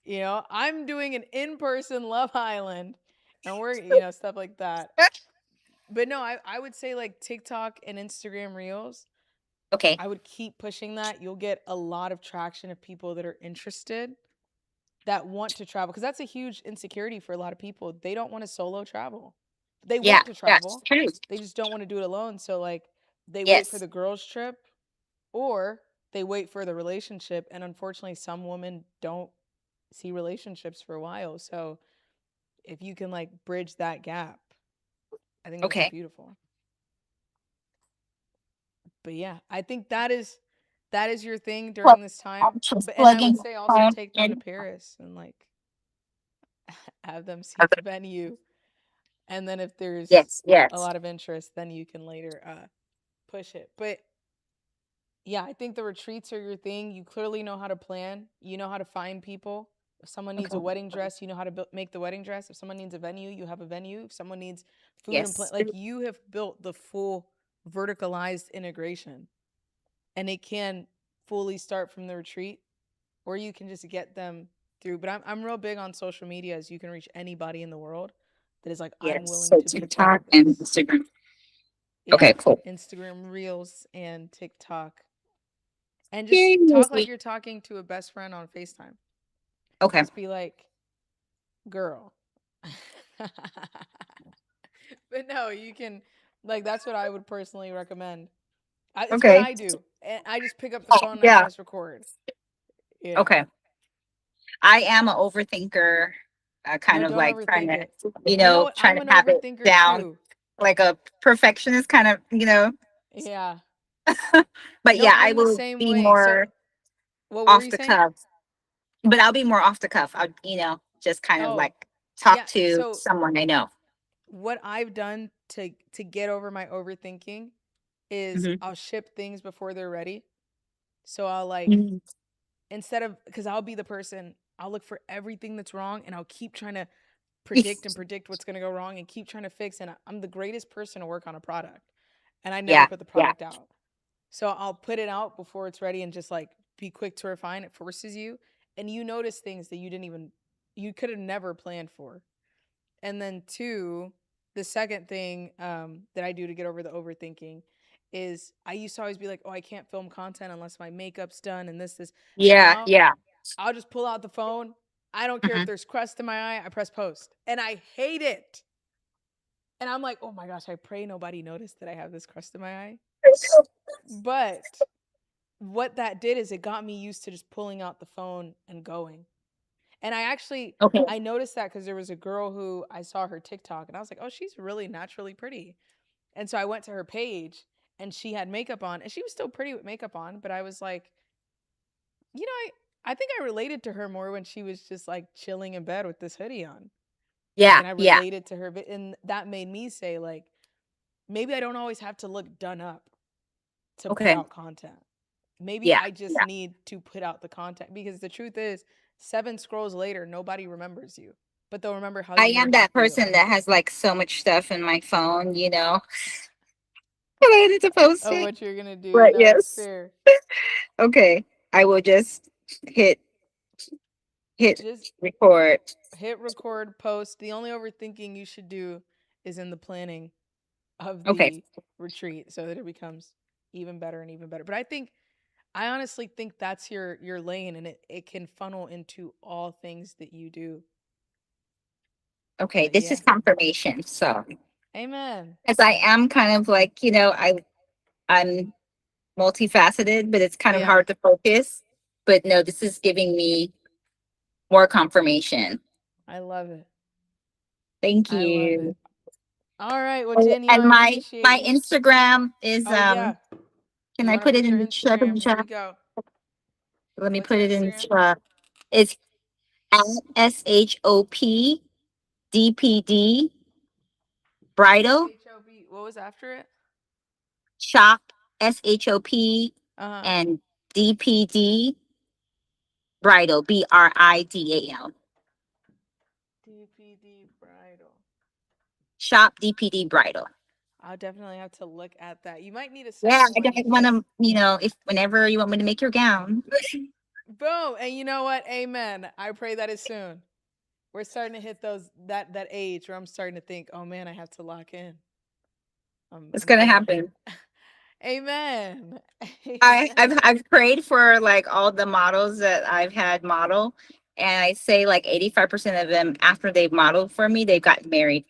You know, I'm doing an in-person Love Island, and we're stuff like that. But no, I would say like TikTok and Instagram Reels. Okay. I would keep pushing that. You'll get a lot of traction of people that are interested, that want to travel, because that's a huge insecurity for a lot of people. They don't want to solo travel. They Yeah. want to Yeah. It's travel. true. They just don't want to do it alone. So like they wait for Yes. the girls trip, or they wait for the relationship, and unfortunately some women don't see relationships for a while. So if you can like bridge that gap, I think that's Okay. beautiful. But yeah, I think that is your thing Well, during this time. I'm just And I plugging would my say also phone take them to in. Paris and like have them see the venue. And then if there's Yes. a Yes. lot of interest, then you can later push it. But yeah, I think the retreats are your thing. You clearly know how to plan. You know how to find people. If someone needs a Okay. wedding dress, you know how to make the wedding dress. If someone needs a venue, you have a venue. If someone needs food and Yes. like you have built the full verticalized integration, and it can fully start from the retreat, or you can just get them through. But I'm real big on social media, as you can reach anybody in the world that is like, I'm Yes. willing So to be part TikTok of and this. Instagram. Yeah, Okay. Cool. Instagram Reels and TikTok. And just Yay. talk like you're talking to a best friend on FaceTime. Okay. Just be like, girl. But no, you can, like, that's what I would personally recommend. It's what Okay. I do. And I just pick up the phone and I Yeah. press record. Yeah. Okay. I am an overthinker, kind No, of don't like trying overthink to, it. You know what? trying I'm to an have it overthinker down, too. like a perfectionist kind of, Yeah. but No, yeah, I I'm the will same be way. So, more what were off you the saying? cuff. But I'll be more off the cuff. I'll, just kind of Oh, like yeah. talk to So, someone I know. what I've done to get over my overthinking is Mhm. I'll ship things before they're ready. So I'll like, Mhm. instead of, because I'll be the person, I'll look for everything that's wrong and I'll keep trying to predict what's going to go wrong and keep trying to fix. And I'm the greatest person to work on a product, and I never Yeah. put the Yeah. product out. So I'll put it out before it's ready and just like be quick to refine. It forces you, and you notice things that you could have never planned for. And then two, the second thing that I do to get over the overthinking is I used to always be like, oh, I can't film content unless my makeup's done and this. Yeah. Now Yeah. I'll just pull out the phone. I don't care if Mhm. there's crust in my eye. I press post, and I hate it. And I'm like, oh my gosh, I pray nobody noticed that I have this crust in my eye. But what that did is it got me used to just pulling out the phone and going. And Okay. I noticed that because there was a girl who I saw her TikTok, and I was like, oh, she's really naturally pretty. And so I went to her page, and she had makeup on, and she was still pretty with makeup on, but I was like, I think I related to her more when she was just like chilling in bed with this hoodie on. Yeah. And I Yeah. related to her, and that made me say, like, maybe I don't always have to look done up to put Okay. out content. Maybe Yeah. I just Yeah. need to put out the content, because the truth is, 7 scrolls later, nobody remembers you, but they'll remember how I you am made them that feel. person that has like so much stuff in my phone, I need to post Oh, it. what you're gonna do? But No, it's yes. fair. Okay. I will just hit Just record. hit record, post. The only overthinking you should do is in the planning of Okay. the retreat, so that it becomes even better and even better. But I honestly think that's your lane, and it can funnel into all things that you do. Okay. But This yeah. is confirmation. So, Amen. as I am kind of like, I'm multifaceted, but it's kind of Yeah. hard to focus. But no, this is giving me more confirmation. I love it. Thank I love you. it. All right. Well, Oh, Danielle, and I appreciate my you. Instagram is Oh yeah. can You I want to put it put your in the chat? Instagram? Here we go. Let me What's put your it in the Instagram? chat. It's at SHOPDPD Bridal SHOP. What was after it? Shop SHOP Uh-huh. and DPD Bridal BRIDAL DPD Bridal. Shop DPD Bridal. I'll definitely have to look at that. You might need a Yeah, second I one don't want because to, if whenever you want me to make your gown. Boom. And you know what? Amen. I pray that is soon. We're starting to hit that age where I'm starting to think, oh man, I have to lock in. It's I'm gonna getting happen. Amen. I've prayed for like all the models that I've had model, and I say like 85% of them after they've modeled for me, they've gotten married.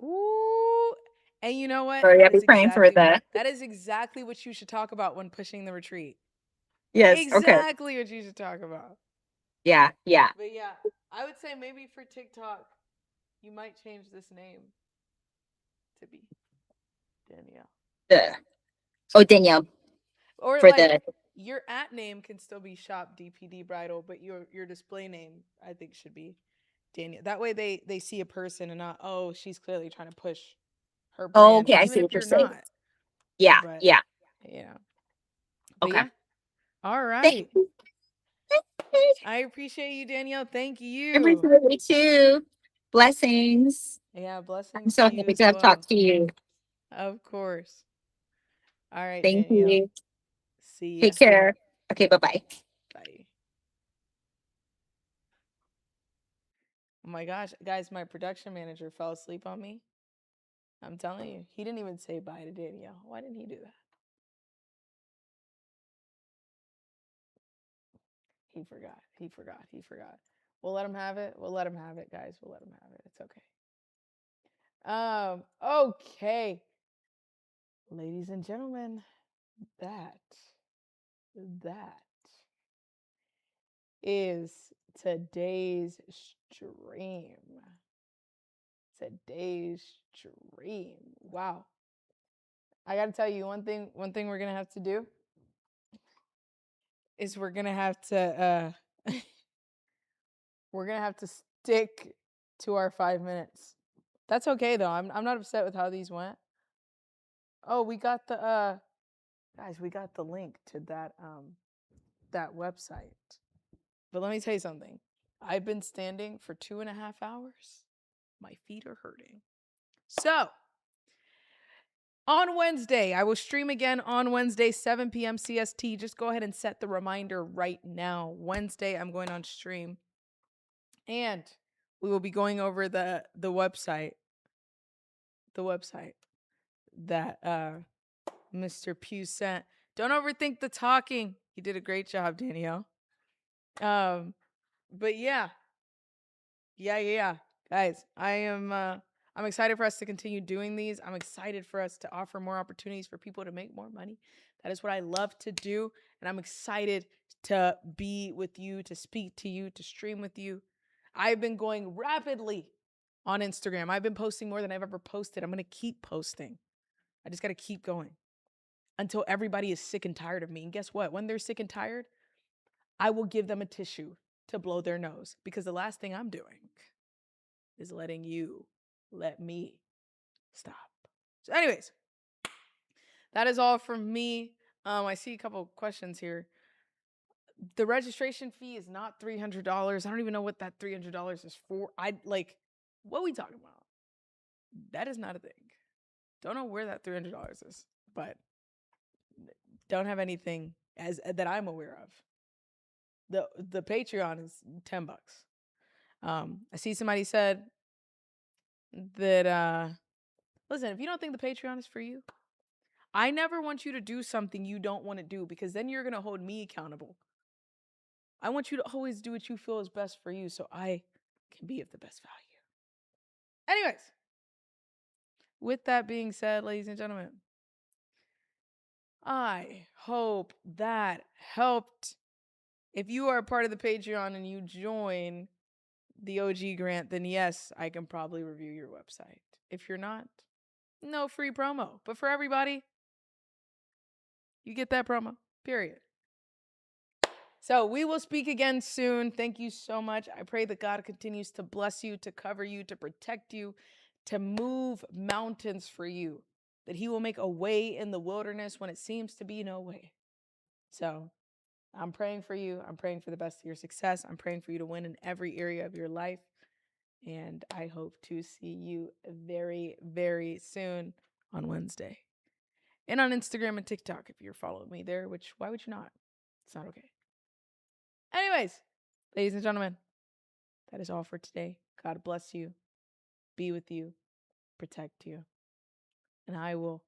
Ooh. And you know what? So yeah, be praying for that. That is exactly what you should talk about when pushing the retreat. Yes. Okay. Exactly what you should talk about. Yeah. Yeah. But yeah, I would say maybe for TikTok, you might change this name to be Danielle. Oh, Danielle. Or For like the your at name can still be Shop DPD Bridal, but your display name I think should be Danielle. That way they see a person and not, oh, she's clearly trying to push her oh, brand, okay, I even see if what you're you're saying. not. Yeah. But Yeah. yeah. But Okay. yeah. All Thank right. you. I appreciate you, Danielle. Thank I you. appreciate you too. Blessings. Yeah, I'm blessings so to you happy as to have well. talked to you. Of course. All right, Thank Danielle. you. See ya. Take care. Okay, bye-bye. Bye. Oh my gosh, guys, my production manager fell asleep on me. I'm telling you, he didn't even say bye to Danielle. Why didn't he do that? He forgot. He forgot. He forgot. We'll let him have it. We'll let him have it, guys. We'll let him have it. It's okay. Okay. Ladies and gentlemen, that is today's stream. Wow. I got to tell you one thing we're going to have to do is we're going to have to we're going to have to stick to our 5 minutes. That's okay though. I'm not upset with how these went. Oh, we got the guys, we got the link to that website. But let me tell you something. I've been standing for 2.5 hours. My feet are hurting. So, on Wednesday, I will stream again on Wednesday, 7 p.m. CST. Just go ahead and set the reminder right now. Wednesday, I'm going on stream. And we will be going over the website. The website that Mr. Pugh sent. Don't overthink the talking. He did a great job, Danielle. But yeah. Guys, I'm excited for us to continue doing these. I'm excited for us to offer more opportunities for people to make more money. That is what I love to do. And I'm excited to be with you, to speak to you, to stream with you. I've been going rapidly on Instagram. I've been posting more than I've ever posted. I'm going to keep posting. I just got to keep going until everybody is sick and tired of me. And guess what? When they're sick and tired, I will give them a tissue to blow their nose, because the last thing I'm doing is letting you let me stop. So anyways, that is all from me. I see a couple questions here. The registration fee is not $300. I don't even know what that $300 is for. What are we talking about? That is not a thing. Don't know where that $300 is, but don't have anything as that I'm aware of. The Patreon is $10. I see somebody said that listen, if you don't think the Patreon is for you, I never want you to do something you don't want to do, because then you're going to hold me accountable. I want you to always do what you feel is best for you so I can be of the best value. Anyways, with that being said, ladies and gentlemen, I hope that helped. If you are a part of the Patreon and you join the OG grant, then yes, I can probably review your website. If you're not, no free promo. But for everybody, you get that promo, period. So we will speak again soon. Thank you so much. I pray that God continues to bless you, to cover you, to protect you, to move mountains for you, that he will make a way in the wilderness when it seems to be no way. So I'm praying for you. I'm praying for the best of your success. I'm praying for you to win in every area of your life. And I hope to see you very, very soon on Wednesday. And on Instagram and TikTok if you're following me there, which why would you not? It's not okay. Anyways, ladies and gentlemen, that is all for today. God bless you, be with you, protect you. And I will